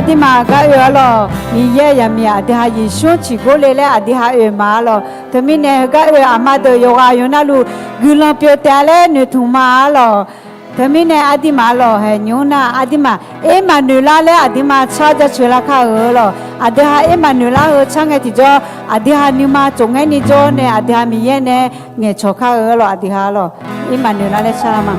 ဒီမှာကရောလောမိရဲ့ရမြအဒါယေရှုချီကိုလေလေအဒီဟာအေမာလောသမီးနဲ့ကရောအမတော်ယောဂါယောနာလူဂူလံပြတဲလဲနေထူမာလောသမီးနဲ့အဒီမာလောဟဲညုံနာအဒီမာအေမနူလာလဲအဒီမာချာကြချွေလာခါလောအဒီဟာအေမနူလာဟချငဲ့တီကြောအဒီဟာနီမာကြုံငဲ့နီကြောနဲ့အဒီဟာမိရဲ့နဲ့ငဲ့ချောခါလောအဒီဟာလောအေမနူလာလဲချာလာမ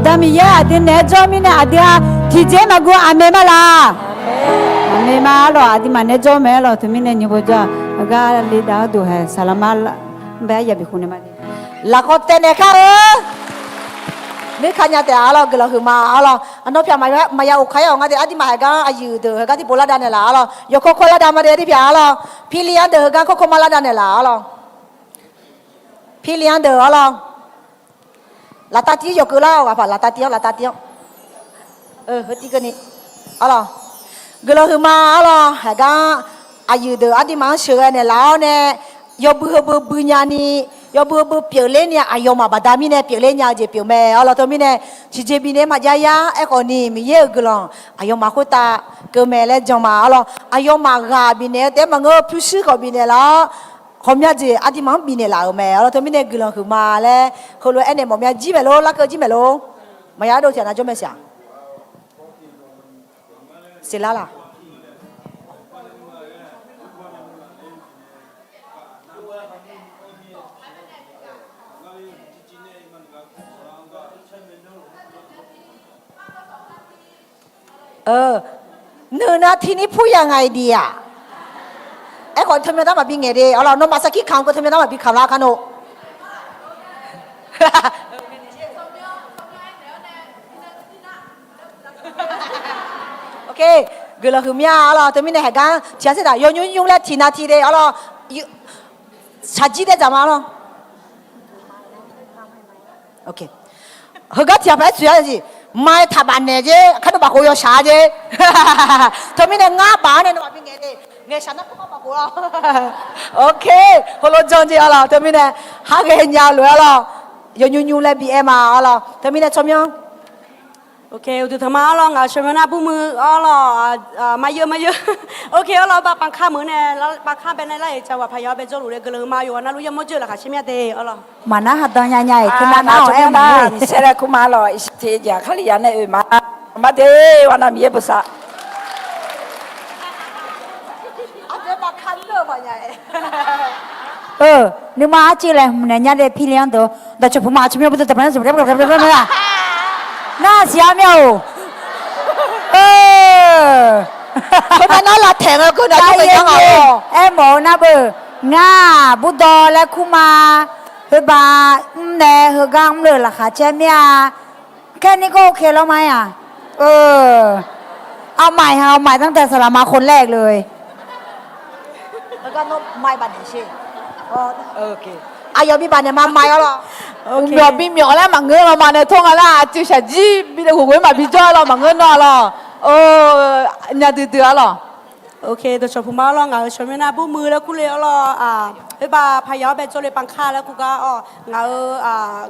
ดามีเย่อดีเนจอมิเนอดีฮะที่เจมากูอาเมมาลาอาเมมาหรออดีมาเนจอเมหรอทุมิเนนิบจ้ากาลีดาดูเฮสลามาลเบียบิคุณมาละก็เตเนค่ะนี่ขันยาแต่อะไรก็เราคือมาอะไรอันนั้นพี่มายาอุคายองอ่ะเดี๋ยวอดีมาให้กันอายุเดือกันที่โบราณเนี่ยละอะไรยกโคละดามาเดี๋ยวที่พี่อะไรพี่เลี้ยงเดือกันโคมาละดาเนี่ยละอะไรพี่เลี้ยงเดืออะไรลาตาที่ยกกูเล่าว่าผ่านลาตาที่ลาตาที่เฮ้ยที่กันนี่อะไรก็เราคือมาอะไรให้กันอายุเดืออดีมาเชื่อเนี่ยละเนี่ยยกบุญญาณียอบเปลี่ยนเลยเนี่ยอายมาบัดามีเนี่ยเปลี่ยนเลยเนี่ยจะเปลี่ยนแม่เราตัวมีเนี่ยชิเจบิเนี่ยมาจายาไอ้คนนี้มีเยอะกลังอายมาคุตาเกิดแม่เลยจังมาเราอายมากาบิเนี่ยแต่มันก็พิเศษกว่าบิเนี่ยละเขาเนี่ยจะอดีมันบิเนี่ยละแม่เราตัวมีเนี่ยกลังคือมาเลยเขาเลยไอ้เนี่ยมันเนี่ยจีเมโลลักก็จีเมโลมายาดูเถอะนะจอมเสียเสร็จแล้วล่ะเนื้อนาทีนี้พูดยังไงดีอ่ะไอ้คนทำไมต้องมาบินไงดีเอาเราโนมาสักกี่ครั้งก็ทำไมต้องมาบินคำละกันโนโอเคก็เราคือเมียเอาเราทำไมเนี่ยกันเชื่อสิท่ายุ่งแล้วทีนาทีเดียวเอาเราชัดจีได้จะมาเนาะโอเคเฮ้ยก็ที่อะไรสุดยอดสิไม่ทับอันเนี่ยเจ้ข้าดูบักหัวชาเจ้ทำไมเนี่ยง่าบ้านเนี่ยว่าเป็นไงดิเงี้ยฉันน่ะก็มาบักหัวโอเคฮัลโหลจอนจีอะไรทำไมเนี่ยหาเงินยาวเลยอะไรยุ่งเลยบีเอ็มอะไรทำไมเนี่ยชมยังโอเคอุตธรรมอะไรงาชมนาบุมืออะไรมาเยอะโอเคอะไรบางปังข้ามือเนี่ยแล้วปังข้าเป็นอะไรจะว่าพยาเป็นเจ้าหลุดเลยก็เลยมาอยู่นะรู้ยังไม่เจอหรอกค่ะใช่ไหมเด้อะไรมานะหัดตอนใหญ่ๆขึ้นมาหน้าเอ็มเลยเสร็จคุมาหล่ออิสเทียขลียนเนี่ยมาเด้วันนั้นมีภาษาอันเดียวมาคันเลยมาใหญ่นึกมาจีเลยมันเนี่ยเด็กพี่เลี้ยงตัวแต่ชอบผมมาชิมยังไม่ได้แต่เป็นสมัยแบบน่าเสียเมียวทำไมน่ารักแถงก็ได้ยังไงยังไงเอ็มบอกนะเบอร์ง่าบุดอและคุมาเฮบาเนี่ยเฮกังเลยล่ะค่ะเจมี่แค่นี้ก็โอเคแล้วไหมอ่ะเอาใหม่ตั้งแต่สลามาคนแรกเลยแล้วก็นกไม้บันนี่ใช่โอเคอายอมีบันเนี่ยมาไม้แล้วหรอเมียพี่เมียแล้วมังเงินเรามาในท่องอะไรจะใช้จีบีเด็กหัวมาพี่จ้าเรามังเงินเราเนี่ยดื้อๆหรอโอเคแต่ชมพูมาลองงาชมนาบุมือแล้วกูเลยอะไรเฮ้ยบาพยาเป็นเจ้าเลยปังข้าแล้วกูก็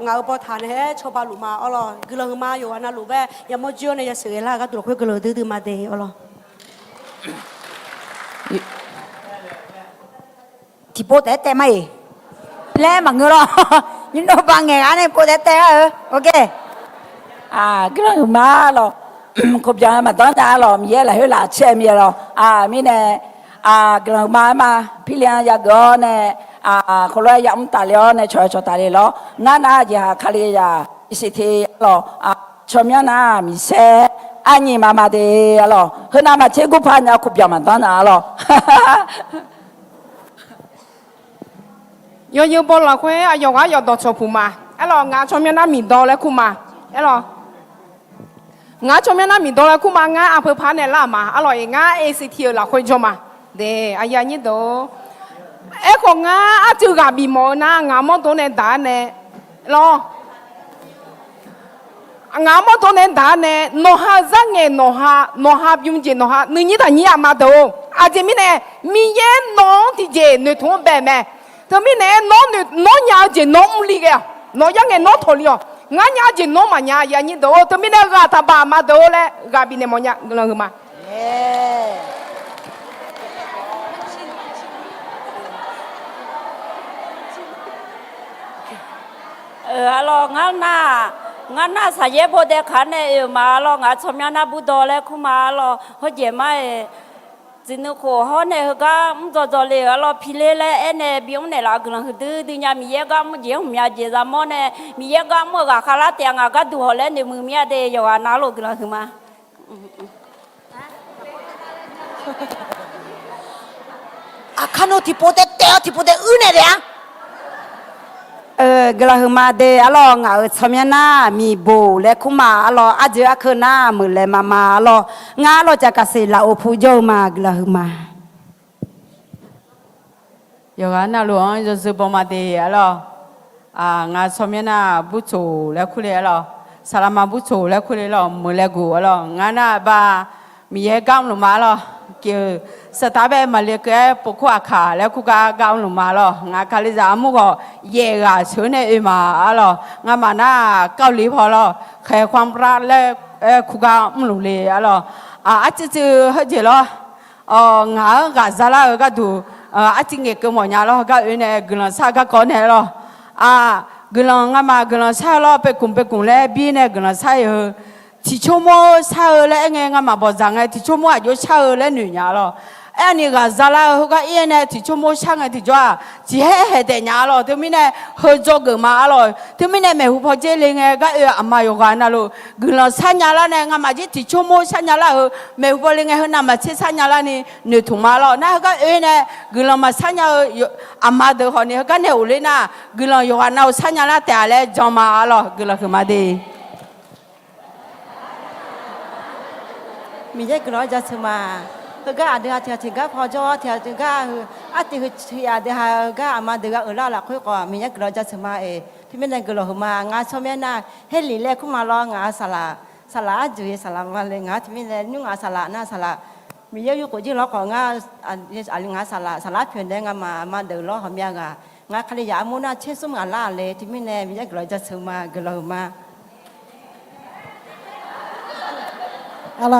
งาพอทานให้ชาวบ้านหลุมาอะไรก็เลยมาอยู่นะหลุแบบยังไม่เจอในยาเสือละก็ตัวคุยก็เลยดื้อมาเดย์อะไรที่โปแต่ไม่แล้วมังเงินหรอยิ่งโดนบางแง่กันเนี่ยโปแต่โอเคก็เลยมาหรอครบยังมาตอนนั้นหรอมีอะไรให้หลานเชื่อมีหรอมีเนี่ยก็เลยมาพี่เลี้ยงยาก็เนี่ยคนละยำตาเลี้ยเนี่ยช่วยตาเลี้ยหรองั้นอย่าขลียาอิสิทีหรอชมยังนะมีเสอันนี้มาเดหรอเฮ้ยน้ามาเช็คกูพันยาครบยังมาตอนนั้นหรอ有波拉块啊，要到错铺嘛？哎咯，俺上面那米到了库嘛？哎咯，俺上面那米到了库嘛？俺阿婆盘的啦嘛？哎咯，俺 ACT 啦会做嘛？对，哎呀，你都，哎个俺阿就个米毛呢，俺么多年大呢，咯，俺么多年大呢，弄下子哎，弄下用钱弄下，你他你阿妈都，阿姐咪呢，米也弄的姐，你同白没？ทำไมเนี่ยน้องยาจีน้องมุลีกันน้องยังไงน้องทอลีอ๋องานยาจีน้องมันยาอย่างนี้ดูทำไมเนี่ยกาตาบามาดูเลยกาบินเนี่ยมันยาเรื่องมาลองงั้นน่าสายโบเดขันเนี่ยมาลองงั้นชมยันน่าบุดอเลยคุมาลอเขาเยี่ยมไหม จินโคฮอเนี่ยก็จ่อเลยเราพิเลเลยเนี่ยบิวเนี่ยเรากำลังดื้อเนี่ยมีเยอะก็มันเยอะมีเยอะจามอเนี่ยมีเยอะก็มันก็ขาลาเตียงก็ดูฮอเลยเนี่ยมือมีอะไรอยู่อ่ะน่าลูกกำลังมา Akano tipote teo tipote une dia. กลาหมาเดอลองสมัยหน้ามีโบและคุมาอลออาจจะคือหน้ามือและมาลองาลอจะกษตรลาโอพูโจมากลาหมา 有啊，那罗就是宝马的了，俺上面那不做来苦来了，萨拉玛不做来苦来了，没来过了，俺那把米也干了嘛了，就สถาบันมาเรียกปกว่าขาแล้วคุกกาวลงมาแล้วงาคาลิจามุก็เย่กเชื่อในมาแล้วงามาหน้าเกาหลีพอแล้วแค่ความรักและคุกไม่รู้เลยแล้วอาจจะเฮ้ยเจ้างากาซาลาก็ดูอาจจะเงี้ยก็หมดยาแล้วก็เนี่ยกลังซาก็ก่อนเนี่ยแล้วกลังงามากลังซาแล้วไปกุมแล้วบีเนี่ยกลังซาที่ชั่วโมงซาแล้วเงี้ยงามาบอกจังไงที่ชั่วโมงอายุซาแล้วหนึ่งยาแล้วอันนี้ก็ซาลาเขาก็เอ็นเนี่ยที่ชั่วโมงช่างไงที่จ้าที่เหตุเนี่ยแล้วที่มีเนี่ยเขาจอกมาแล้วที่มีเนี่ยแม่ผู้พ่อเจริญไงก็อามาอยู่กันนะลูกกลังสัญญาแล้วเนี่ยงามาที่ชั่วโมงสัญญาแล้วแม่ผู้พ่อเลี้ยงเขานำมาที่สัญญาแล้วนี่หนึ่งถุงมาแล้วนะเขาก็เอ็นเนี่ยกลังมาสัญญาอามาเดี๋ยวเขาเนี่ยเขาก็เนี่ยอุลินะกลังอยู่กันนะสัญญาแล้วแต่อะไรจอมาแล้วกลังคือมาดีมีเยอะก็ร้อยจะสมาก็อาจจะถึงก็พอจ่อถึงก็อาจจะที่อาจจะก็อามาเดือดละค่อยกว่ามีเยอะก็ร้อยจะสมาที่ไม่ได้ก็ร้อยมางานชมเนี่ยนะเฮลิเล่ขึ้นมาลองงานสละจุยสละมาเลยงานที่ไม่ได้นุ่งงานสละหน้าสละมีเยอะอยู่ก็ยิ่งร้องของงานอะไรงานสละเพียงได้งานมาเดือดร้อนของยังงานคดียามุนาเชื่อสมงานละเลยที่ไม่แน่มีเยอะก็ร้อยจะสมาก็ร้อยมาอะไร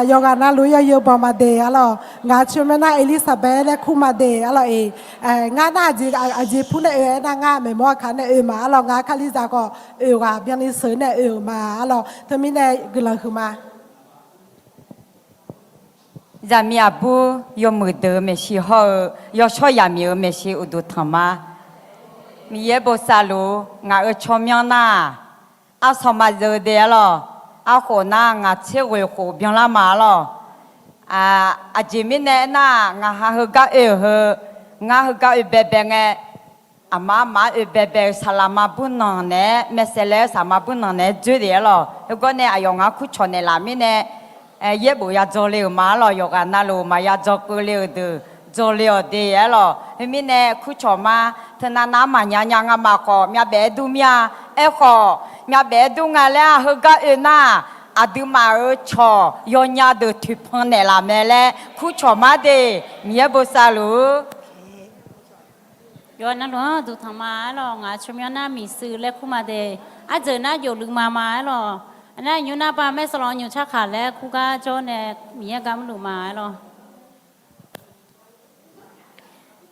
ยองานาลุยยบมาเดอะไรงาชิมนาเอลิซาเบธและคูมาเดอะไรงาหน้าจีอาจีพูดในนางงาไม่มอคันในมาอะไรงาคาลิจาก็ว่าเบียงนี้เสือในมาอะไรเธอมีในกลังคือมาจะมีอาบุยมือเดิมไม่ใช่เขายอช่วยยามีไม่ใช่อุดุธรรมะมีเยบสาลูงาชมยานาอาสมาเจอเดียร์อาโคน่างาเชื่อว่าโคเบียงละมาล่ะอาจิมิเนน่างาฮะก็งาฮะก็เบบงอามาเบบสลามาบุนนเนเมสเลสามาบุนนเนจุดเดียร์ล่ะแล้วก็เนี่ยอายองาคุชนเนลามิเนเย็บอยากจอเลี้ยวมาล่ะยกันนั่นลูมาอยากจอกุเลี้ยวดูจอเลี้ยวเดียร์ล่ะมิเนคุชมาเธอนามาญาญามาขอมีเบดูมีขอมีเบดูงาแล้วฮะก็น่าอาดูมาชอยอนยาดูทุพนเนลาเมเลคุชมาเดมีบุษาลูย้อนนั่นหรอดูทำมาหรองาชมย้อนหน้ามีซื้อและคู่มาเดอาเจอหน้าอยู่ลึงมาหรออันนั้นอยู่หน้าป้าแม่สลอนอยู่ชาขาและคู่ก้าโจเนี่ยมีกำลูมาหรอ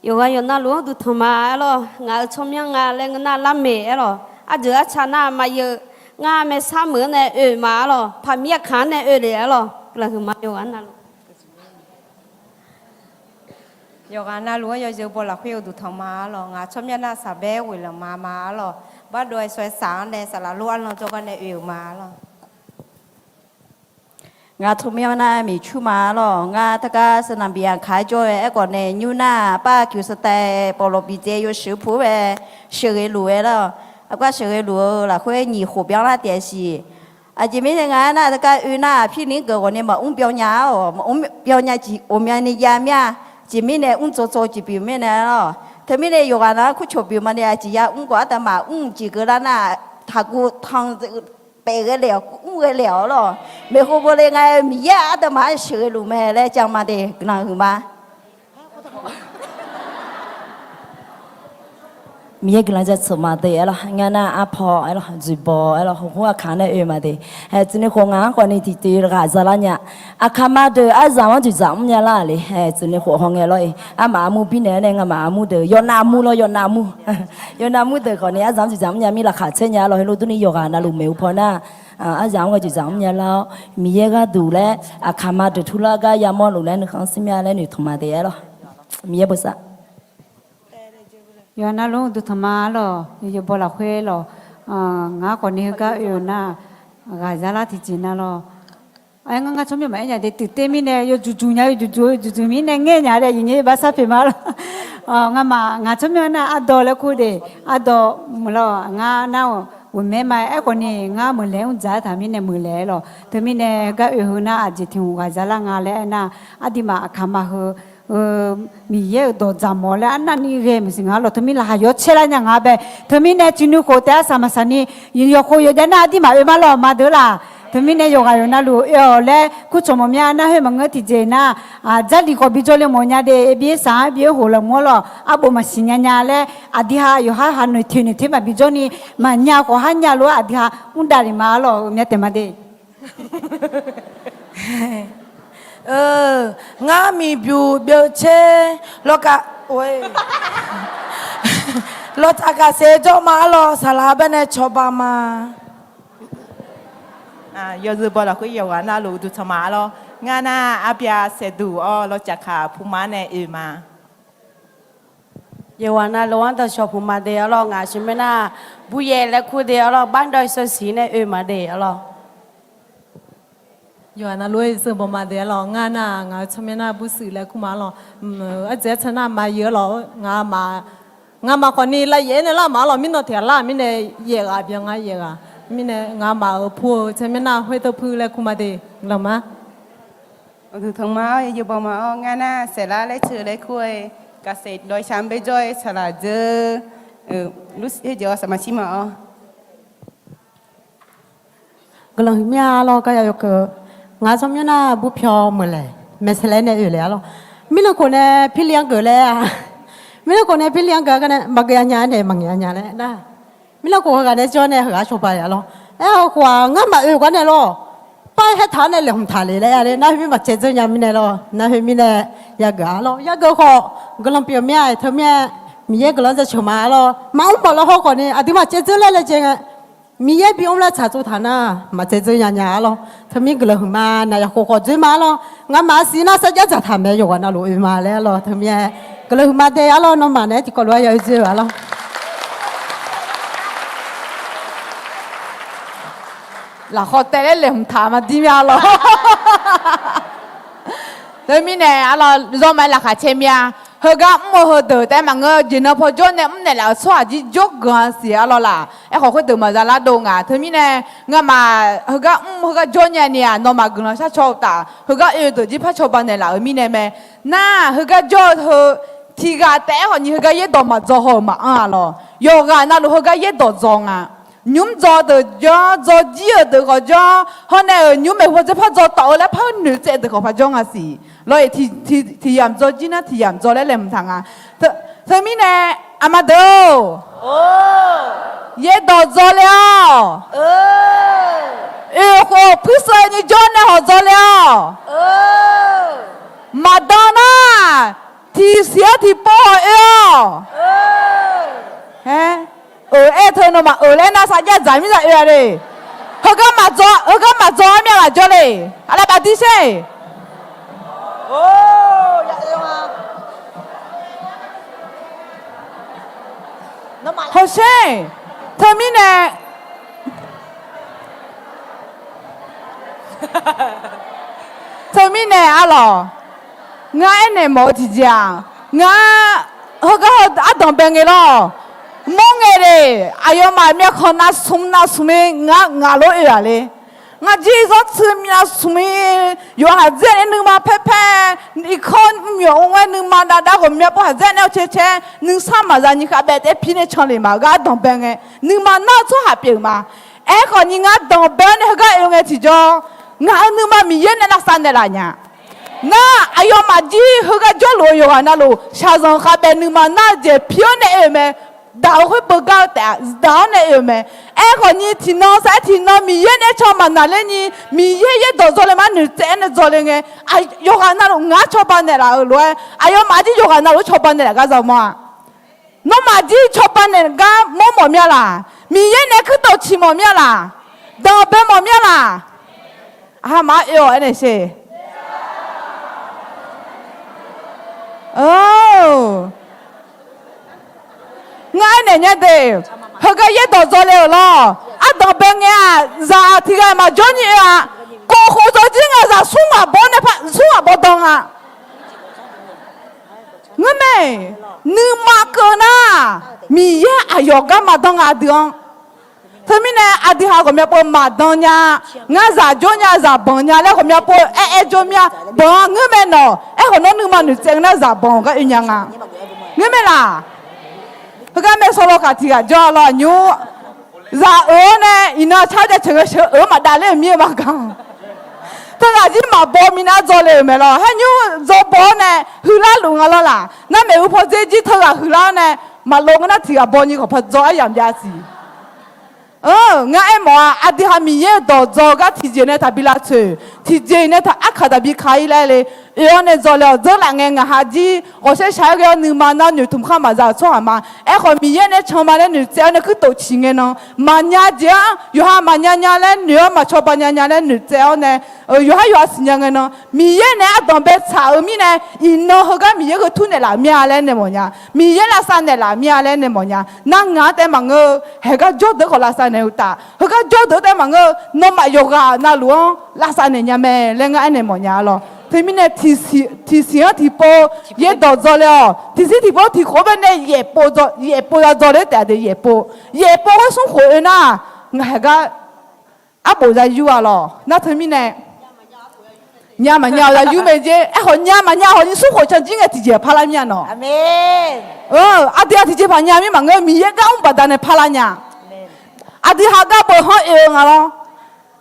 有啊，有那路都他妈了，俺从面俺那个那拉美了，这查那嘛有，俺们上门呢嘛了，怕面看呢来了，那个嘛有俺那路。有啊，那如果有不了会有都他妈了，俺从面那啥白为了妈妈了，把对所上呢，啥啦乱了，做个呢有妈了。งาทุเมียน่ามีชูมาหรองาตะกาสนามบินขายจอยก่อนในยูน่าป้าคิวสเตปอลบีเจอยู่สืบผู้เอสืบรู้แล้วก็สืบรู้ละคุยหนีหัวเบี้ยละเดียสีจีไม่ได้งานน่ะตะกาอูน่าพี่นี่เกิดวันนี้มาเบี้ยหยาเบี้ยหยาจีมีนี่ยามีจีไม่ได้โจจีบิวไม่ได้หรอเธอไม่ได้อยู่กันนะคุชบิวมันเนี่ยจียากว่าแต่มาจีเกิดแล้วน่ะถ้ากูทางไป个了，个了咯，没好不嘞个，米呀都买水路买来讲嘛的，那个嘛。มีกำลังจะสมาเดะล่ะงั้นน่ะอาพอไอ้ล่ะจีบไอ้ล่ะหัวขาเนี่ยมาเดะเฮ้ยจีนี่คงงานคนนี้ที่ตีรากาซาลาเนี่ยอาคามาเดะอาจามจุจามเนี่ยล่ะเลยเฮ้ยจีนี่หัวห้องเงี้ยเลยอามามูพี่เนี่ยเนี่ยมามูเดะยอนามู咯ยอนามูเดะคนนี้อาจามจุจามเนี่ยมีราคาเช่นเนี่ยเราให้รู้ตัวนี้ยอกันนะรู้ไหมอุปน่ะ อาจารย์ว่าจะจำเนี่ยแล้วมีเยก็ดูแลขามาดูทุลาก็ยามอลูแลนึกของสิมีอะไรนึกทำมาเดียร์มีเยภาษา yo na lo du thama lo yo bola khwe lo nga ko ni ga yo na ga jala ti china lo ai nga chome ma nya de te mi ne yo ju nya ju mi ne nge nya de yin ye ba sa phe ma lo nga chome na ado le khu de ado lo nga na wo me ma ai ko ni nga mo le un ja tha mi ne mo le lo te mi ne ga yo na a ji thu ga jala nga le na adi ma akha ma hoมีเยอะตัวจำมอแล้วอันนั้นนี่เรื่องสิ่งอะไรทั้งมีหลายยศเชลันยังไงแบบทั้งมีเนี่ยจีนุโคแต่สามัสนี่ยินยกโคยเดน่าที่มาเอมาหล่อมาเด้อล่ะทั้งมีเนี่ยโยกอะไรน่ารู้แล้วคุชมมีอันนั้นให้มันเงที่เจน่ะจัดดีกว่าบิจเลยมอเนี่ยเดบีสามบีหัวละมัวล่ะอาบุมาสิญญาแล้วอดีฮะอยู่ฮะฮันนี่ที่มาบิจนี่มันเนี่ยก็ฮันเนี่ยรู้อดีฮะอุนดาริมาล่ะเนี่ยเต็มมาเดงามีบิวเบลเชโลกะโอ้ยโลตากาเซโจมาลอสลาเบเนชอบามาyo zu bo la ku yo na lu du chama lo nga na apya se du o lo chakha phuma ne e ma เยาวนาลวันต่อชอบผู้มาเดียร์งาชิมน่าบุยและคู่เดียร์บ้านดอยสสีในมาเดียร์ 有啊，那罗伊是不嘛的咯，俺那俺出面那不是来苦嘛咯，这次那买药咯，俺嘛可能来爷那嘛咯，明那天啦，明那爷啊，别俺爷啊，明那俺嘛婆出面那会都婆来苦嘛的，了吗？คือทั้งมาอยู่บ่มาอ๋องานะเสร็จแล้วเลยชื่อเลยคุยเกษตรโดยช้ำไปจ้อยสละเจอรู้สึกเจอสมาชิกมาอ๋อ ก็เลยมีอะไรก็อยากก็งานสมัยนั้นบุพเพหมดเลยไม่ใช่เลยเนี่ยอยู่แล้วมีลูกคนเนี่ยพี่เลี้ยงเกิดเลยมีลูกคนเนี่ยพี่เลี้ยงเกิดกันเนี่ยบางอย่างเนี่ยบางอย่างเนี่ยนะมีลูกคนกันเนี่ยจนเนี่ยหาชอบไปแล้วกว่างานมากันเนี่ย咯ไปให้ทานเนี่ยเลยผมทานเลยเลยนะพี่มาเจออย่างมีเนี่ย咯นะพี่มีเนี่ยอยากกัน咯อยากก็ก็ลองเปลี่ยนมีอะไรเธอมีเยอะก็ลองจะชมมา咯มาอุ้มบอกแล้วเขาคนนี้อดีมาเจอเลยจริงมีเยอะพี่อุ้มแล้วชาจูฐานะมาเจออย่าง咯ถ้ามีก็เลยมาเนี่ยอยากขอจุดมา咯งั้นมาสินะสักอย่างจะทำได้อยู่กันนะรู้มาแล้ว咯ถ้ามีก็เลยมาเดี๋ยว咯น้องมาเนี่ยที่ก็รู้อยู่เจอ咯หลักข้อแต่เรื่องถามมาดีมั้ยล่ะเดี๋ยวมีเนี่ยเราจอมไม่หลักขาเชื่อมั้ยเฮก็มั่วเหรอแต่มันก็ยินพอจนเนี่ยมันเนี่ยเราสวัสดียกกันเสียแล้วล่ะไอ้เขาคือตัวมาจะลาดงอ่ะเธอมีเนี่ยงั้นมาเฮก็จนเนี่ยน้องมากุนเราชอบตาเฮก็ตัวที่พัชบันเนี่ยเรามีเนี่ยแม่น่าเฮก็จนเฮที่กาแต่คนนี้เฮก็ยัดตัวมาจอหมาล่ะโยกาน่ารู้เฮก็ยัดตัวจงอ่ะnhúng gió từ gió dìa từ cái gió hôm nay nhúng mấy hômจะพัดgióต่อแล้วพัดหนึ่งเจ็ดtừเขาพัดจ้องอ่ะสิเลยที่ยามgióจีน่ะที่ยามgióแล้วเล่มทางอ่ะเธอมีเนี่ยอามาดูโอ้เย็ดต่อgióแล้วโหผู้ชายนี่จ้องเนี่ยหัวgióแล้วมาดาน่าที่เสียที่ป่วยเฮ้เธอหนูมาแล้วน่าสัญญาใจไม่ได้เลยเขาก็มาจ่อไม่ละจ่อเลยอะไรแบบนี้ใช่โอ้ยามาเขาใช่เธอมีเนี่ยเธอมีเนี่ยอะไรง่ายเนี่ยหมดที่จะง่ายเขาก็อาต้องเป็นไงล่ะมองไงเลยอายุมาเมียคนน่าสมงาโลเออะไรงาจีจอดซื้อมีน่าสมอยู่หาเจนนึงมาเพ่อีกคนมีองค์นึงมาดาคนเมียพอหาเจนเอาเช่นึงสามมาจานี่ข้าเบ็ดพี่เนี่ยชนเลยมาก็ต้องเป็นไงนึงมาหน้าชั่วหาเปลี่ยนมาคนนี้งาต้องเป็นเนี่ยก็ยังไงที่จงานึงมามีเย็นนักสันเดล่ะเนี่ยน่าอายุมาจีเขาก็จะรวยอยู่กันนะลูกชาจงข้าเบ็ดนึงมาหน้าเจ็บพี่เนี่ยเองดาว会不高的，ดาว呢有没？คนนี้ที่น้องใส่ที่น้องมีเยอะเนี่ยชอบมานั่นเลยนี่มีเยอะตัว做เลยมันหนึ่งเจน做เลยไงยกกันนั่นลูกงาชอบบ้านเนี่ยละรู้ไหมมาจียกกันนั่นลูกชอบบ้านเนี่ยละก็จะมั่วน้องมาจีชอบบ้านเนี่ยก็มั่วเมียละมีเยอะเนี่ยคือตัวชิมเมียละ ดอเบมอมยาล่ะอามาเอวอันนี้สิง่ายเนี่ยเด็กเฮก็ยัดต่อจอเลยล่ะอ่ะดอเบงเนี่ยจะที่กันมาจนเนี่ยก็ขอจอจริงอ่ะจะสู้มาบ่เนี่ยสู้มาบ่ตรงอ่ะเงี้ยไหมนึกมาเกินน่ะมีเยอะอายุก็มาต้องอาเดียงทำไมเนี่ยอาทิตย์หาก็มีปนมาตอนเนี้ยงั้นจะจนเนี่ยจะบ่เนี่ยแล้วก็มีปนจนเนี่ยบ่เงี้ยไหมเนาะคนนั้นนึกมาหนูเจงเนี่ยจะบ่ก็อีกอย่างอ่ะเงี้ยไหมล่ะเฮก็ไม่สโลกาที่ก็จอละยูจะเนี่ยอีน่าชาจะเชื่อเชื่อมาได้เลยมีมากันถ้าเราจีมาบ่มีน่าจอเลยไหมล่ะให้ยูจอบ่เนี่ยหือละลุงอะไรล่ะนั่นไม่รู้พอเจจีเท่ากับหือละเนี่ยมาลงนั่นที่ก็บ่นี่ก็พอจออย่างยาสีงั้นไอ้หมออาทิตย์หามีเยอะต่อจอก็ที่เจเนี่ยถ้าบิลาเชื่อที่เจเนี่ยถ้าอักขระบิขายเลยเนี่ยจอแล้วจอหลังเงินหาจี我先下个你妈那女同学嘛在做嘛哎和มีเยอะเนี่ยชาวบ้านเนี่ย女这เนี่ยคือตัวชิงเนาะมันเนี่ยจ้าอยู่หามันเนี่ยเลย女มาชาวบ้านเนี่ยเลย女这เนี่ยอยู่หาอยู่หาสิ่งเนาะมีเยอะเนี่ยตอนเป็นสาวมีเนี่ยอินโนเขาก็มีเยอะก็ทุนเนี่ยละมีอะไรเนี่ยมั้งเนี่ยมีเยอะละสันเนี่ยละมีอะไรเนี่ยมั้งเนี่ยนั่งงานแต่มังเออเฮก็จดเด็กละสันเนี่ยอุตาเฮก็จดเด็กแต่มังเออน้องมาโยกาน่าหลวงละสันเนี่ยแม่เรื่องอะไรเนี่ยมั้งเนี่ยหรอทำไมเนี่ยที่เสียที่โปเย่ต่อจอเลยที่สิ่งที่โปที่เขาเป็นเนี่ยเย่โปจอเย่โปจอเลยแต่เดี๋ยวเย่โปเขาส่งหัวน่ะงั้นก็อาโปจะอยู่อ่ะหรอนั่นทำไมเนี่ยญามันญาจะอยู่ไม่เจ๊คนญามันญาคนนี้ส่งหัวฉันจริงๆที่เจ๊พารามีอ่ะเนาะอาเมนอาทิตย์ที่เจ๊พาญามีมันก็มีเยอะก็อุ้มบัดเนี่ยพาราญาอาทิตย์หาก็บ่ห้องเองอ่ะหรอ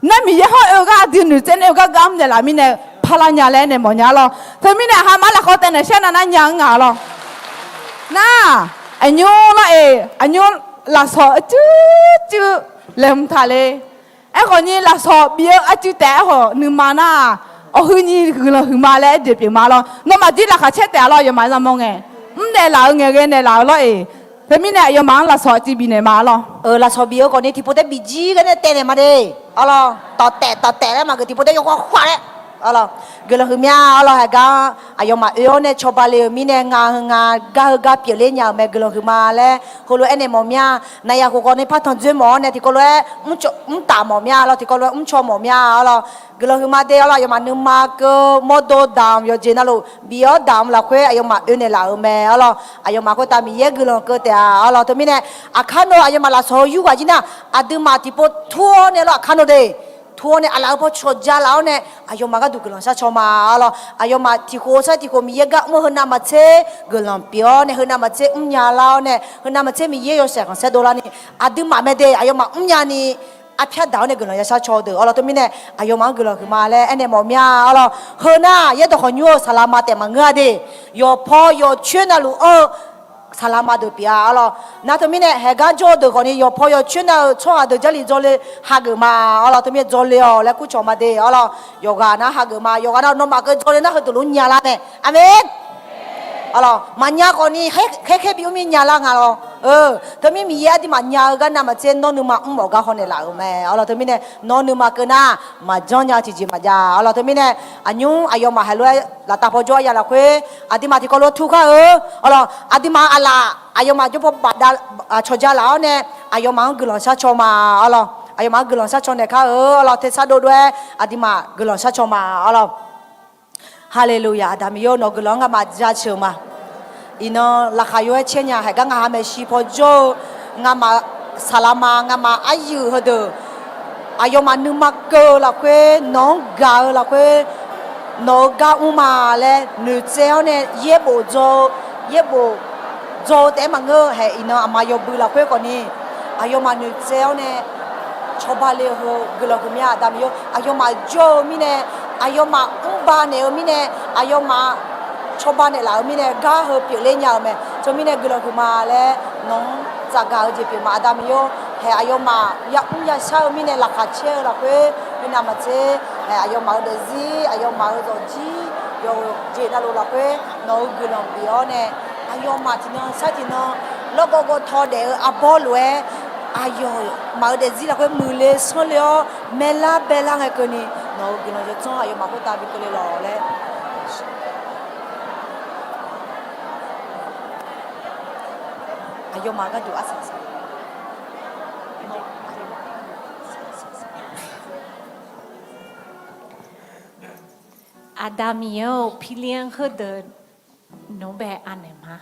นั่นมีเยอะห้องเองก็อาทิตย์หนึ่งเจ๊เนี่ยก็กำเนี่ยละมีเนี่ยพลายาเลยเนี่ยหมอเนี่ยหรอเธอมีเนี่ยหามาละเขาแต่เนี่ยเช่นนั้นยังอ่ะหรอน่าอันยูละอันยูละสอจื้อเล่มทะเลไอ้คนนี้ละสอเบี้ยจื้อแต่หัวนึกมาน่ะหื้อนี่คือละหื้อมาแล้วเดี๋ยวเปลี่ยนมาหรอน้องมาที่ละเขาเช็ดแต่หรออย่ามาจะมองไงเนี่ยละเงี้ยเนี่ยละละเธอมีเนี่ยอย่ามาละสอจีบีเนี่ยมาหรอละสอเบี้ยคนนี้ที่พูดได้บีจีกันเนี่ยเตะเนี่ยมาดิอ๋อต่อแต่แล้วมาก็ที่พูดได้ยกขวาเลยalors gelo humia alors haga ayoma eone chobale mine nga ga piele nya me gelo humale kolo ene momia na ya ko ne patan je mo ne ti kolo ta momia alors ti kolo cho momia alors gelo humade alors ayoma numa ko modo dam yo je na lo bio dam la kwe ayoma ene la me alors ayoma ko ta mi ye gelo ko te alors to mine akano ayoma la so yu ga jina aduma ti po thuo ne lo akano deทัวเนี่ยอะไรพอชดจ้าแล้วเนี่ยอายมาก็ดูกลอนซาชมาหรออายมาที่โคซาที่โคมีเยอะมื่อหืนนามาเชกลอนเปียวเนี่ยหืนนามาเชยาแล้วเนี่ยหืนนามาเชมีเยอะอยู่10 $10นี่อดีมาไม่ได้อายมายานี่อาพิจดาวเนี่ยกลอนยาซาชอเดอเราตัวมีเนี่ยอายมากลอนคือมาแล้วเนี่ยมอมีหรอหืนน่ะยัดตัวคนยูสลามาแต่มังเงาดียอพ่อยอเชื่อนะลูสลามาดูปีอ่ะหรอนาตัวมีเนี่ยเฮกันโจดูคนนี้ยอพอยอชื่อนะช่วงเดือนจะลีโจเลยฮักมาหรอตัวมีโจเลยอ๋อแล้วกูชมมาเดอ๋อหรอยกานะฮักมายกานะน้องมาก็โจเลยนะคือตัวลุนยาละเนี่ยอาเมนอ๋อมันยาคนนี้แค่บิวมียาละงั้นหรอตัวมีเยอะที่มันยากันนะมาเจนน้องนึกมาบอกกันคนนี้ละแม่อ๋อตัวมีเนี่ยน้องนึกมากันนะมาจอนยาที่จีมาจ้าอ๋อตัวมีเนี่ยอันยูอายมาฮัลโหลลาตาพอจ่อยาละคุยอดีมาที่ก็รถทุกข์อ๋ออดีมาอะไรอายมาจุบบัดดาชดจ้าแล้วเนี่ยอายมากุลอนซาชมาอ๋ออายมากุลอนซาชเนี่ยค่ะอ๋อเทศาโดด้วยอดีมากุลอนซาชมาอ๋อฮาเลลูยาดามิโยนกุลอนก็มาจ้าเชื่อมาอินลักขายอยู่เช่นยังให้ก็งาไม่ชีพอโจงามาสลามางามาอายุเหรออายมานึกมาเกลละเว้น้องกาละเว้น้องกาอุมาเลยนึกเจ้าเนี่ยเย็บโจโจแต่มังเงอให้อินอามาโยบุละเว้คนนี้อายมานึกเจ้าเนี่ยชอบเลยเหรอกลัวคุณแม่ดามิโยอายมาโจมิเนี่ยอายมาอุบานเนี่ยมิเนี่ยอายมาชอบบ้านเนี่ยเรามีเนี่ยก้าเหอเปลี่ยนเล่นยาวไหมจะมีเนี่ยกลัวคือมาแล้วน้องจากก้าวจะเปลี่ยนมาดามโยเฮอายมาอยากเช่ามีเนี่ยหลักเชื่อหลักเว้มีนามาเช่เฮอายมาเดซีอายมาโดจีโยเจน่ารู้หลักเว้น้องกลัวเบียเนี่ยอายมาที่น้องใช่ที่น้องแล้วก็ทอเดออับบอลเว้ ayo ma de zi la ko mule so le mela bela nga ko ni no gino je chon ayo ma ko ta bi ko le lo le ayo ma ga du asa Adamio pilihan hede nobe anema.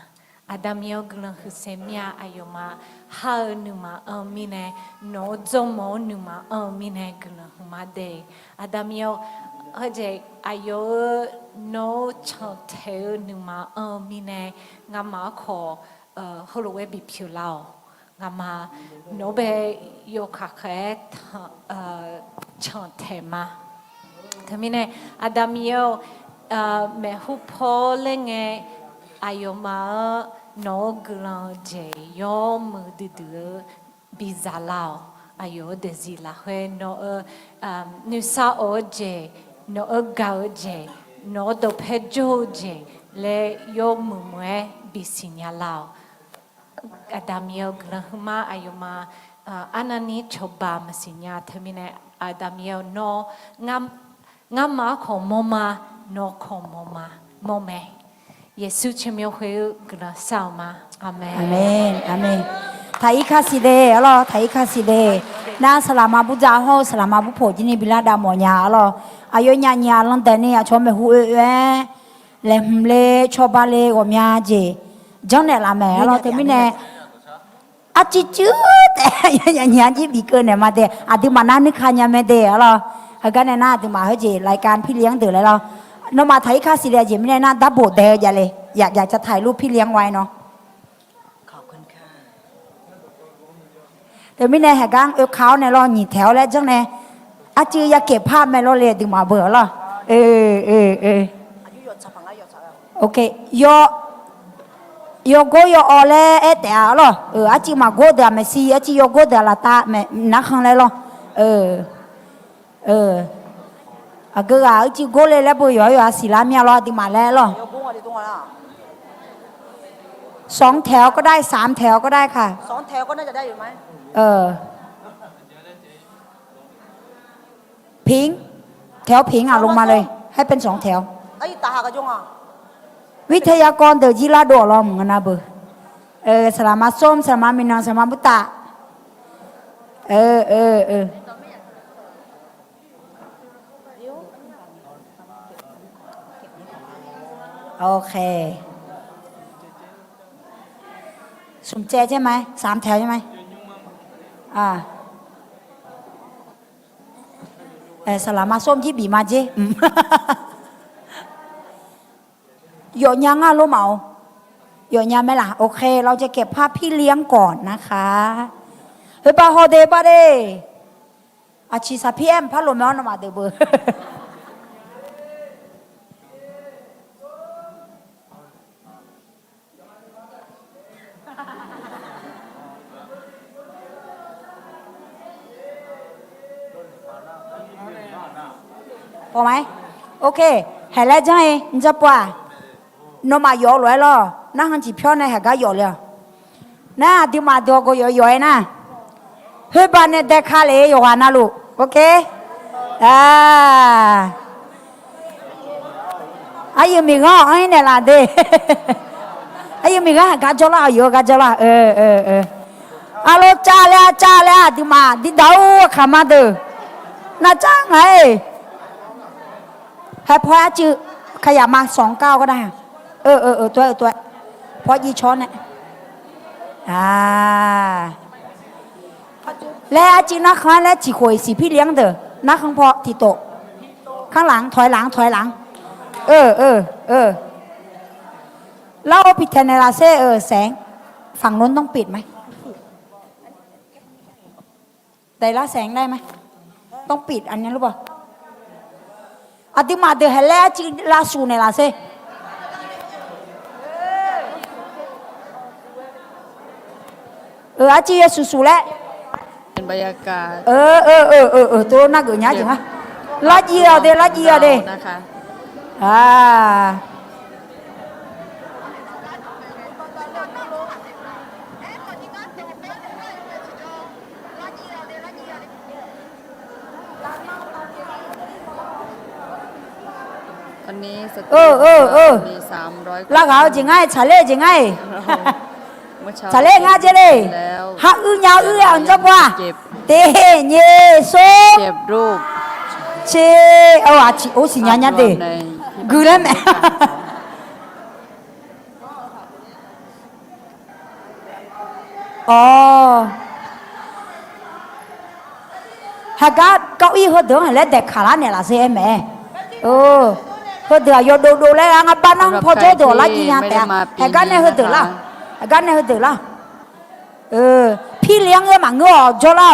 Adamio gelang husemia ayoma hal numa mine no zomo numa mine gelang humade. Adamio aje ayo no chante numa mine ngama ko holowe bipulao. Ngama nobe yokake chante ma. Tamine Adamio me hupo lenge ayoma no glanje yo mudu bizalao ayo desila he no nusa oje no gaoje no do pejoje le yo mumwe bisinyalao Adamio glahuma ayoma anani choba masinya tamine Adamio no ngam ko moma no ko moma mome Yesu chemyo hu gna salma amen amen amen thai kha si de alo thai kha si de na salama bu ja ho salama bu pho ji ni bila da mo nya alo ayo nya nya lan de ni a cho me hu le mle cho ba le go mya ji jong ne la me alo te mi ne a chi chu de nya nya ji bi ke ne ma de a di ma na ni kha nya me de alo ha ga ne na di ma he ji รายการพี่เลี้ยงเดือเลยเราเนาะมาไทยคาสิเลียจิไม่ได้นะดับโบเดอย่าเลยอยากจะถ่ายรูปพี่เลี้ยงไว้เนาะขอบคุณค่ะแต่ไม่แน่แหกางเขาในรอหนีแถวแล้วจังแน่อาจืออยากเก็บภาพแม่รอเลยดึงมาเบื่อหรอโอเคโยโกโยอเลแต่หรออาจือมาโกเดอเมซี่อาจือโยโกเดอลาตาแม่นักขังเลยหรอ个啊，就过来了不要要是拉面了，的嘛来了。2 แถวก็ได้3 แถวก็ได้ค่ะ2 แถวก็น่าจะได้อยู่ไหมพิงแถวพิงอ่ะลงมาเลยให้เป็น2 แถวไอ้ตาหากระจงอ่ะวิทยากรเดจิลาโดรอมึงนะเบสลามาส้มสลามามินังสลามาบุตตาโอเคสมเจใช่ไหม3 แถวใช่ไหมสลามาส้มที่บีมาเจหยดยังอ่ะรู้เมาหยดยังไหมล่ะโอเคเราจะเก็บภาพพี่เลี้ยงก่อนนะคะเฮ้ยปาโฮเดปาเดอาชีสาพี่แอมพะโลมอนมาเดเบอร์พอไหมโอเคเห็นแล้วใช่ไหม你จะป่ะนมาหยอเลยล่ะนั่งหันจีเพี้ยนในหากหยอเลยนะที่มาดูก็หยอนะเฮ้ยบ้านเนี่ยเด็กขาเลยหยอนะลูกโอเคอายุมีก็ไอ้เนี่ยละเด้อายุมีก็กัจจละหยอกัจจละอาโลจ้าเลยที่มาที่ดาวขามาดูน่าจ้างไงให้พอจือขยับมา2 ก้าวก็ได้ตัวพอยีช้อนเนี่ยและอาจีนักขันและจีขวยสีพี่เลี้ยงเด้อนักขังพอที่โตข้างหลังถอยหลังแล้วปิดแทนในลาเซ่แสงฝั่งนู้นต้องปิดไหมได้ละแสงได้ไหมต้องปิดอันนี้หรือเปล่าอาทิมาเดือดแล้วจีลาสูในลาเซ่อาจีสูแล้วเป็นบรรยากาศตัวน่าเกลียดจริงฮะลาจีเอาเดนะคะ วันนี้สตู เออ มี300 แล้วเขาจริงไงชาเล่จริงไง เมื่อเช้า ชาเล่งาเจเลย แล้ว ฮะยาวอันจะว่า เก็บ เตเยโซ เก็บรูป เชเอาอาชิโอสิญญาเต ใน กูแล้วแม่อ๋อฮะก็เก้าอี้เขาเดินให้เล่นเด็กขาลาเนี่ยล่ะเสียแม่เขาเดือดอยู่ดูแล้วงั้นป้าน้องพอเจอเดือดละกี่อย่างแต่ฮะก็เนี่ยเขาเดือดละฮะก็เนี่ยเขาเดือดละพี่เลี้ยงมาเงือจอละ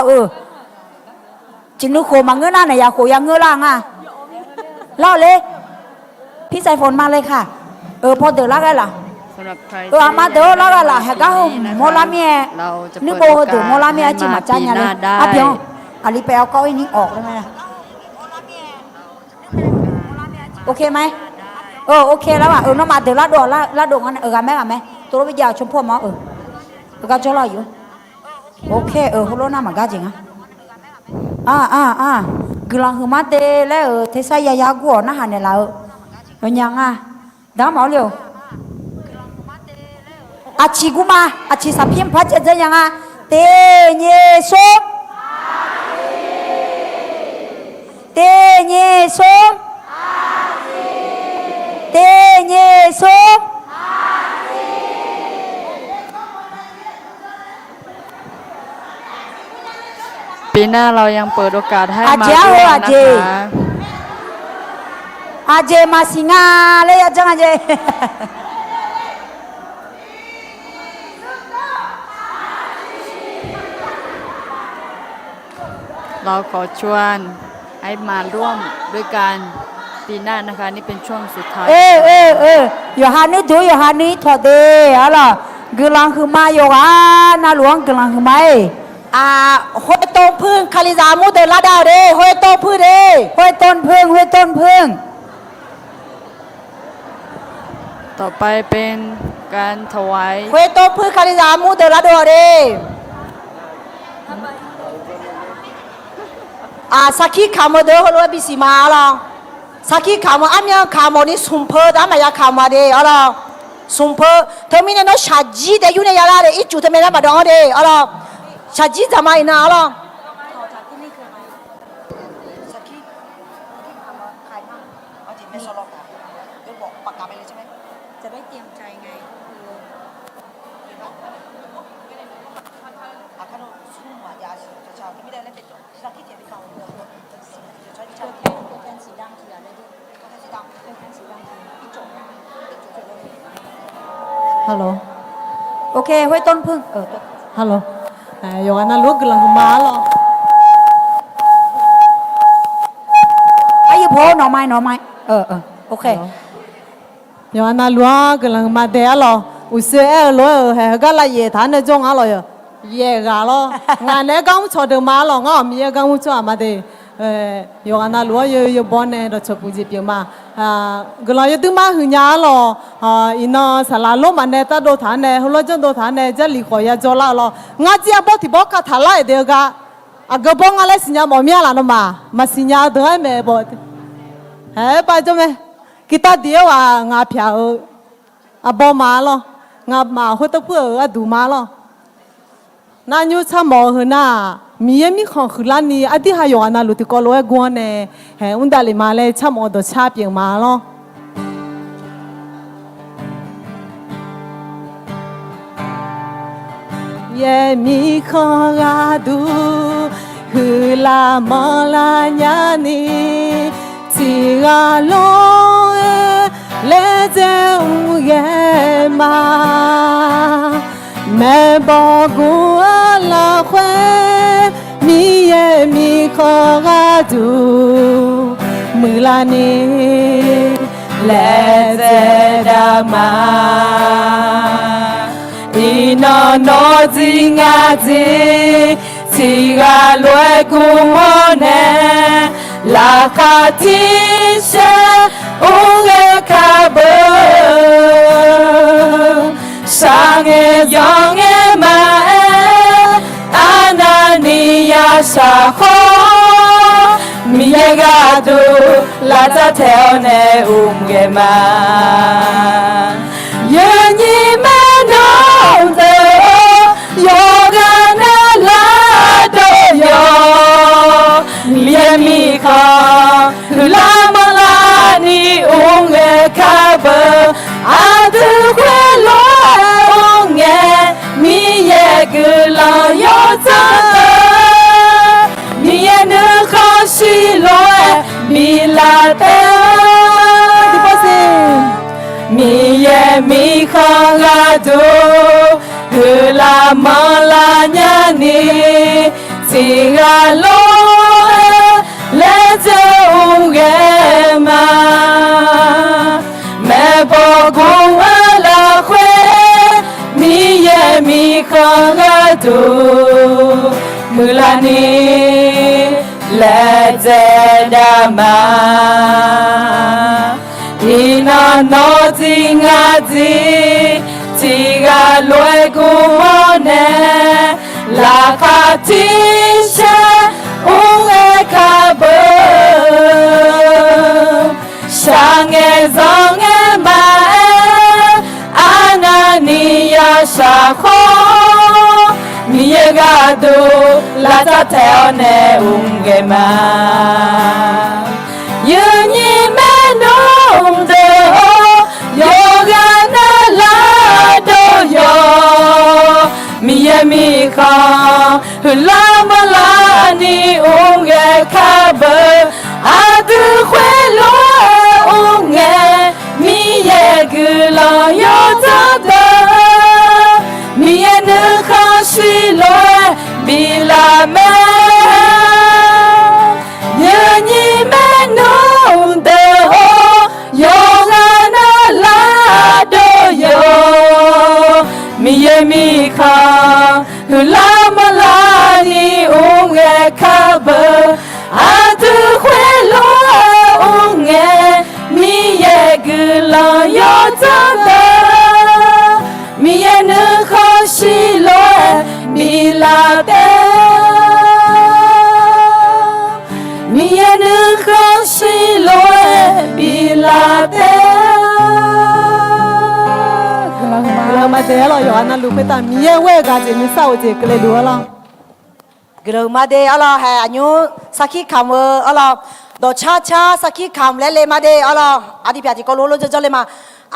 จินุโคมาเงือหน้าเนี่ยอยากโคยังเงือล่างอ่ะเล่าเลยพี่ใส่ฝนมาเลยค่ะพอเดือดละกันล่ะ สำหรับใคร อามาเดือดละกันล่ะฮะก็โมลาเมีย เราจะ นึก เปิด โบ โอ เดือด กาส โมลาเมียจิมาจ้าเนี่ยเลยอ่ะเพียงอันนี้ไปเอาเก้าอี้นี้ออกได้ไหมโอเคไหมโอเคแล้วอ่ะน้องมาเดือดละดอกงั้นกันไหมตัวเราไปยาวชมพูมั้งก็จะรออยู่โอเคฮัลโหลน้ามันก็จริงอ่ะกลางคือมาเตะแล้วเทสายายากัวน่าหันเนี่ยเรายังดาวหมอเร็วอาชิกุมาอาชิสับเพียมพัดจะยังเตเยโซเตเยโซเตเยโซปีหน้าเรายังเปิดโอกาสให้มา อาเจ้า ร่วม อา นะ เจ คะ อาเจมาสิงาเลยอาจังอาเจ เราขอชวนให้มาร่วมด้วยกันปีหน้านะคะนี่เป็นช่วงสุดท้าย อยู่ฮันนี่ดูอยู่ฮันนี่ถอดเดอะไรกำลังคือมาอยู่น่าหลวงกำลังคือไม่ห้อยต้นพึ่งคาลิซามูเดลาดาวเดห้อยต้นพึ่งเดห้อยต้นพึ่ง ต่อไปเป็นการถวาย ห้อยต้นพึ่งคาลิซามูเดลาดาวเดสักขี้ขามเดอฮัลโหลบิสิมาอะไรสักขี้ขามอันยังขามนี่สุ่มเพอดามายาขามเดอะไรสุ่มเพอเธอมีเนี่ยน้องชาจีเดอยู่ในยาลาเดอีจุดเธอไม่ได้มาดองเดอะไรชาจีจะมาอีน่าอะไรจะได้เตรียมใจไงฮัลโหล โอเคห้วยต้นพึ่งฮัลโหล有啊，那路个人马了。 ไอ้ยี่โพหน่อไม้โอเค 有啊，那路个人马得了，有时路还个来夜谈那种啊了哟，夜个了，俺那刚做的马了，我们也刚做嘛的。有啊，那路有帮呢，都做不起别嘛。个人有对嘛很伢了，伊那啥啦，路嘛呢，他都谈呢，后来就都谈呢，这离开也做啦了。我只要把提包卡谈来的个，个帮我来新疆毛面了嘛，嘛新疆都还没包的。把这么kita dia ngapiao abo malo ngama ho to pu adu malo na nyu cha mo hna mi mi khon khula ni adi ha yo na lu ti ko lo go ne he unda le ma le cha mo do cha pyin ma lo ye mi khon adu hula mo la nya ni chỉ là lối lẽ dẻo ghé mà mẹ bỏ của là khoe mi khó ga du mưa là ni lẽ dẻo mà nó gì ngã gì chỉ là lối cùng nè la katisha unge kabe sange yonge mae ananiya sakho miye tu la ta theo ne ge ma ye ni ma no de yoga na la do yo mi mi kha la ma la ni ge ka ba a du kwe lo ge mi ye gu la yo ta mi ye ne kha shi lo mi la te di pa se mi ye mi kha ga do gu la ma la nya ni si ga lo le te ge ma me bo gu la khwe mi ye mi kha ga do gu la ni le te da ma ina no ti nga ti ga lue gu mo ne la ka ti she unge ka bo shang e zong e ma anani ya sha kho mi ye ga do la ta theo ne unge ma yu ni me no de yoga na la do yo mi ye mi kha la ma la ni unge ka ba a du khwe lo unge mi ye gu la yo ta da mi ye ne kha shi lo bi la me ye ni me no de ho yoga na la do yo mi ye mi kha la ma la ni unge ka ba a du khwe lo unge mi ye gu la yo ta da mi ye ne kha shi lo mi la te mi ye ne kha shi lo mi la te la ma de lo yo na lu pe ta mi ye we ga je ni sa o je ke le lu lo กระมาเดอลอแห่อายุสักขีคำอลอดอชาสักขีคำและเลมาเดอลออดีตพี่ก็รู้จะเลยมา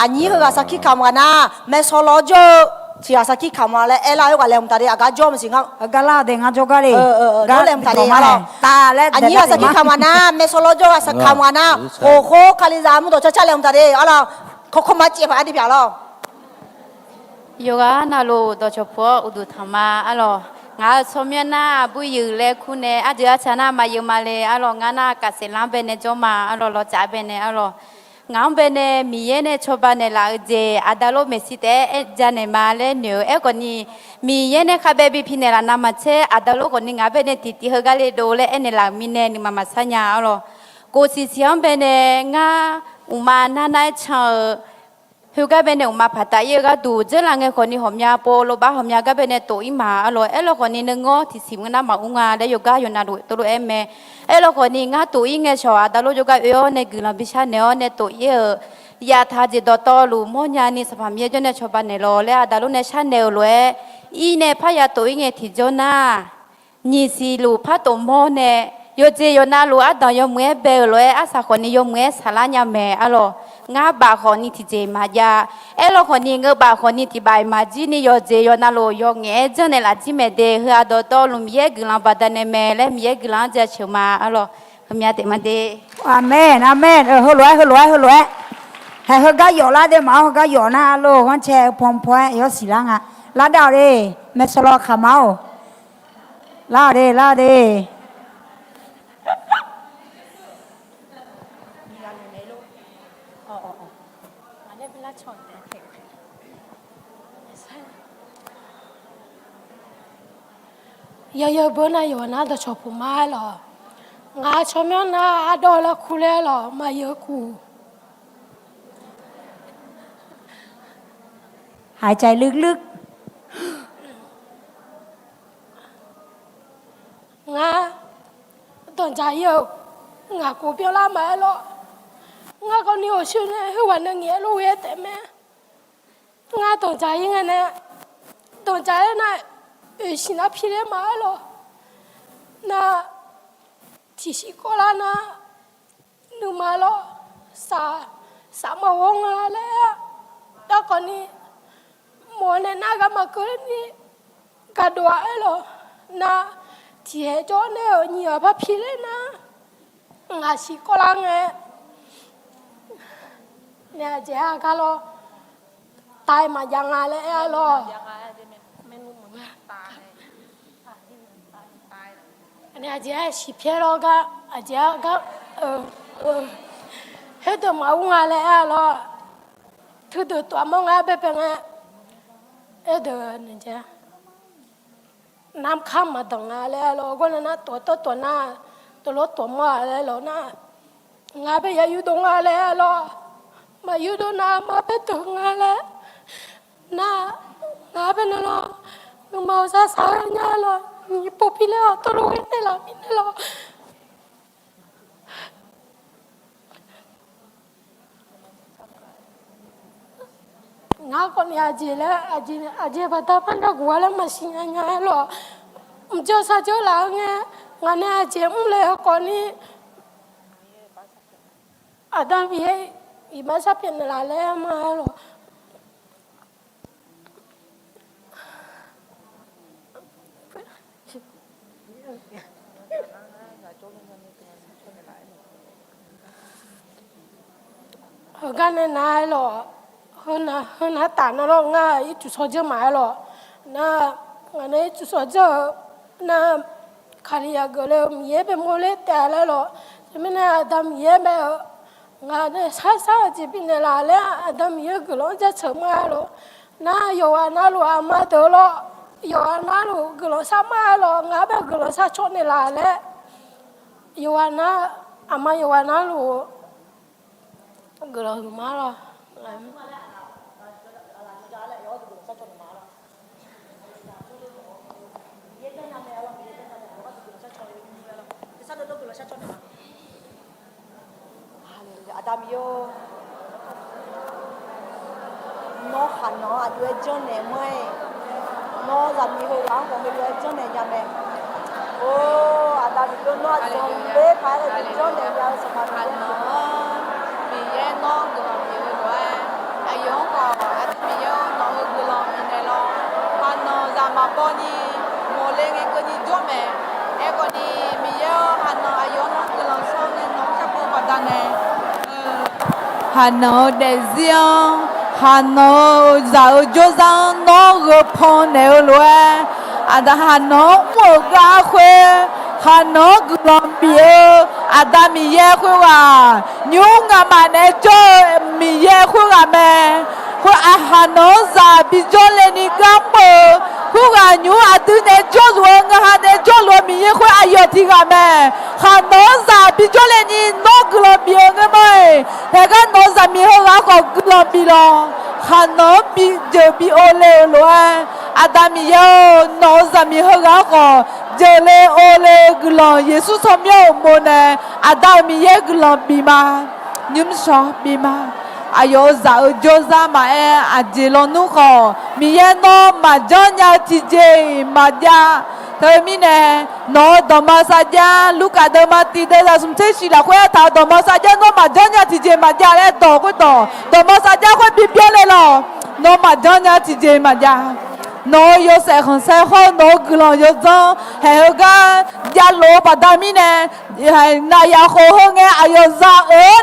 อันนี้คือสักขีคำกันนะแม่โซโลโจที่สักขีคำและเอลาอยู่กับเลมตาเดอากาโจมันสิงะกาลาเดงาโจกาเรโดเลมตาเดอลอตาและอันนี้สักขีคำกันนะแม่โซโลโจสักคำกันนะโอ้โหคาลิซามุดอชาเลมตาเดอลอเขามาเจ็บอดีตพี่ลอ โยกานาโลดอชพัวอุดุธรรมะอะลองาสมยนาบุยเลคุเนอะเดือชนะมาอยู่มาเลยอะลองานากะเสลังเบเนจอมาอะลอจ่าเบเนอะลองามเบเนมีเยเนชอบาเนลาเจอะดาโลเมสิเตเอจาเนมาเลเนอเอคนนี้มีเยเนคาเบบิพิเนลานามาเชอะดาโลคนนี้งาเบเนติติเฮกาเลโดเลเอเนลามิเนนิมามาสัญญาอะลอโกสิเซียมเบเนงาอุมานาไนชาเฮก็เป็นเนี่ยมาพัตยก็ดูเจริญเงี้ยคนนี้หอมยาโปโลบ้าหอมยาก็เป็นเนี่ยตัวอิมาอร่อยเออคนนี้นึงก็ที่สิมกันน้ำมาอุ้งาได้โยกะอยู่นาดูตัวเอ็มเออคนนี้งาตัวอิงเงี้ยชัวแต่โลโยกะเออเนี่ยกุลาบิชาเนี่ยเนี่ยตัวเยอะยาทาจิตต่อลูโมญานี่สภาพเยอะจนเนี่ยชาวบ้านเนี่ยรอแล้วแต่โลเนี่ยชันเนี่ยรวยอีเนี่ยพยาตัวอิงเงี้ยที่จน่านี่สิลูพระตัวโมเนี่ยโยเจโยนาลูอัดดอยเมื่อเบลเลยอาสาคนนี้โยเมื่อสาระยาแม่อร่อยงาบาคนนี้ที่เจมายาเอลคนนี้เงาบาคนนี้ที่บายมาจีนี่โยเจโยนาโลโยเงจนในละจิเมเดเฮือดอตอลุมเยกลังบัดเนเมและมีเยกลังจะชมาอร่อยพมียเตมาเดอาเมนอาเมนฮัลโหลฮัลโหลฮัลโหลให้เฮก็อยู่ละเดมาเฮก็อยู่นะโลวันแชพอมพอยยสิลังอ่ะลาดาวเดเมสโลขามาลาเดยาเบน่าอยู่นะแต่ชอบผมมาหรองาชมยนะดอลละคุเลหรอมาเยอะกูหายใจลึกงาตอนใจเยอะ ငါကိုပြောလာမယ်လို့ငါကနီကိုရှင်နေဟိုဝန်ငယ်လို့ရဲ့တယ်မယ်ငါတော့ကြာရင်နဲ့တော့ကြာရင်နဲ့ရှင်နာဖြစ်တယ်မှာလို့နာတီရှိကိုလာနာလူမလို့စာမဝငါလေတော့ကနီမောနေနာကမကနီကတော့အဲ့လိုနာဒီဟဲကြောနေညီအဖဖြစ်လေနာငါရှိကိုလာငယ်เนี่ยเจ้าก็รอตายมายังไงแล้วรอเนี่ยเจ้าสิเพียรก็เจ้าก็เฮ็ดตัวมาอุ้งอะไรรอถือตัวมองอะไรเป็นไงเดี๋ยวนี่เจ้าน้ำข้ามมาตรงนั้นแล้วรอก็นั่นตัวหน้าตัวรถตัวมาแล้วรอหน้างาไปอยู่ตรงนั้นแล้วรอมาอยู่ตรงนั้นมาเป็นตรงนั้นแล้วน้าเป็นอะไรมึงมาซาซาเนี่ยหรอนี่ปุ๊บพี่เลยตัวรู้เนี่ยหรอนี่หรอน้าคนนี้อาจีแล้วอาจีบัตรพันธุ์กูแล้วมาสิงห์เนี่ยหรอมึงเจอซาเจอหลังไงงานเนี่ยอาจีมึงเลยคนนี้อาดามพี่อีมาสับเป็นอะไรมาหรอกันเนี่ยนายหรอเฮน่าตาน่าร้องง่ายจุดสอดเจอมาหรอน่างานนี้จุดสอดเจอน่าคาริยาก็เลยมีเเป็นโมเลแต่แล้วหรอจะไม่น่าดำมีแบบงานเนี่ยซาจีบินเนี่ยละเลยดำมีก็ร้องจะเฉมาหรอน่าอยู่ว่าน่ารู้อามาเดอหรออยู่ว่าน่ารู้ก็ร้องซามาหรองานแบบก็ร้องซาชดเนี่ยละเลยอยู่ว่าน่าอามาอยู่ว่าน่ารู้ก็ร้องมาหรออาดามิโยน้องขันน้องอาด้วยจนเนี่ยไม่น้องจะมีหัวร้างของด้วยจนเนี่ยยังไงโอ้อาดามิโยน้องจนเล็กไปเลยจนเนี่ยยังสบายน้องมีแย่น้องก็มีด้วยอายุก็อาดามิโยน้องก็ลองมีเนี่ยลองพันน้องจะมาปนีโมเลงก็นี่จบไหมเอ็กก็นี่มีเยอะพันน้องอายุน้องก็ลองซ้อมเนี่ยน้องจะพูดประดันเนี่ยHà Nội đại diện Hà Nội giàu cho rằng nó gấp phong nẻo loe đã Hà Nội một gà khuê Hà Nội làm bia đã mi ye khuê à nhung à mà nè cho mi ye khuê à mẹ khuê Hà Nội già bị cho lên đi gắm bờ khuê à nhung à từ nè cho rồi ngà nè cho rồi mi ye khuê à yo thì à mẹ Hà Nội già bị cho lên đi nó làm bia nghe mày thế cái nó già mi hơi gà còn làm bia lo Hà Nội bị giờ bị ô lê loe đã mi ye nó già mi hơi gà còn giờ lê ô lê glo Giêsu xong nhau một nè đã mi ye glo bia mà nhum sao bia mà ayo za jo za ma aje lo nu ko mi ye no ma jo nya ti je ma ja te mi ne no do ma sa ja luka de ma ti de la sum te shi la kwa ta do ma sa ja no ma jo nya ti je ma ja le do ko do ma sa ja ko bi bi le lo no ma jo nya ti je ma ja no yo se khon se ho no glo yo zo he ga ya lo ba da mi ne na ya ho ho nge ayo za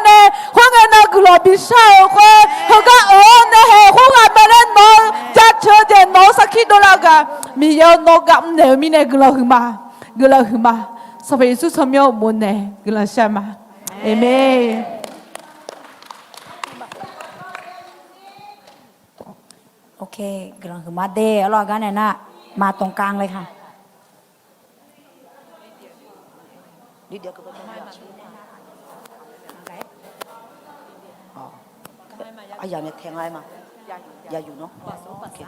ne ho nge na glo bi sha ho ga ne he ho ga ma ne no ja che de no sakhi do la ga mi yo no gam ne mi ne glo hu ma so fe su so myo mo ne glo sha ma amenโอเคกำลังคือมาเดย์อร่อยกันเนี่ยนะมาตรงกลางเลยค่ะลิเดียก็เป็นอ๋ออย่างเนี่ยแทงอะไรมาอย่าอยู่เนาะโอเค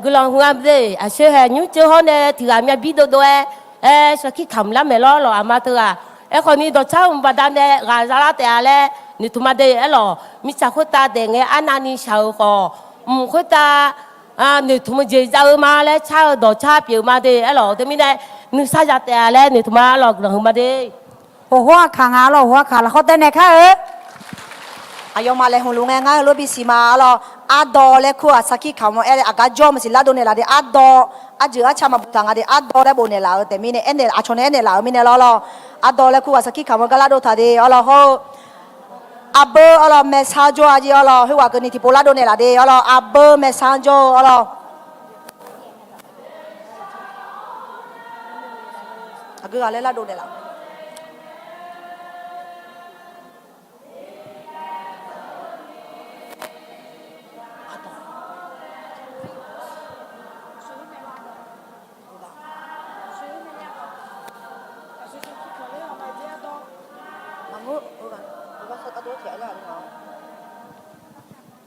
cái lòng hoa đây à sẽ hay những chỗ họ này thì làm nhà biết đâu sẽ khi cầm lá mẹ lo à mà thôi à còn đi đó cháu mà đàn này gà ra lá tè lẽ ni tụi mà đây lo mi cha khôi ta để nghe anh anh sao có khôi ta ni tụi mình dễ dàng mà lẽ cháu đó cháu biểu mà đây lo thì mình này ni sao ra tè lẽ ni tụi mà lo lòng mà đây หัวขางาเราหัวขาเราเขาเต้นไหนคะอายมาเลยหงลุงง่ายๆรถบิสีมาเราอาดอเลยคู่สักขี้เขาเอออากาศจอมสิลาโดนเนี่ยละเดอาดออาจืออาชามาบุตังอาเดอาดอได้บนเนี่ยละแต่มีเนี่ยเอ็นเนี่ยอาชนเนี่ยละมีเนี่ยเราอาดอเลยคู่สักขี้เขาก็ลาโดท่าเดเราเขาอาเบอร์เราเมสซาโจอาจีเราหัวกันนี่ที่โพลาโดนเนี่ยละเดเราอาเบอร์เมสซาโจเราอากืออะไรลาโดนเนี่ยละ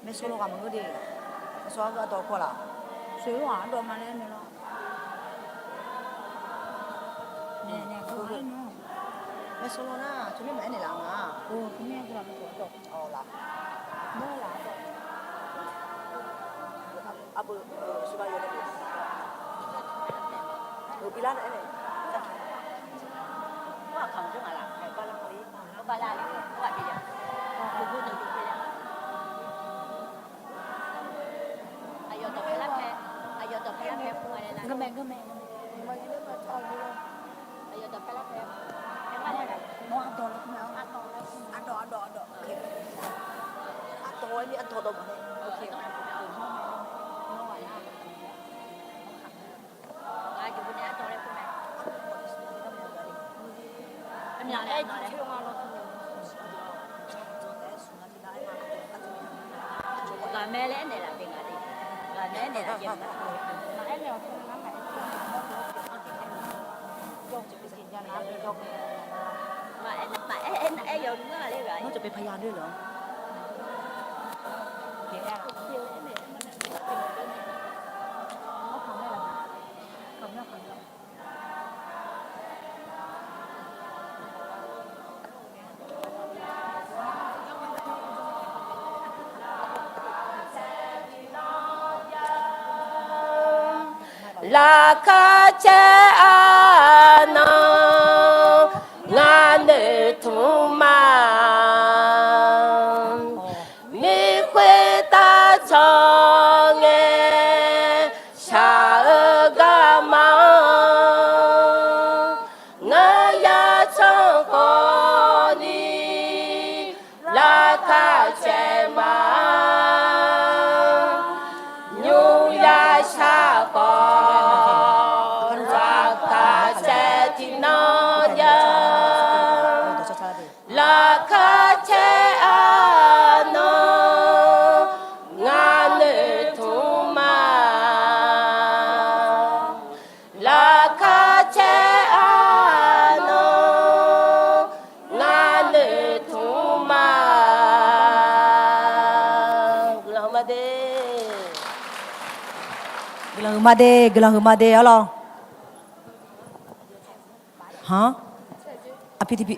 没收了我们个的，说个多过了，水碗多嘛嘞没了。没收了呢，昨天买的了嘛。哦，昨天给他们做的。哦啦。没啦。啊不，是吧？有那个。有比拉的嘞。我扛着嘛啦，还把那个哩，我把那里，我比较，我不能比较。Gemen. Ayo dah pelak ya. Yang mana dah? Mau ado lah kau mau. Ado. Ado ini ado dah mana? Okey. Mau mana? Ayo punya ado lah kau mau. Amnya ni cium Allah tu. Gamel ni lah tengah ni. Gamel ni lah yang nak. Nóจะเป็นพยานด้วยเหรอเดี๋ยวLa cache ana ngane tuma mi kwe ta chonge sha ga ma ngaya chong ko ni la cache ma nyu ya sha ko gelang humade Allah. Hah? Api tipi.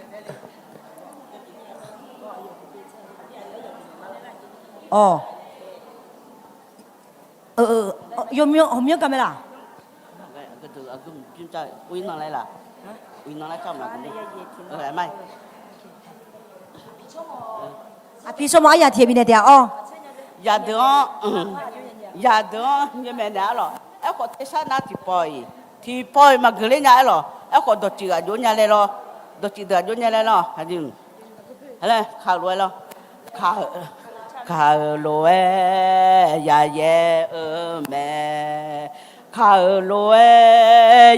Oh. Hôm camera. Cái từ ở cái chuyên chơi uy nó lại là uy nó lại trong là cũng đi. Lại mày. Api semua ayat dia bina dia. Oh. Dạ được như mẹ đã rồi em có thể sát nát thì bòi mà cứ lên nhà rồi em có đột chỉ ở chỗ nhà này rồi đột chỉ ở chỗ nhà này rồi hả chứ hả khảo rồi rồi khảo rồi ya ye mẹ khảo rồi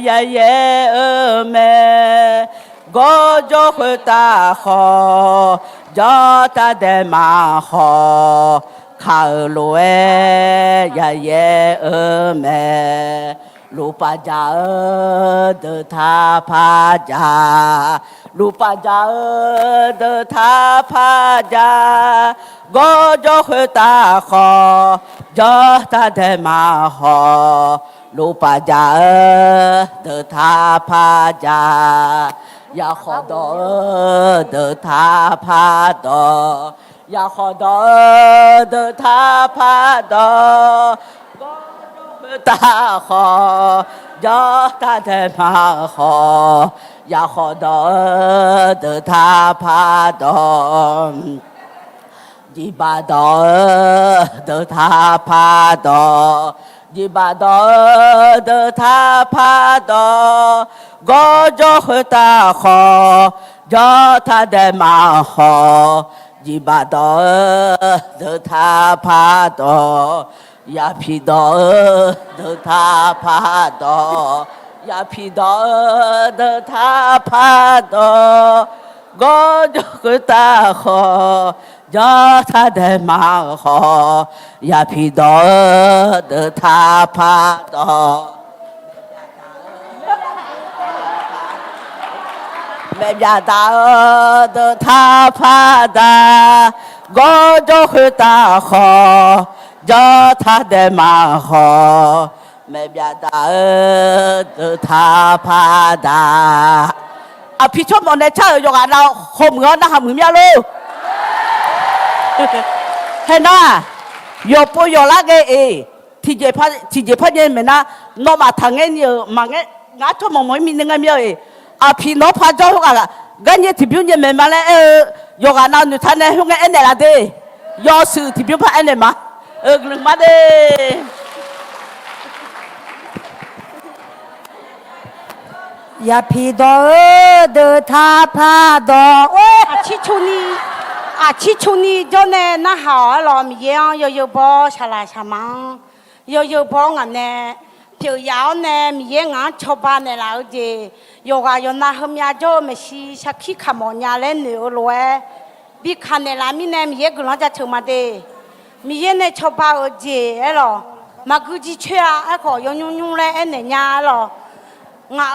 ya mẹ go cho người ta khó cho ta để mà khó khảo lúa ya ye mẹ lupa ja de tha pa ja lupa ja de tha pa ja go jo he ta kho jo ta de ma ho lupa ja de tha pa ja ya kho do de tha pa do ya kho do de tha pa do ta kho do ta de ma ho ya kho do de tha pa do di ba do de tha pa do di ba do de tha pa do go jo he ta kho do ta de ma ho di ba do de tha pa do ya phi do de tha pa do ya phi do de tha pa do go jo he ta kho do ta de ma ho ya phi do de tha pa do mẹ nhà ta de tha pa da go jo he ta kho do ta de ma ho mẹ nhà ta de tha pa da à phi chốt bọn này chơi rồi à nào hôm ngõ nó hầm nhau luôn thế na yo po yo la cái thì je phát hiện mình na nó mà thằng ấy nhiều mà cái ngã cho mọi mình những cái miêu à phi nó phát cho cả cái gì thì biểu hiện mình mà lại yo à nào người thân này không cái này là đi yo sự thì biểu phát này mà đừng mà đi ya phi do de tha pa do chi chu ni cho nè nó hảo lo mi yang yo bo cha la cha mang yo bo ngam nè tiểu yao nè mi yang ngã cho ba nè lao gì yo ga yo na hum ya cho me si sa khi kham mo nya le ne lo e bi khan nè la mi nè mi ye gu lo cha chu ma de mi ye nè cho ba o ji e lo ma gu ji chue a ko yo nyung le e ne nya lo ngã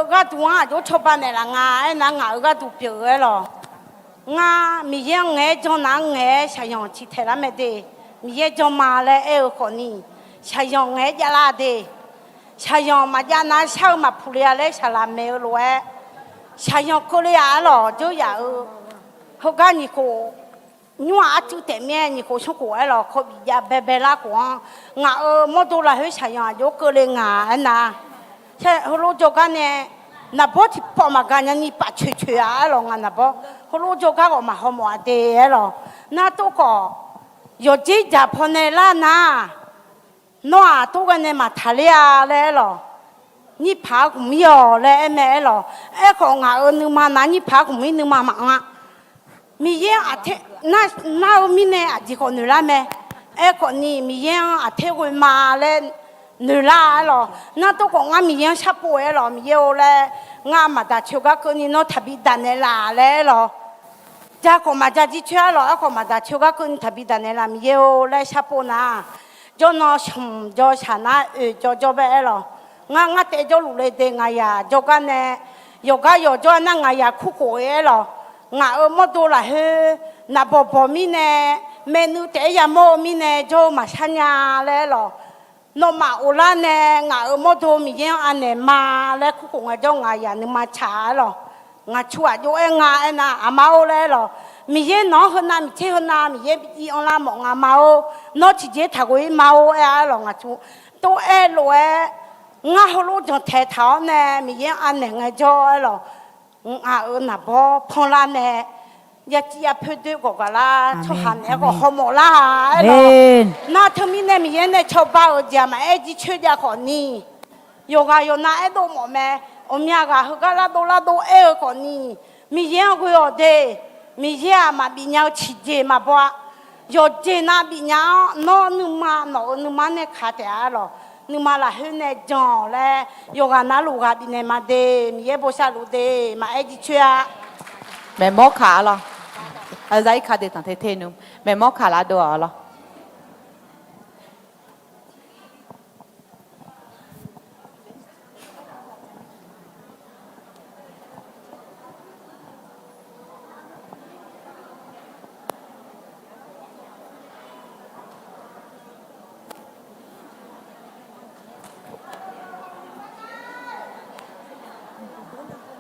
ga tu ngã cho cho ba nè là ngã e na ngã ga tu piu e lo nga mi ye nghe cho na nghe sa yong chi the la me de mi ye cho ma le e ko ni sa yong nghe ja la de sa yong ma ja na sao ma phu le le sa la me lo e sa yong ko le ya lo jo ya ho ga ni ko nhua chu te me ni ko chu ko e lo ko bi ya be be la ko nga mo do la he sa yong jo ko le nga na che ho lo jo ga ne na bo ti po ma ga nya ni pa chue chue a lo nga na bo ho lo jo ga ko ma ho mo de e lo na to ko yo ji ja pho ne la na no a to ga ne ma tha le a le lo ni pa ku mi yo le e me lo e ko nga nu ma na ni pa ku mi nu ma ma nga mi ye a the na mi ne a ji ko nu la me e ko ni mi ye a the ko ma le nữ la lo na to ko nga mi yang sha po e lo mi yo le nga ma da chu ga ko ni no thabi dan ne la le lo ja ko ma ja ji chua lo ko ma da chu ga ko ni thabi dan ne la mi yo le sha po na jo no shum jo cha na jo be e lo nga te jo lu le de nga ya jo ga ne yo ga yo jo na nga ya khu ko e lo nga mo do la he na bo mi ne menu te ya mo mi ne jo ma sha nya le lo no ma ula ne nga mo do mi yen ane ma le ku ko nga jo nga ya ni ma cha lo nga chua jo e nga e na ama o le lo mi yen no ho na mi che ho na mi yen bi on la mo nga ma o no chi je tha ko i ma o e lo nga chu to e lo e nga ho lo jo the thao ne mi yen ane nga jo e lo nga na bo phon la ne ya chi ya phe de ko ga la cho han e ko ho mo la e lo na thơ mi ne mi ye ne cho ba o ja ma e ji chue ja ko ni yo ga yo na e do mo me o mya ga ho ga la do e ko ni mi ye ko yo de mi ye ma bi nya chi je ma bo yo je na bi nya no nu ma ne kha te a lo nu ma la he ne jon le yo ga na lu ga bi ne ma de mi ye bo sha lu de ma e ji chue a mẹ móc khá lo à giấy khá để thằng thế thế nữa mẹ móc khá là đồ lo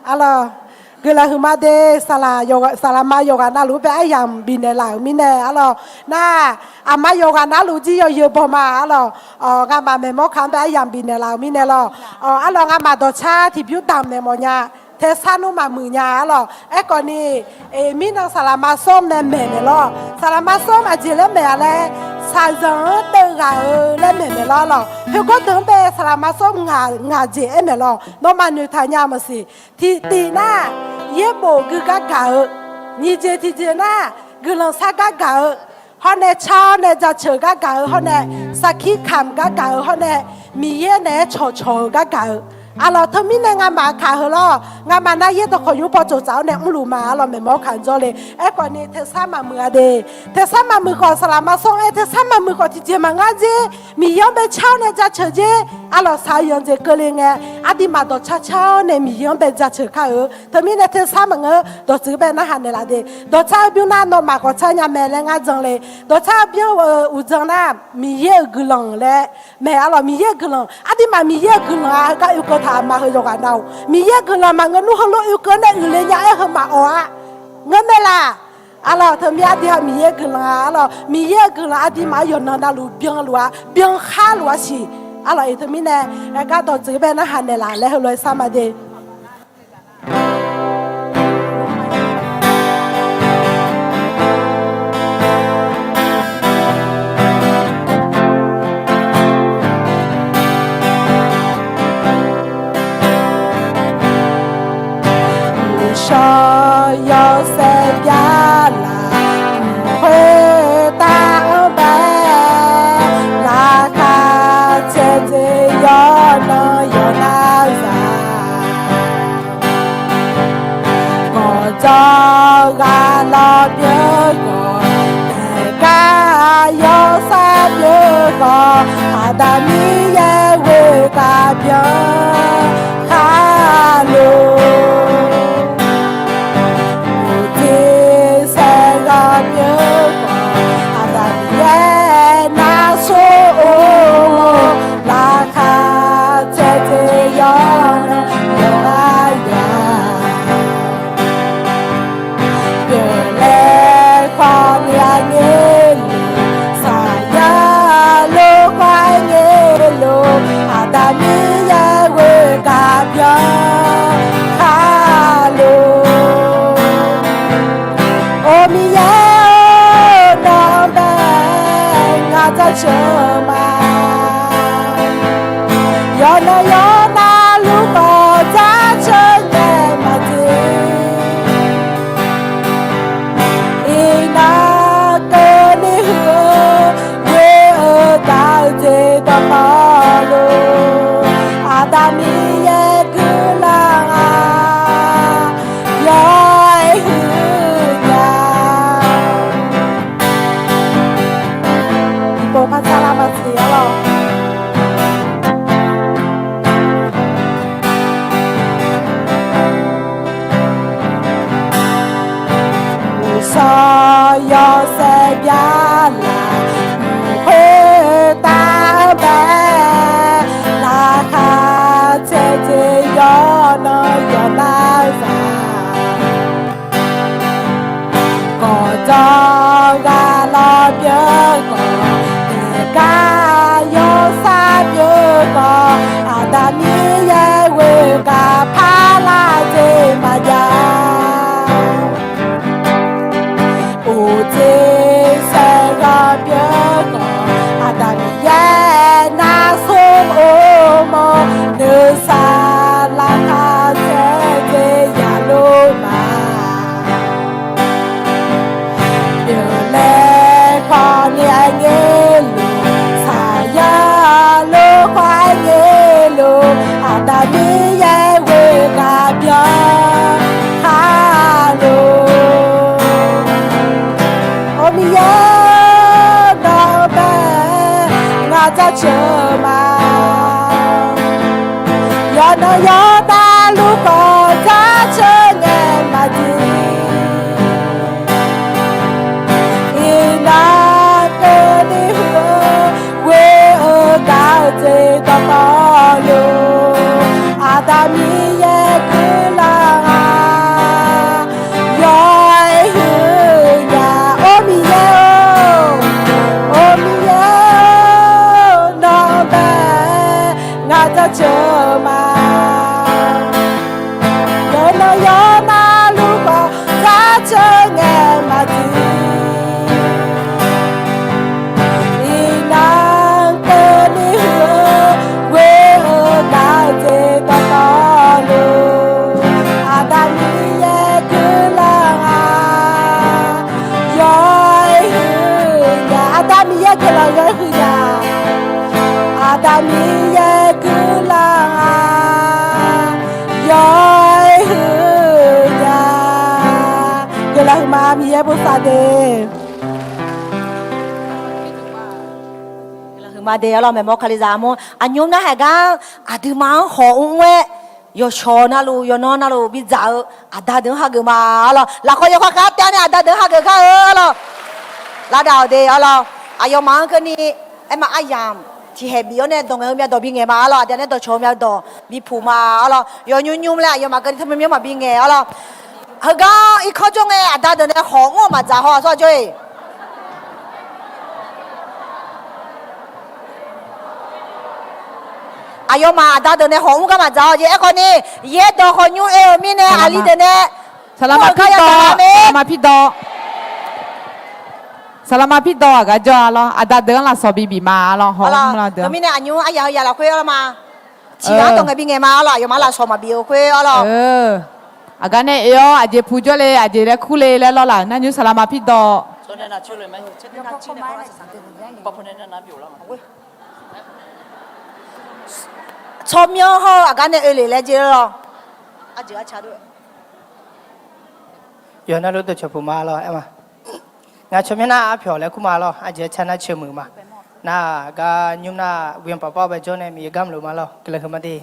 alors que la humade sala yoga salama yoga na lu be ayam binela mine alors na ama yoga na lu ji yo boma alors ga ma me mo kan be ayam binela mine lo alors ga ma do cha ti piu dam ne mo nya thế sao nó mà mười nhà lo ấy còn đi mình đang salama xôm nè mẹ nè lo salama xôm à chỉ lên mẹ lên sai giờ từ gà lên mẹ lo nếu có tưởng về salama xôm ngà gì em mẹ lo nó mà như thay nhà mà gì thì na ye bộ cứ gà như gì na cứ lần sa gà họ nè chao nè ra chờ gà họ nè sa khi kham gà họ nè mi ye nè cho gà alors thằng mình nghe mà khá hơn lo nghe mà na ye tôi có yêu bao nhiêu cháu nè ông lù mà lo mình mau khán cho lên ấy còn này thế sao mà mưa đây thế sao mà mưa còn salama xong ấy thế sao mà mưa còn thì mà nghe gì mình yêu bé cháu nè ra chơi gì alors sao yêu gì cơ lên nghe đi mà đồ cháu nè mình yêu bé ra chơi khá hơn thằng mình thế sao mà nghe đồ chữ bé na hành là đi đồ cháu biểu na nó mà có cháu nhà mẹ lên nghe rằng lên đồ cháu biểu u rằng na mình yêu gửi lòng lên mẹ alors mình yêu gửi lòng đi mà mình yêu gửi lòng cái yêu thà mà hơi yoga nào mi ye gần là mà ngân nu holo yêu cơ này người nhà ấy hơn mà oa ngân đây là alors thằng mi đi mi ye gần là alors mi ye gần là đi mà yon na lu biang khá lu xí alors thằng mi nè cái đó chỉ bên nó hành này là lấy hơi sao mà đi cho yo se ya la huê ta bé la ca che che yo no yo na za có cho ga lo nhớ có ca yo sa nhớ có ada mi ye huê ta nhớ ha lo chờ mà yo na lúc có giá chơi nhẹ mà đi ina cơ đi hứa quê ở tại thế tâm malo adami ye cứ lang yo hứa nhà bộ phát salam gì đó so yo se ya la huê ta bé la kha che che yo no yo na za có cho ga lo nhớ có ca yo sa nhớ có ada mi ye we ka pha la che ma ya thế sẽ gặp nhớ có ada mi ye na sum o mo nữ sa la kha che che ya lo ma บุษาเด คือมาเดียเราแม่มอคาลิซามอันยมนะแหกาอาดูมาหออุ้งเวโยชอนาลูโยนอนาลูบิจ่าอาดาเดินหากมาล่ะละคอยข้าข้าเตี้ยเนี่ยอาดาเดินหากข้าล่ะละดาวเดียล่ะอายมังคนนี้เอ็มอายามที่เฮบิโอเนี่ยตรงเอ็มยาดอบิงเงมาล่ะเดี๋ยวเนี่ยตัวชมยาดอบิผูมาล่ะโยยุ่มๆเลยอายมังคนนี้ทำไมไม่มาบิงเงล่ะเฮกาอีกข้อจงเออาดาเดินเนี่ยหองมาจ่าหอส่วนจ้อยอายมาดาเดนหงก็มาจ้าเยคนนี้เยดอคนยูเอลมิเนอาลีเดเน สลามาพี่ดอสลามาพี่ดอสลามาพี่ดอกะจอลออาดาเดินละสอบีบีมาลอหอมละเดิน มิเนอันยูอายาละคุยละมาชีอาตรงไงบิงเงมาละยมาละชอมาบิโอคุยละอากันเนี่ยเอออาเจพูจอเลยอาเจเลคุเลแล้วล่ะนั่นยูสลามาพี่ดอ ဆိုနေတာချွတ်လို့မယ်ပပနဲ့နာပြလို့ ชอมยอฮออากันเนี่ยเอเลเลเจลอาเจอาชาด้วย ยอนารู้ตัวชอบมาล่ะเอ็มงาชมยนาอาเพียวแล้วคุมาล่ะอาเจชนะเชื่อมือมาน่ากายุ่มน่าเวียนป้าป้าไปจนเนี่ยมีกำลังมาล่ะก็เลยขึ้นมาดี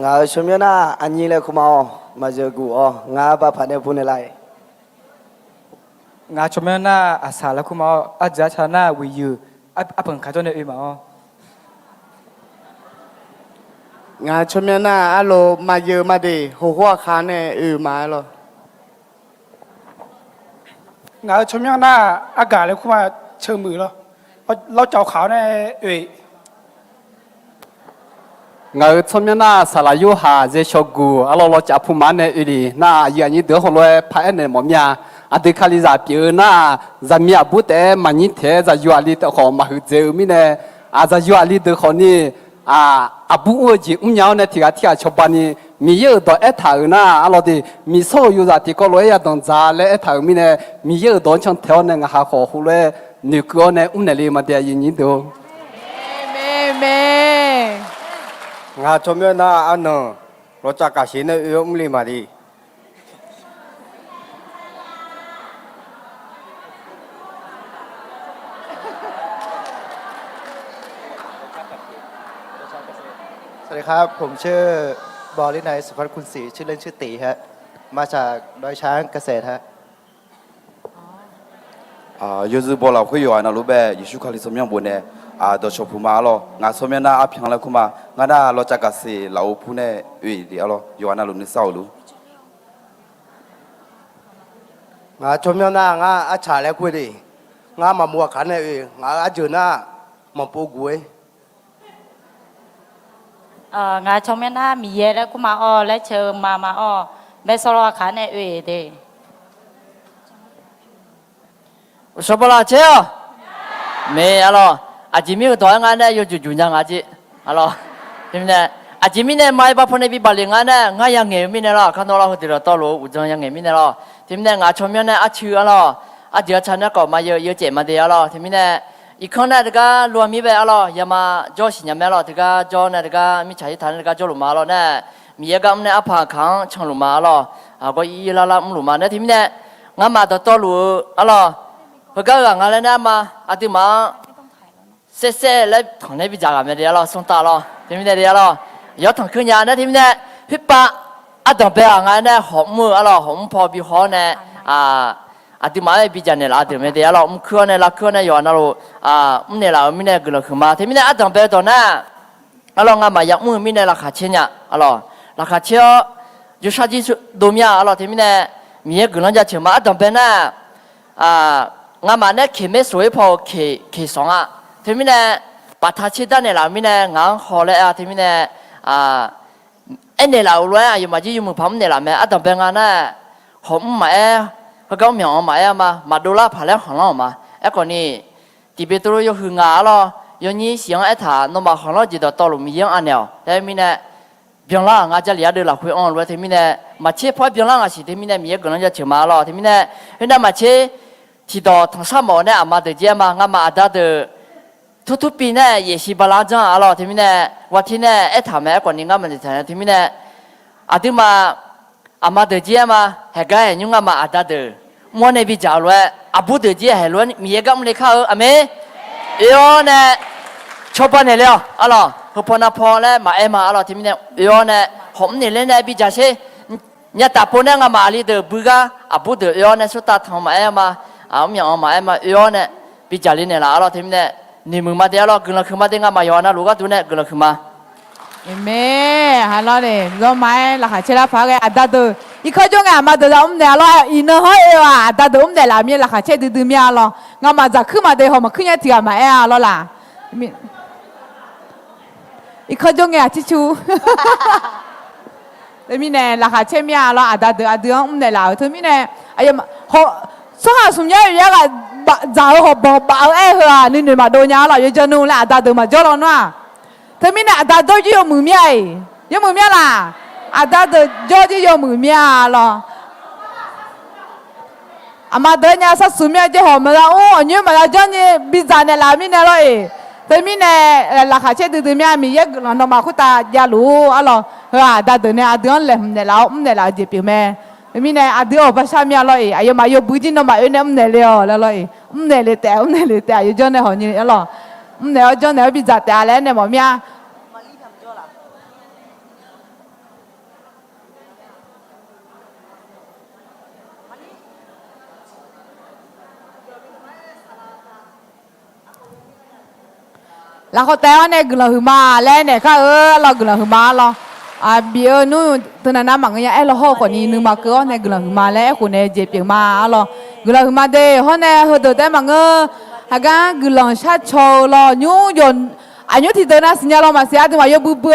งาชมยนาอันนี้เลยคุมามาเจอกูอ๋องาป้าพันเนี่ยพูดอะไรงาชมยนาอาสาแล้วคุมาอาเจชนะวิยูอาเพิ่งขาจนเนี่ยมาอ๋องาชมยนาอโลมาเยอะมาดีหัวคาเนี่ยมาหรองาชมยนาอากาศเลยคุมาเชื่อมือหรอเราเจ้าขาวเนี่ยงาชมยนาสลายุหาเจชกูอโลเราจะพูมันเนี่ยดีน่าอย่างนี้เดี๋ยวหัวเลยพายเนี่ยหมอมีอาเดคาลิซาเปียน่าจะมีอาบุตรมันนี่เทจะอยู่อาลีเตอของมาหือเจอมีเนี่ยอาจะอยู่อาลีเตอของนี่อาบุอจียาวเนี่ยที่อาที่อาชอบนี่มีเยอะตัวเอถานะอาเราดิมีโซอยู่จากที่ก็เลยอยากต้องจ่าและเอถามีเนี่ยมีเยอะตัวช่างเท่าเนี่ยหาขอหูเลยนึกว่าเนี่ยเนี่ยเลยมาเดียยินดีตัวเมงาชมยนาอันนั้นเราจะกระชินเนี่ยเลยมาดีสวัสดีครับผมชื่อบอลลินายสุพัฒน์คุณศรีชื่อเล่นชื่อตีฮะมาจากดอยช้างเกษตรฮะยูซูบอลเราคุยอยู่นะรู้แบบยิชุคาลิสมียงบุญเนี่ยตัวชมพูมาล้องานสมัยนั้นอาเพียงแล้วคุมางานน่ะเราจะกษตรเราพูดเนี่ยเดี๋ยวเราอยู่นะรู้นิสัยรู้งาชมยนา อาชาแล้วคุยดีงามามัวขันเนี่ยงาอาเจอหน้ามาปูกุยงาชมหน้ามีเยอะแล้วกูมาอ้อและเชิญมาอ้อไม่สโลขาในเอเดชอบละเจ้าไม่อะไรอาจิมีก็ตัวงานเนี่ยอยู่จุดยังอาจิอะไรทีนี้อาจิมีเนี่ยไม่บ้าพอในปีบาลีงานเนี่ยงานยังเงี้ยมีเนี่ยละข้างนอกเราคนเดียวต่อรู้อุจจาระยังเงี้ยมีเนี่ยละทีนี้งาชมเนี่ยอาชื่ออะไรอาเดียวฉันเนี่ยก็มาเยอะเจ็บมาเดียวละทีนี้อีกคนเนี่ยที่ก็รวมมีแบบอะไรยามาจ่อสิญญาแม่ละที่ก็จ่อเนี่ยที่ก็มีชายท่านที่ก็จ่อหลุมมาละเนี่ยมีเยอะก็เนี่ยอภาคังช่างหลุมมาละก็อีละละหลุมมาเนี่ยทีนี้งานมาต่อรู้อะไรพอก็งานแล้วเนี่ยมาอาทิตย์มาเซ่แล้วของในพิจารณาเดียวละส่งตาละทีนี้เดียวละยอดทางขึ้นยาเนี่ยทีนี้พี่ป้าอาตมาไปงานเนี่ยหอมมืออะไรหอมพอบีหอเนี่ยอาทิตย์มาพิจารณาละอาทิตย์เดียวละเครื่องเนี่ยละเครื่องเนี่ยอยู่นั่นละเนี่ยละมีเนี่ยก็เลยขึ้นมาทีนี้อาตมาไปตอนนั้นอะไรงานมาอยากมือมีเนี่ยราคาเชียเนี่ยอะไรราคาเชียอยู่ชาติดูมีอะไรทีนี้มีเนี่ยก็เลยจะเชื่อมาอาตมาไปเนี่ยงานมาเนี่ยเขียนไม่สวยพอเขียนสองทีนี้ปัทชิดเนี่ยเรามีเนี่ยงานหอเลยทีนี้เอ็นเนี่ยเราเลยอยู่มาที่อยู่มือพัมเนี่ยเราไม่อาตมาไปงานเนี่ยหอมมาเขาก็มีออกมาดูแลผ่านแล้วของเรามาไอ้คนนี้ที่เป็นตัวอยู่หึงา咯อย่างนี้เสียงไอ้ท่านน้องมาของเราจิตต่อลมมีอย่างอันเดียวแต่มีเนี่ยเพียงล่างอาจจะเลี้ยงดูหลักคุยอ่อนเลยที่มีเนี่ยมาเชื่อพอเพียงล่างอาศัยที่มีเนี่ยมีเรื่องจะเชื่อมา咯ที่มีเนี่ยเห็นได้มาเชื่อที่ต่อทั้งสามหมอเนี่ยมาเดี๋ยวมางานมาอาจจะทุกปีเนี่ย也是บาลานซ์อ่ะ咯ที่มีเนี่ยวันที่เนี่ยไอ้ท่านแม่คนนี้งานมันจะที่มีเนี่ยอาทิตย์มา阿妈的姐嘛，还该用阿妈阿达的，我那边教了，阿不的姐还乱，米也讲没考阿妹，哟呢，超半年了，阿咯，和婆那婆嘞，嘛哎嘛阿咯，听没呢？哟呢，红年嘞那边家些，你打破那个马里的不个，阿不的哟呢，说打汤嘛哎嘛，阿咪阿嘛哎嘛，哟呢，比家里呢啦阿咯，听没呢？你们嘛的阿咯，跟了去嘛的阿嘛哟呢，如果都呢，跟了去嘛。Eme, halo deh, lo mai lah kacela pakai ada tu. Iko juga ama tu dah deh lo, ino ho ewa ada tu deh lah, mi lah kacel tu mi lo. Ngama zakku ma deh ho, ma kunya tiga ma lo lah. Iko juga cicu. Tapi ne lah kacel mi lo ada tu deh lah. Tapi ne ayam ho, soalnya semuanya ya kan jauh ho bau ho, ni ma donya lo, ya jenuh lah ada tu ma jalan lah. Tapi nak ada tu je mumi ay, je mumi lah. Ada tu je mumi lah. Amadanya sa sumia je ho, malah anyu malah jangan bizane lah mi nelo Tapi ne lah kace tu mi ami ye nama aku tak jalu alo. Ada tu ne ada orang ne lah je pime. Tapi ne ada apa sami alo ayo mayo buji nama ne leo lalo ne lete ayo jangan ho ni alo. Nè cho nè bị giặt tè lên nè mọi mía là họ té này gửi hử mà lên này khác là gửi hử mà lo bây nu từ nãy nãy mọi người là họ còn đi nhưng mà cứ này gửi hử mà lên của này dễ bị mà lo gửi hử mà đây họ này họ từ đây mọi người haga gulang shat cho lo nyu yon anyu thì tới na sinya lo mà sia thì mà yo bu bu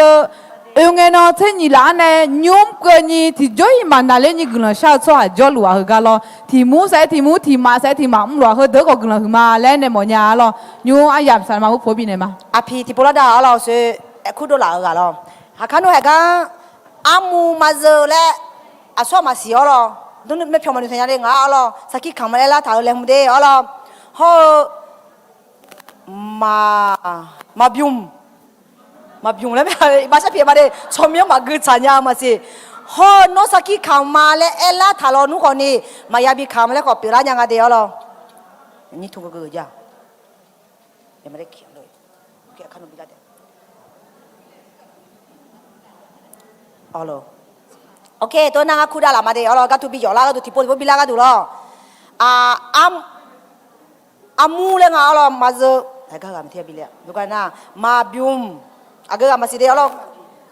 nghe nó thế nhỉ là này nhôm cơ nhỉ thì joy mà na lên nhỉ gulang shat cho à jo lua haga lo thì mu thì ma sẽ thì mà lua hơi đỡ có gulang mà lên này mọi nhà lo nyu ai yam san mà phổ biến này mà api thì pola da lo se khu đô la lo hakano haga amu mazo le aswa ma si lo dun me phom ni thanya de nga lo saki khamale la tha le mu de lo ho mà biung đấy mà sao phía mà đây chôm miếng mà cứ chả nhà mà gì ho nó sao khi khám mà lẽ ella thà lo nu còn đi mà ya bị khám lẽ có biểu ra nhà ngài đấy lo như thùng cái gì à em mà đấy kiếm rồi cái khăn nó bị ra đấy alo ok tôi năng khu đa là mà đấy alo cái tụi bị gió la cái tụi tipo bị la cái tụi lo amu le nga alo mà giờ thầy các làm theo bị lẹ, lúc này na mà bium, agak masih dia alo,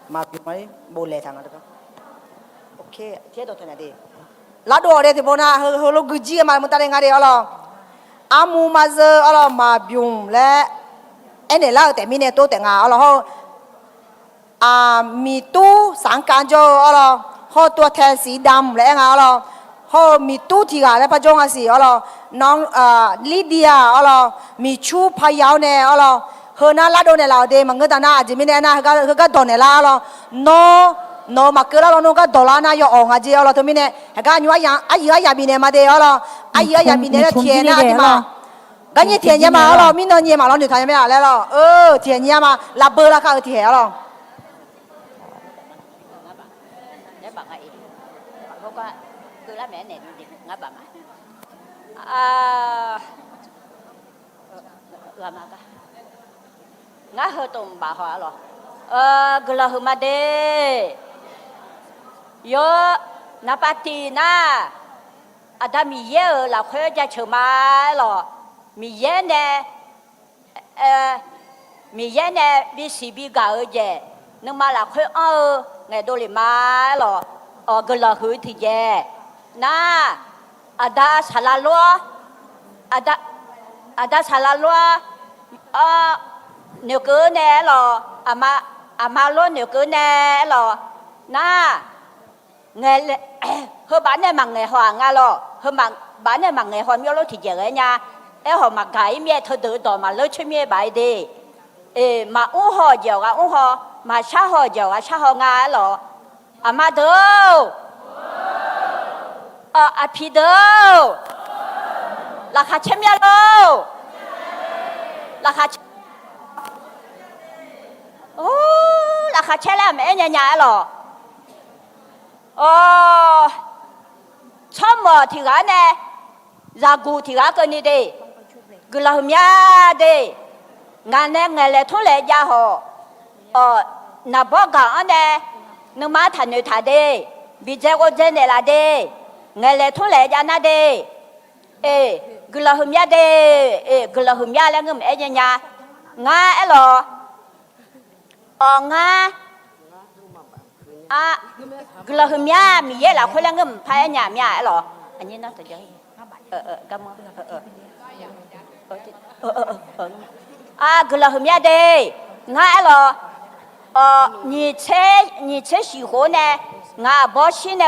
mà bium ấy boleh thằng đó, ok, theo đó thôi này đi, lá đồ đấy thì bọn na, holo guji mà muốn ta đi ngay đi alo, amu mà giờ alo mà bium le, anh này là tại mình này tôi tại ngà alo ho, mi tu sáng can cho alo, ho tua thènสีดำle ngà alo, ho mi tu thì gà le pa jong asi alo.น้องลิเดียอะไรมีชูพายาวเนี่ยอะไรเฮน่าลาโดเนี่ยเราเดมันก็ตาหน้าจิมิเนี่ยนะก็โดนเนี่ยละอะไรโนมาเกล้าเราโนก็ดอลลาร์น่ะยอองอาจีอะไรตัวมิเนี่ยก็ยัวยังอายุยาบีเนี่ยมาเดียวอะไรอายุยาบีเนี่ยเทียนนะที่มาก็เนี่ยเทียนเนี่ยมาอะไรมินเนี่ยมาเราอยู่ทางยังไม่อะไรหรอเทียนเนี่ยมาลาเบอร์ละค่ะเทียนอะไรlama kah? Ngah hetum bahwa lo, gelah humade, yo napati na, ada miye la kerja cuma lo, miye ne bisi biga je, nama la kerja ngai doli ma lo, gelah hu tiye, na ada salah lo, ada salah lo, nếu cứ nè lo, ama lo nếu cứ nè lo, na, nghe, hơi bán này bằng nghề hoàng à lo, hơi bán này bằng nghề hoàng miêu lo thì dễ cái nha, em họ mặc cái miếng thôi tự đó mà lấy chơi miếng bài đi, mà u họ giàu à u họ, mà sao họ giàu à sao họ ngã lo, ama đâu, api đâu.ราคาเชมีอะไรราคาโอ้ราคาเชแล้วแม่เนี่ยหรอโอ้ mò thì gã nè ra cụ thì gã cái này đi cứ là mía đi ngàn nè ngày lễ thôn lễ gia họ na bỏ cả nè nó má thành người thà đi bị chết có chết này là đi ngày lễ thôn lễ gia na đi cứ là mía đi cứ là mía là ngâm ấy nha ngã ấy lo ngã cứ là mía mi ye là khối là ngâm phải nhà mía ấy lo anh nhìn nó tự nhiên cảm ơn cứ là mía đi ngã ấy lo你车喜欢呢？我保险呢，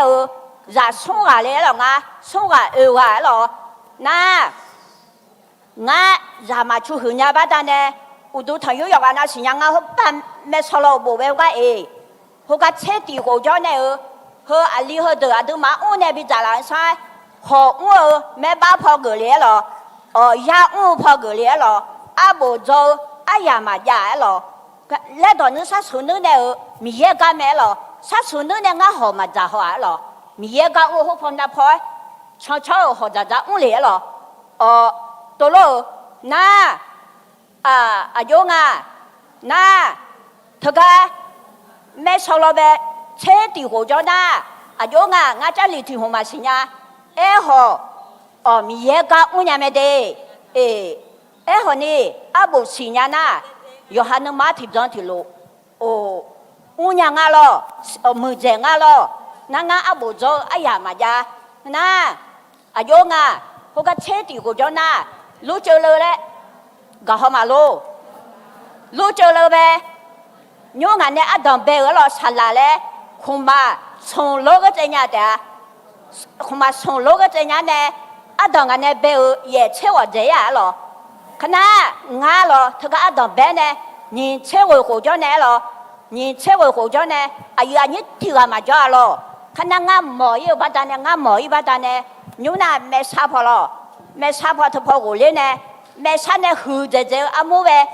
让送下来了，我送下来了，那我让嘛出去呢，把单呢，我都朋友要那是让我办没错了，不为我我个车底过着呢，和阿里和的都嘛，我那边在那山，和我没把跑过来了，呀我跑过来了，不走，呀嘛呀了。来到你啥时候呢？米也干没了，啥时候呢？我好嘛咋好了？米也干我好放那跑，悄悄好咋咋我来了。到了那勇那他个没少了呗，车底火着呢。勇我这里听好嘛是呀？好米也干我也没得，好呢，不是呀那。有还能马蹄上去路，我娘啊咯，没钱啊咯，那俺不走，呀嘛呀，那有我个车底过着那，路走了嘞，搞好马路走了呗，有俺呢当白了下来嘞，恐怕从路个怎样的，恐怕从路个怎样的，当俺呢白也车我这样了。看那我了，他个当白呢，你车位火着呢了，你车位火着呢，呀你提个嘛着了，看那我毛一把单呢，我毛一把单呢，你那没啥跑了，没啥跑他跑过来呢，没啥呢后着这没喂，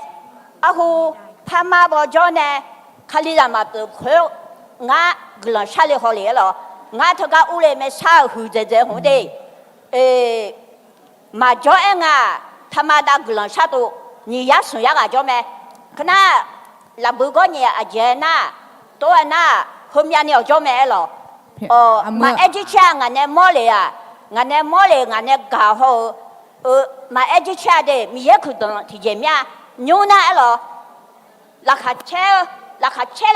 后他妈跑着呢，看你让嘛都快，我个人下来好来了，我他个屋里没啥后着这好的，嘛着他妈的个人啥都，你也送呀着没？可那那不过你姐那，多那后面你要着没了？嘛一直吃俺那毛嘞啊，俺那毛嘞俺那搞好，嘛一直吃的，米也可懂提前面，牛那了，那卡车了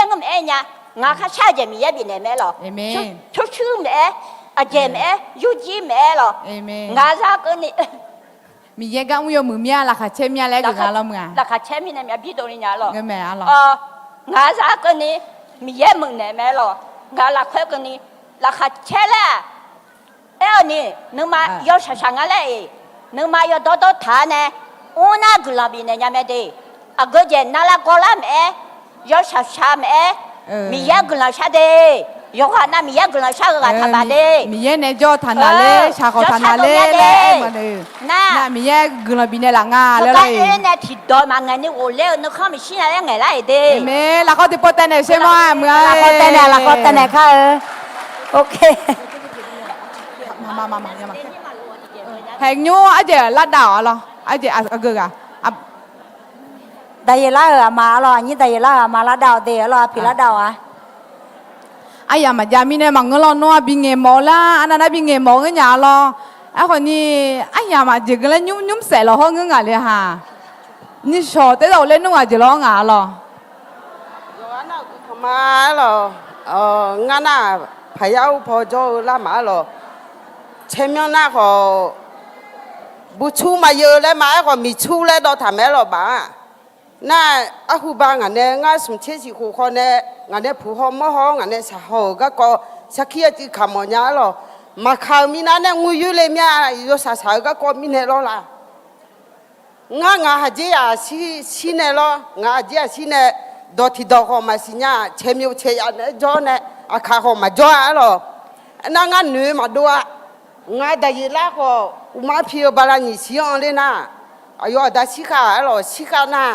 我们哎呀，我卡车的米也比那没了，出没，姐没，有姐没了，俺啥个你。มีเยกังวิโยมือเมียราคาเชมีอะไรกูงาล้อมึงอ่ะราคาเชมีเนี่ยมีพี่ตัวนี้เนี่ยหรอเงี้ยแม่หรอง าซากันนี่มีเยมึงเนี่ยแม่หรองาราคากันนี่ราคาเชล่ะนี่นึกมายอดช่างอะไรนึกมายอดโตฐานเนี่ยอุณากุลาบีเนี่ยยังไม่ได้ก็เจน่ารักกว่าแม่ยอดช่างแม่มีเยกุลาชาเดยกหน้ามีเยกุลาชาก็ทำมาเดมีเยเนี่ยจอทันนาเล่ชาเขาทันนาเล่เลยมาเลยน่ามีเยกุลาบีเนี่ยหลังอ่ะเลยก็เนี่ยที่ดอยมาไงนี่โอ้เล่นึกข้ามีชิ้นอะไรไงล่ะเด้แม่แล้วเขาติดโปรตีนใช่ไหมเมื่อแล้วก็แต่เนี่ยค่ะโอเคมาแหงยูอาจจะลัดดาวเหรออาจจะเกิดอะได้ยินแล้วมาหรอนี่ได้ยินแล้วมาลัดดาวเดี๋ยวรอพี่ลัดดาวอ่ะไอ้ยามาจามีเนี่ยมังเงลนัวบิงเงมอละอันนั้นบิงเงมอเงี้ยหรอไอ้คนนี้ไอ้ยามาจิกเลยยุ่มเสร็จแล้วห้องเงี้ยเลยฮะนี่ชอบแต่เราเล่นนู่นอาจจะร้องอ่ะหรอมาหรองานน่ะพยาวพอจะละมาหรอเช่นยังน่ะเขาบุชูมาเยอะเลยมาเขามีชูเลยเราทำให้หรอบ้าน่ะอาหูบางอันเนี่ยงานสมเชจิคู่คนเนี่ยงานเนี่ยผู้ห้องมห้องงานเนี่ยสาวก็สักขี้จีขมอนยาหรอมาข่าวมีนั่นเนี่ยงูอยู่เลยมีอะไรอยู่สาวก็มีเนี่ยหรอล่ะงาหาเจียสิเนี่ยหรองาเจียสิเนี่ยดอที่ดอกเขามาสิเนี่ยเชมิวเชียเนี่ยจอเนี่ยอาคาเขามาจอหรอนั่งงานเหนื่อยมาด้วยงาได้ยินแล้วก็มาพี่บาลานิสิอันเลยนะอายุได้สิกาหรอสิกานะ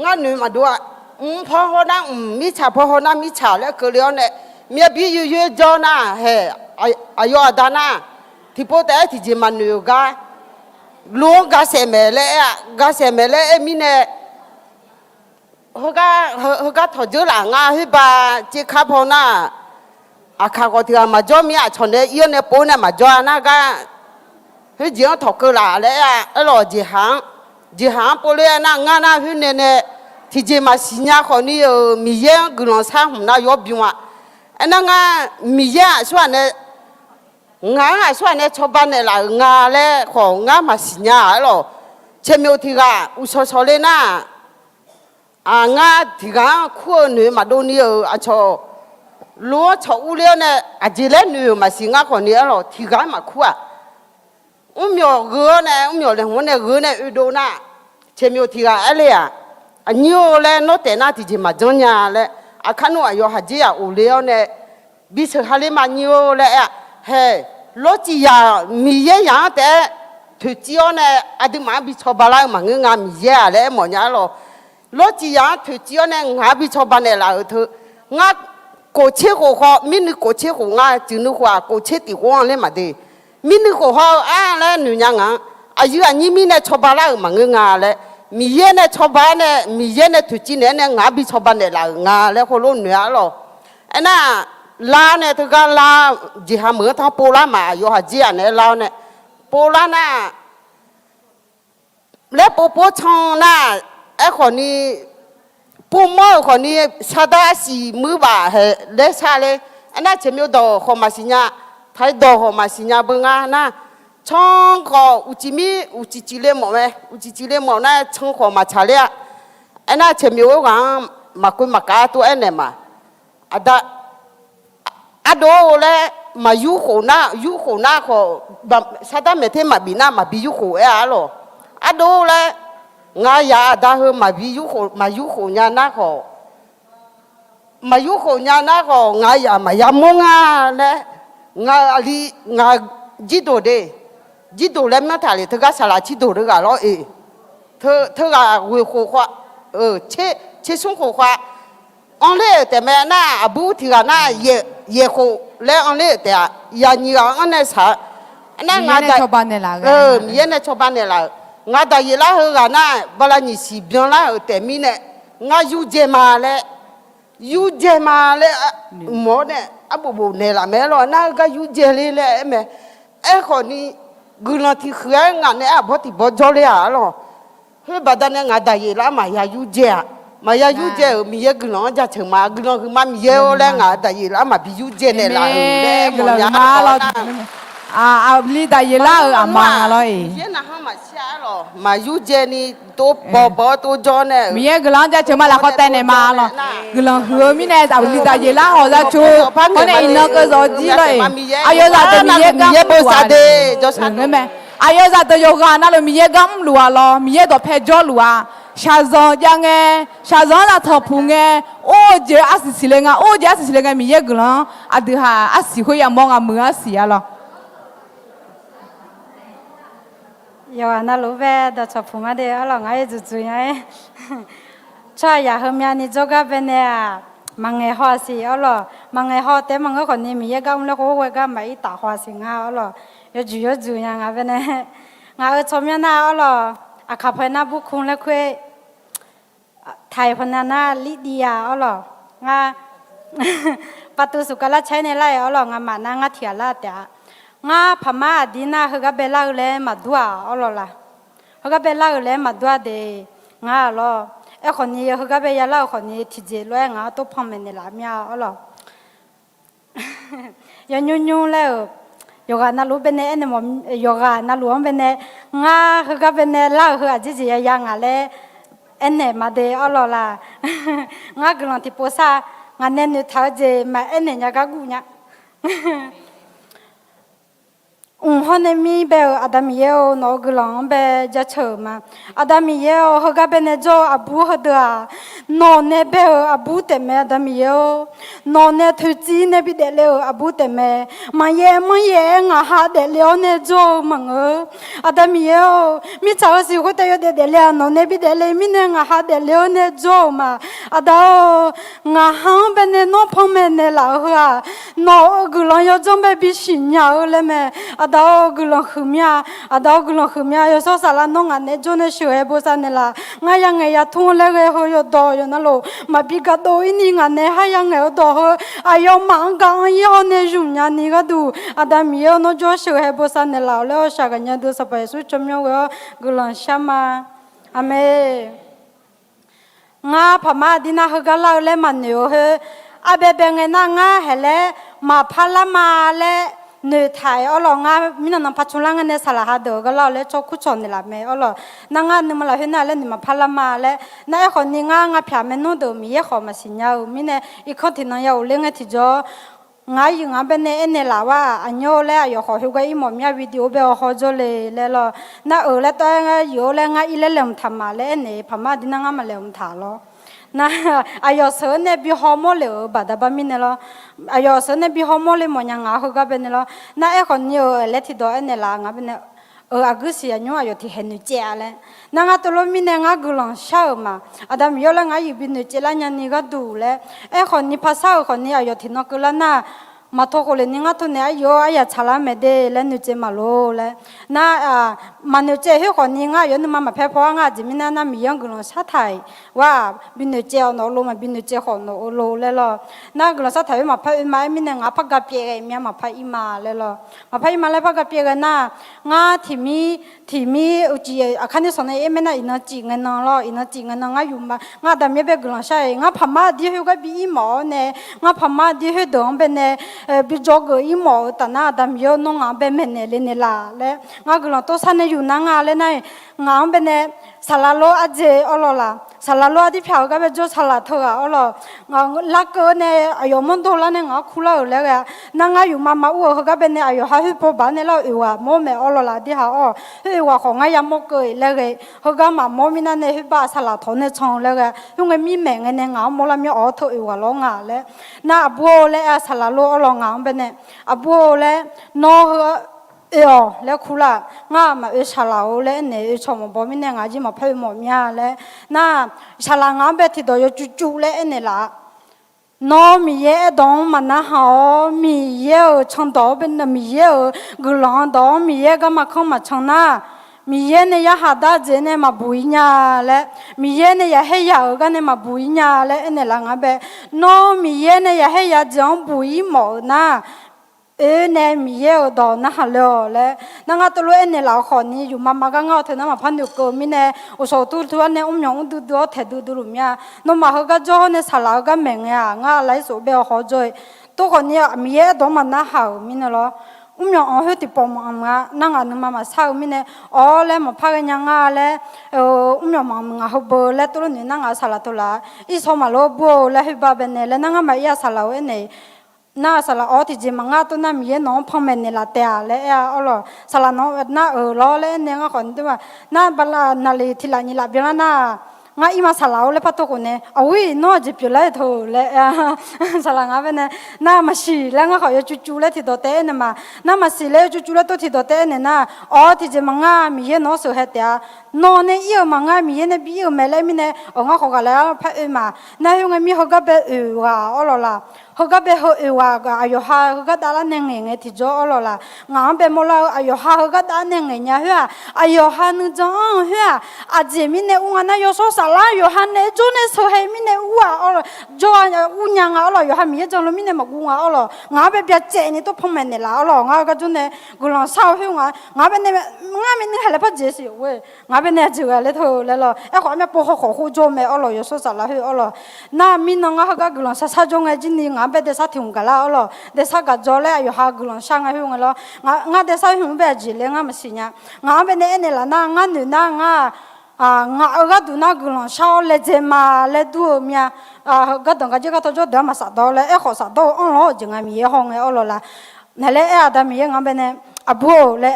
งานเหนื่อยมาด้วยพอเขานั่งมิชาพอเขานั่งมิชาแล้วก็เลี้ยงเนี่ยเมียพี่อยู่จอนะเฮ้อายุได้นะ ที่พอแต่ที่จะมันอยู่กาล้วงกาเสมเลยอะกาเสมเลยมีเนี่ยเขาก็ถอดเจอหลังอ่ะที่บ้าจีข้าพอน่ะอาคาก็ที่มาจ่อมีอ่ะชนเนี่ยเอี้ยเนี่ยปูเนี่ยมาจ่อน่ะก็เฮ้ยจีนถอดเกลือเลยอ่ะแล้วจีหางปูเลยน่ะงานน่ะที่เนี่ยที่จะมาสิญญาคนนี้มีเยอะกุลองสร้างหุ่นน่ะยอบบิวอ่ะอันนั้นงานมีเยอะส่วนเนี่ยงานส่วนเนี่ยชาวบ้านเนี่ยละงานเลยของงานมาสิญญาหรอเช่นมีที่ก็อุศสเลยน่ะงาที่ก็คู่หนูมาดูนี่ชอล้วนชออุเลียเนี่ยจีเล่นหนูมาสิงาคนนี้หรอที่ก็มาคู่มีเรือเนี่ยมีเลยหัวเนี่ยเรือเนี่ยอุดน่ะเช่นมีที่ก็อะไรนี่เลยโน้ตน่ะที่จะมาจงยาเลยขันว่าอยู่หาจีอุเลียเนี่ยบิสฮาลิมานี่เลยเฮ้รถจีมีเยอะอย่างแต่ทุกจีเนี่ยอดีมาบิชอบอะไรมาเงามีเยอะเลยหมดเนี่ยหรอรถจีทุกจีเนี่ยงาบิชอบบ้านเนี่ยละเธองาโกเชโกฮอมินโกเชโกงาจึงนึกว่าโกเชติโกงเลยมาดีมินโกฮอแล้วหนูยังอายุอันนี้มินเนี่ยชอบอะไรมาเงาเลยมีเยอะเนี่ยชอบบ้านเนี่ยมีเยอะเนี่ยทุกจีเนี่ยงาบิชอบบ้านเนี่ยละงาแล้วคนรู้เนื้อหรอไอ้น่ะลาเนี่ยทุกการลาจีหาเหมือนทั้งโปลามาอยู่หาจีอันเนี่ยลาเนี่ยโปลาน่ะแล้วโปชงน่ะไอ้คนนี้ปุ่มมือคนนี้ชาดาสีมือบ่าเฮเลชาเลยอันนั้นจะมีดอกของมาสิญญาไทยดอกของมาสิญญาเบิ่งนะช่องก็อุจิมีอุจิจิเลหมดไหมอุจิจิเลหมดนะช่องของมาชาเลยอันนั้นจะมีว่ามาคุยมากาตัวเอ็นเนี่ยมาอะโดเลยมายูโคน่าก็ชาดาเมเทมาบิน่ามาบิยูโคอะหรออะโดเลยงายาดาเฮมาบิยูโคญานาก็มายูโคญานาก็งายามายามงาเลยงาลีงาจิโดเลยมาทาเลยเธอก็สลาจิโดเลยก็แล้วเธอก็วิโคควาเชซุงโคควาอันเล่แต่แม่น่ะบูที่ก็น่ะเยโคแล้วอันเล่แต่ยานี่ก็อันนั้นสาอันนั้นงาได้ชาวบ้านเนี่ยล่ะมีเนี่ยชาวบ้านเนี่ยล่ะงาได้ยละเฮก็น่ะบลานี่สิbien làแต่มีเนี่ยงายูเจมาเลยหมอเนี่ยอะบูเนี่ยล่ะแม่ล่ะน่ะก็ยูเจเลยแหละแม่คนนี้กุลที่เขืองานเนี่ยบ่ที่บ่จอเลยอ่ะล่ะเฮ้ยบัดนั้นงาได้ยละมายายูเจมาอยากยูเจมีเยอะกุลองจะถึงมากุลองคือมามีเยอะแล้วงาแต่ยีละมาบิยูเจเนี่ยละเลยกุลองมาเราเอาลีได้ยละมาเลยเยอะนะฮะมาเสียหรอมายูเจนี่ตัวบอตัวจอเนี่ยมีเยอะกุลองจะถึงมาละเขาแต่เนี่ยมาหรอกุลองหัวมีเนี่ยเอาลีได้ยละเขาจะชูคนเนี่ยอินเนอร์ก็จะจีเลยอายุจะมีเยอะกัมลัวเนี่ยไหมอายุจะโยกานั่นเลยมีเยอะกัมลัวหรอมีเยอะตัวเพจลัวชาซอนยังไงชาซอนน่ะทอพุงไงโอ้เจ้าอาศิเลงอ่ะโอ้เจ้าอาศิเลงมีเยอะกลังอะดูฮะอาศิคุยยังมองอ่ะมืออาศิอ่ะล่ะ有啊，那路边的草铺嘛的，阿拉我就做呀。菜呀后面你做个边呢，忙个花事阿拉，忙个好，但忙个可能咪一个我们好个买大花生啊阿拉，要做呀我边呢，我草面那阿拉，啊卡拍那不空了块，台湾那利迪亚阿拉，我ประตูสุกละใช้ในไร่เอาหรองามานะงาเถียละแต่งาพม่าดีน่าเฮก็เบลาเลยมาดัวเอาหรอล่ะเฮก็เบลาเลยมาดัวเดงาหรอไอ้คนนี้เฮก็เบยาเล่าคนนี้ที่เจริญงาตัวพ่อแม่ในลามีเอาหรอยังยุ่งแล้วโยกานารู้เป็นเนี่ยเนี่ยมันโยกานารู้เป็นเนี่ยงาเฮก็เป็นเนี่ยเล่าเฮก็จียังอะไรเอ็นเนี่ยมาเดเอาหรอล่ะงากำลังที่โพสางานเนี่ยท้าเจมาเอ็นเนี่ยก็กูเนี่ยฮอนมีเบลอาดามีเอลนอกลังเบจะเชื่อมาอาดามีเอลเฮก็เป็นเนี่ยจ่ออาบูฮดานอนเนี่ยเบลอาบูเตมอาดามีเอลนอนเนี่ยทุจีเนี่ยบิดเลวอาบูเตมมาเย่งาฮาเดเลวเนี่ยจ่อมังอาดามีเอลมีชาวสิวก็เตยเดเลนอนเนี่ยบิดเลมีเนี่ยงาฮาเดเลวเนี่ยจ่อมาอาดางาฮังเป็นเนี่ยนอพงเมเนี่ยลาหัวนอกลังยอจงเบบิชิญญาเลยแม่อา ดาวกุลขมีดาวกุลขมียศสารน้องอันนี้จนช่วยบุษนี่ละง่ายยังไงยาทุ่งเล็กเฮยดอยนั่นโลมาพิกาโดอินี่งานเนี่ยให้ยังไงดออายมังกังยอนเนี่ยจุนยานี่ก็ดูดามีโนจช่วยบุษนี่ละแล้วชากันยันดูสบายสุดจมีว่ากุลชามาอเมงาพม่าดินาฮกาลาเลมันเนียวเฮอาเบเบงเงน่างาเฮเลมาพาลามาเลเนื้อไทยอ๋อหรองามินันพัชลังเนสลาฮาเดอก็เล่าเลชคุชอนนี่ละเมอ๋อหรอนางานี่มาละเฮน่าเลนี่มาพาลามาเลนายคนนี้งาพยาเมนูเดมีเยขอมาสิญญาอุมิเนอีกคนที่นายอุเลงที่จ่องาอยู่งาเป็นเนลาว่าอันโยเลอยู่ขอฮิวก็อีหมอมีวิดีโอเบลขอจเลยล่ะน่าเลตัวงาอยู่เลงาอีเลเลมทำมาเลเนพม่าดินางามาเลมทาลนะอายอสเนบิฮอมเลบาดาบามินเนลอายอสเนบิฮอมเลมอยังงาฮก็เป็นเนลน่าคนนี้เลติดอเนลางาเป็นอากุสิอันยูอายที่เห็นเจอะไรนางตัวลมินงากุลังชาวมาอดามยอลงาอยู่บินเจลายันนี่ก็ดูเลยคนนี้ภาษาคนนี้อายที่นกุลน่ามาทุกคนนี่งาตัวเนี่ยอายชาลาเมเดเลนุเจมาโลเลยน่ามันนุเจให้คนนี้งาอยู่นี่มาเพ่พองาจิมินานามียังกุลังชาไทยว่าบินเจเอาโนโลมาบินเจของโนโลเลยล่ะน่ากุลังชาไทยมาเพ่มามินงาพักกับเปียมีมาเพ่อิมาเลยล่ะมาเพ่อิมาเลยพักกับเปียกันน่างาที่มีอุจิอาคันนี้สอนเอเมน่าอินจิเงินน้องล่ะอินจิเงินน้องงาอยู่มางาดามเบกุลังชายงาพม่าดีให้ก็บีอิมอเนี่ยงาพม่าดีให้ดองเป็นเนี่ยบิจอกอีหมอตนาดามยอน้องงาเป็นเมเนเลเนลาและงากลังตัวสันอยู่นางาเลนัยงาเป็นเนี่ยสลาโลอาเจอลละสลาโลที่เผาก็เป็นโจสลาเถอะอลงาลักเกเนี่ยอายุมันโตแล้วเนี่ยงาคุลาเลยก็นางาอยู่มาอ้วก็เป็นเนี่ยอายุหาฮิปโปบานเนี่ยเราอีว่าโมเมอลละที่หาอ๋อฮิว่าของงายามกเลยเลยเขาก็มาโมมินันเนี่ยฮิบาสลาทอนเนี่ยชงเลยก็ยุ่งมีแมงเนี่ยงาโมลามีอ๋อเถอะอีว่าลงาเลยน่าบัวเลยสลาโลอลงาเป็นเนี่ยบัวเลยน้องแล้วคุละงามาชาลาเลยเนี่ยชมบ่มีเนี่ยงาจิมาเพิ่มหมดมีอะไรน่าชาลางาเบติดอยู่จู่ๆเลยเนี่ยละน้องมีเยดองมันน่าหามีเยช่างดอกเป็นมีเยกุหลาบดองมีเยก็มาเข้ามาช่างน่ามีเยเนี่ยหาได้เจเนี่ยมาบุยญาและมีเยเนี่ยให้ยากันเนี่ยมาบุยญาและเนี่ยละงาเบน้องมีเยเนี่ยให้ยาจังบุยหมอน่าเนี่ยมีเยอะดอกนะฮัลโหลเลยนั่งตัวเนี่ยเราคนนี้อยู่มาก็เงาเธอนะมาพันดูก็มีเนี่ยอุศตุทัวเนี่ยยงดูเธอดูลุมยาน้องมาเขาก็จ่อเนี่ยสลาวก็เมงยางาไหลสูบเบลเขาจ่อยตัวคนนี้มีเยอะดอกมันน่าหามีเนี่ยหรอยงเอาที่ปอมมานั่งนึงมาสาวมีเนี่ยแล้วมาพักยังงาแล้วยงมาเขาเบลแล้วตัวนี้นั่งสลาตัวละอีสมาโลบัวแล้วให้บ้าเป็นเนี่ยแล้วนั่งมาอย่าสลาวเนี่ยน่าสละที่จริงมังตัวนั้นมีน้องพ่อแม่เนี่ยละแต่แล้วสละน้องน่าล้อแล้วเนี่ยคนที่ว่าน่าบลานาลีที่ละนี่ละเบียน่างาอีมาสลาวเลยพัตุคนเนี่ยเอาวิน้อจิบอยู่เลยทูเลยสละงาเป็นเนี่ยน่ามาสีแล้วงาเขาจะจู่ๆเลยที่ตัวเต้เนี่ยมาน่ามาสีเลยจู่ๆเลยตัวที่ตัวเต้เนี่ยน่าที่จริงมังมีน้องสุดเหตุน้องเนี่ยอีมังมีเนี่ยบีไม่เลยมีเนี่ยงาเขาก็แล้วพัดมาน่ายังมีเขาก็เป็นว่าละเขาก็เป็นเขาว่าก็อายุเขาก็ได้ละ1 年ที่จ่อละงาเป็นมลอายุเขาก็ได้1 年เนี่ยหัวอายุเขานึกจังหัวอาจจะมีเนี่ยอุ้งน่ะยศสลาอยู่หันเนี่ยจนเนี่ยสวยมีเนี่ยอ้วนจ่ออุ้งยังอยู่หันมีจังเลยมีเนี่ยมากุ้งงาเป็นเปียเจนี่ตัวพ่อแม่เนี่ยละงาก็จนเนี่ยกุหลาบสาวหัวงาเป็นเนี่ยงาเป็นเนี่ยอะไรพัดเจสิเว้ยงาเป็นเนี่ยจืดเลยทูเลยขอแม่ปขอคู่จ่อแม่ยศสลาหัวน่ามีน้องเขาก็กุหลาบซาจงไงจินนี่งาเป็นเดซ่าถึงกันแล้วเดซ่าก็จ่อเลยอยู่หากุหลาบช่างหัวงาเดซ่าหัวแบบจีเลยงาไม่สิเนี่ยงาเป็นเนี่ยละน่างาหนูน่างางาก็ดูน่ากุหลาบชาวเลเจมาเลดูมีก็ต้องการจะก็ต้องจ่อเดี๋ยวมาสัตว์ดอเลยขอสัตว์ดอจึงมีห้องละนั่นแหละดามีงาเป็นเนี่ยบัวเลย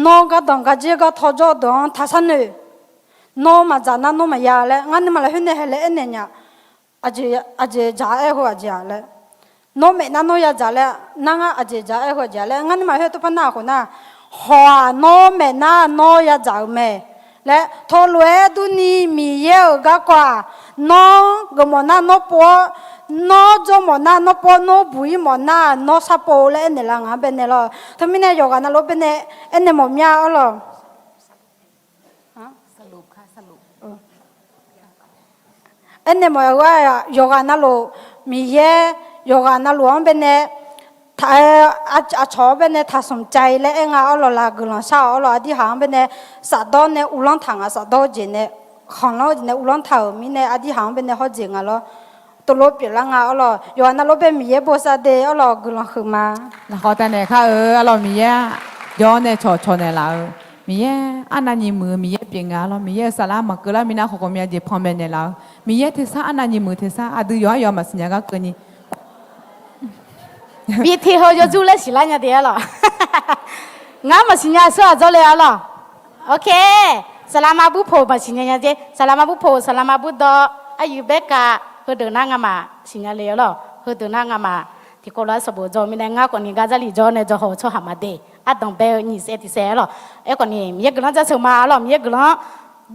น้องก็ต้องการจะก็ต้องจ่อดองทัศน์น้องมาจานะน้องมายาเลยงั้นมาเลยหุ่นเนี่ยเนี่ยอาเจจ่าหัวจ่าเลยน้องแม่นั่นน้องยาจ่าเลยนั่งอาเจจ่าหัวจ่าเลยงั้นมาเฮตุพันนาคนน่ะหัวน้องแม่น่ะน้องยาจ่าแม่และทอลเวดูนี่มีเยอะกว่าน้องก็มันน่ะน้องปัว nó cho mỏ na nó po nó bùi mỏ na nó sa po lên này là ngã bên này lo thế mình này yoga na lo bên này anh này mỏ mía lo anh này mỏ yoga na lo mi ye yoga na lo bên này thà chó bên này thà sum chay lẽ anh à lo là gương sao lo đi hàng bên này sát đó này ulang thang sát đó gì này hàng lo gì này ulang thầu mi này đi hàng bên này họ gì ngà loตัวลบเปลี่ยนละงาอ๋อย้อนนั่นลบเป็นมีเยบัวซาเดอ๋อกุลังคือมา แล้วเขาแต่เนี่ยค่ะเรามีเยย้อนเนี่ยชอเนี่ยเรามีเยอันนั้นยีมือมีเยเปลี่ยนงาเรามีเยสลามาเกิดแล้วมีนาเขาก็มีเจ็บพอมเป็นเนี่ยเรามีเยเทซ่าอันนั้นยีมือเทซ่าอะดูย้อนมาสัญญาก็เกินนี่บีทีเขาจะจูเล่สิละเนี่ยเดียวหรองามาสัญญาสู้จะเลยอ๋อโอเคสลามาบุโพมาสัญญาเนี่ยเจสลามาบุโพสลามาบุดออายุเบกาเฮเดินนั่งมาสิญญาเลยหรอเฮเดินนั่งมาที่โคราชสบู่จอมีแรงงาคนนี้ก็จะหลีจอเนี่ยจะหัวชอหามาเดอะต้องเบลนี่เสียที่เสียหรอไอ้คนนี้มีกลุ่มจะเชื่อมาหรอมีกลุ่ม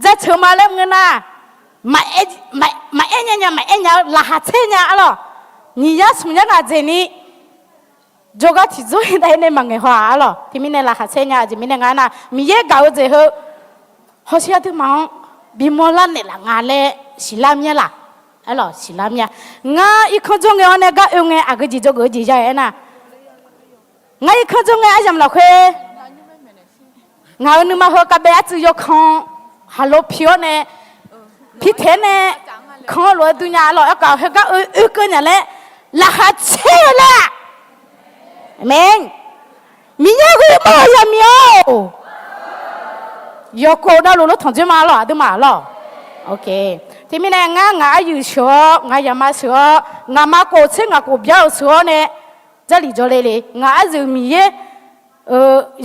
จะเชื่อมาแล้วเงินน่ะมาเอ็นเนี่ยลาหะเชเนี่ยหรอนี่ยาสมุนไพรเจนี่จก็ที่จอยได้เนี่ยมังเงหัวหรอที่มีเนี่ยลาหะเชเนี่ยจะมีเนี่ยงานน่ะมีเยอะเก่าเจเหรอเขาเชื่อที่มังบิมอลันเนี่ยละงานเลยศิลามีละအဲ့လိုစီလာမြငါอีခကြုံငယ်နဲ့ကအငယ်အကကြီးကြကိုကြီးကြရဲ့နာငါอีခကြုံငယ်အကြမ်းလောက်ခွေငါနမဟောကဘဲအချူရခွန်ဟလိုဖြိုနဲ့ဖိထဲနဲ့ခေါ်လို့သူညာလို့အကောဟကကညာလေလာခချေလာအမင်းမိညာကိုမရမြောယောကိုနာလို့ထုံချင်မလားအဒမလားโอเคที่มีแรงงาอยู่ชัวงายามาชัวงามาโกเชงาโกเบียวชัวเนี่ยจะหลีจอเลยงาจะมี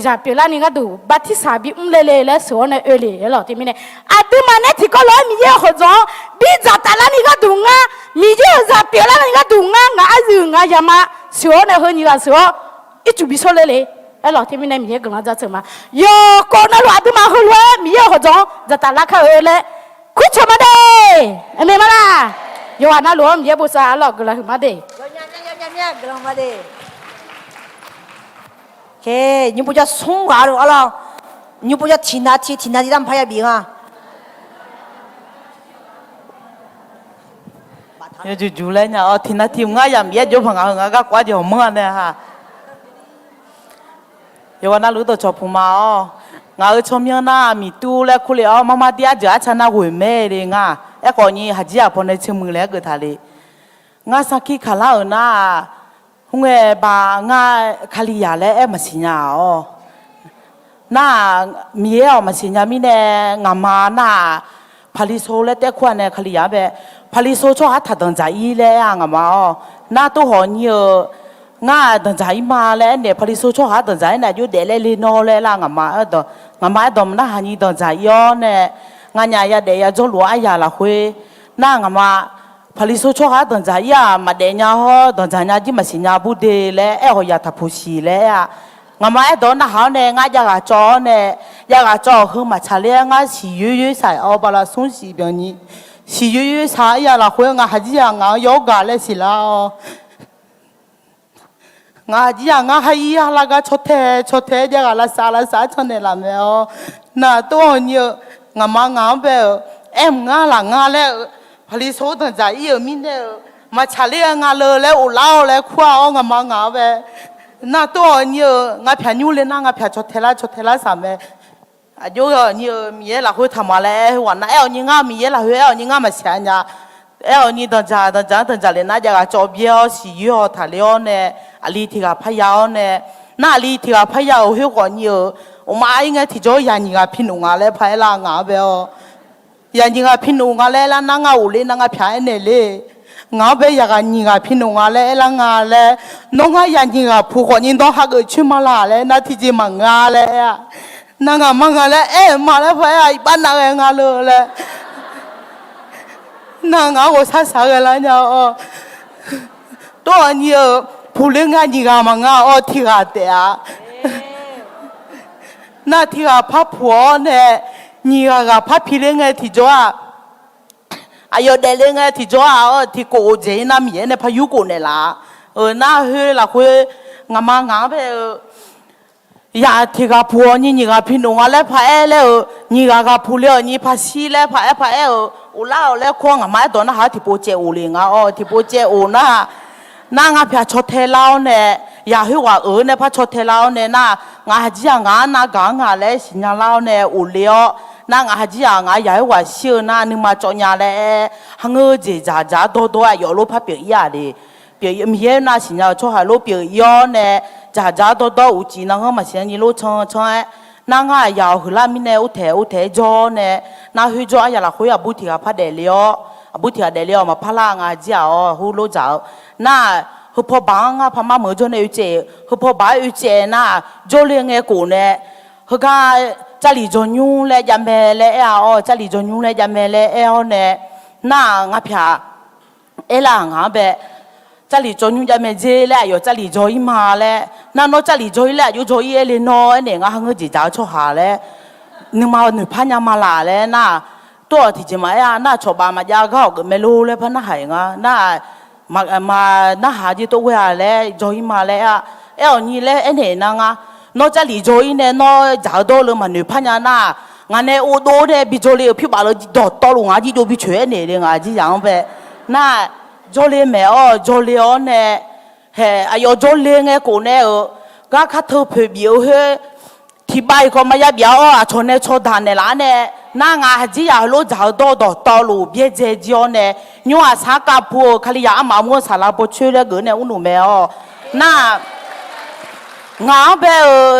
จะเปล่านี่ก็ดูบัตรที่สาบีเลยแล้วชัวเนี่ยเลยหรอที่มีเนี่ยอาตุมันเนี่ยที่ก็เลยมีหัวจงบีจัตตาลนี่ก็ดูงามีจะเปล่านี่ก็ดูงาจะงายามาชัวเนี่ยเฮนี่ก็ชัวอีจุบิชัวเลยหรอที่มีเนี่ยมีกำลังจะเจอมาโยโกนั่นหรออาตุมันหัวมีหัวจงจัตตาลเขาเลยคุชมาเดอเมมาล่ะโยอานาหลวงเยบุษาหลอกกละมาเดเนี่ยกลางมาเดเคยูปุจะส่งว่าหรออ๋อยูปุจะทีนาทีทำพยาบีอ่ะจูเลยเนี่ยอ๋อทีนาทีง่ายอย่างเยอะจูพังเอาง่ายก็กว่าจะหัวเนี่ยฮะโยอานารู้ตัวชอบพูมาอ๋องาชมยังน่ามีตู้และคุเลยอ๋อมาเดียจะชนะหุ่ยแม่เลยงาไอ้คนนี้หัดยาพอในเชิงมือแล้วเกิดทะเลงาสักขี้ขลาน่าหงบางาคาลิยาและมาสิญาอ๋อน่ามีอ๋อมาสิญามีเนงามาน่าพาลิโซและแต่ขวัญเนี่ยคาลิยาแบบพาลิโซชอบหัดตัดใจเลยอ่ะงามาอ๋อน่าตัวหัวเนี่ยงาตัดใจมาแล้วเนี่ยพาลิโซชอบหัดตัดใจเนี่ยอยู่เดลเลยนอเลยล่ะงามางามาดมน่าหันยี่ตัดใจย้อนเนี่ยงานยาเดียจะรัวอายาละคุยน่างามาพลิสุชกตันใจยามาเดียฮอตันใจยาจิมาสิญาบุเดเลเอหอยาทับผู้ชีเลยอะงามาไอ้ตอนน่ะเขาเนี่ยงายากาจอเนี่ยยากาจอคือมาชาเลียงาสียืดใส่เอาบาลาสุนสีแบบนี้สียืดใส่ยาละคุยงาหัดยางาโยกาเลยสิละงาจีงาให้ยาละกาชดเทยากาละสาชนเนี่ยละแมวน่ะตัวเนี่ยงามางามแบบงาหลังงาแล้วพลิโซตันใจเยอะมินเนี่ยมาชาเลียงาเลยแล้วอุลาวแล้วคว้างามางาแบบน่าตัวเนี่ยงาแผ่นยูเลยน่างาแผ่นชดเทละสามแบบอายุเนี่ยมีเยอะละคุยทำมาแล้ววันนั้นนี่งามีเยอะละคุยนี่งามาเสียเนี่ยนี่ตันใจเลยน่าจะจอบเยอะสิยอทะเลเนี่ยอลีที่กับพยาวเนี่ยน่าอลีที่กับพยาวเฮก่อนเนี่ย我妈应该提早让人家拼农啊来拍啦啊呗哦，让人家拼农啊来啦，那个屋里那个便宜嘞，啊呗呀个人家拼农啊来啦啊嘞，农啊让人家铺好人都还个去嘛啦嘞，那提起嘛啊嘞呀，那个嘛啊嘞，嘛嘞拍啊一般那个啊了嘞，那啊我啥个啦呢哦，多你铺了啊人家嘛啊哦提下的啊。那ที่กับพับผัวเนี่ยนี่กับพับพี่เลี้ยงไงที่จ้า哎呦，带领个提早啊，提过节那面呢，怕有过呢啦。那去啦会，俺妈俺呗。呀，提个婆你个平东啊来拍了，你个婆了，你拍戏来拍哦，我老来看俺妈到那还提波接我哩啊提波接我那俺拍出太老呢，呀去话呢拍出太老呢，那俺只俺那讲俺来新疆老呢我了，那俺只俺也去话笑那你嘛做伢嘞，还我这咋多啊，有路拍表演的。表演面那新疆做还路表演呢，咋多有技能个嘛，现在路唱哎，那俺要去那面呢，有台做呢，那去做呀啦，会啊不提啊拍得了，不提啊得了嘛，拍啦俺只哦，好路走，那去破帮啊，拍嘛没做呢有这，去破把有这那做两个股呢，去看家里做牛嘞，也没嘞呀家里做牛嘞也没嘞呀呢，那俺拍，哎啦俺呗。家里做牛也没接嘞，有家里做一马嘞，那侬家里做一嘞，有做一嘞喏，那俺我自己做下嘞，你嘛你怕伢嘛啦嘞，那多提起嘛呀，那做爸嘛家搞个没路嘞，怕那海啊，那嘛那下子都会下嘞，做一马嘞啊，哎你嘞哎你那啊，侬家里做一呢，侬找到了嘛，你怕伢那，俺呢我多的比做嘞，譬把了到了俺就都比全你的俺就样呗，那。做嘞没哦，做嘞哦呢，嘿，哎呦做嘞个过呢哦，刚开头拍表去，提摆个嘛也表哦，从那从谈的啦呢，那俺还只要路找到路别在家呢，你话啥家婆，看你呀妈我啥拉不去了个呢，我弄没哦，那。俺呗，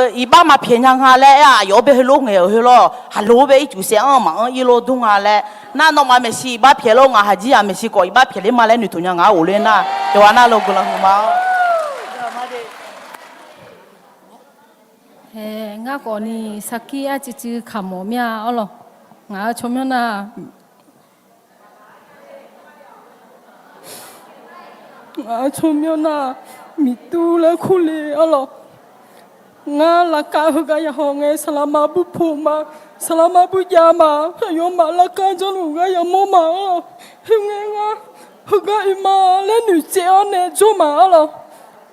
一般嘛偏向下来呀，要不去路外去咯，还路呗就像俺忙一路动下来，那侬嘛没事，一般偏路俺还只也没事过，一般偏的嘛来女同样俺无论那，就话那路过了好吗？我讲你上期啊，就是看毛面哦咯，我从面那，我从面那米都来苦嘞哦咯。nga laka huga ya honge selama bu puma selama bu yama yo malaka jonu ga ya moma hunge nga huga ima le nu je one jo ma lo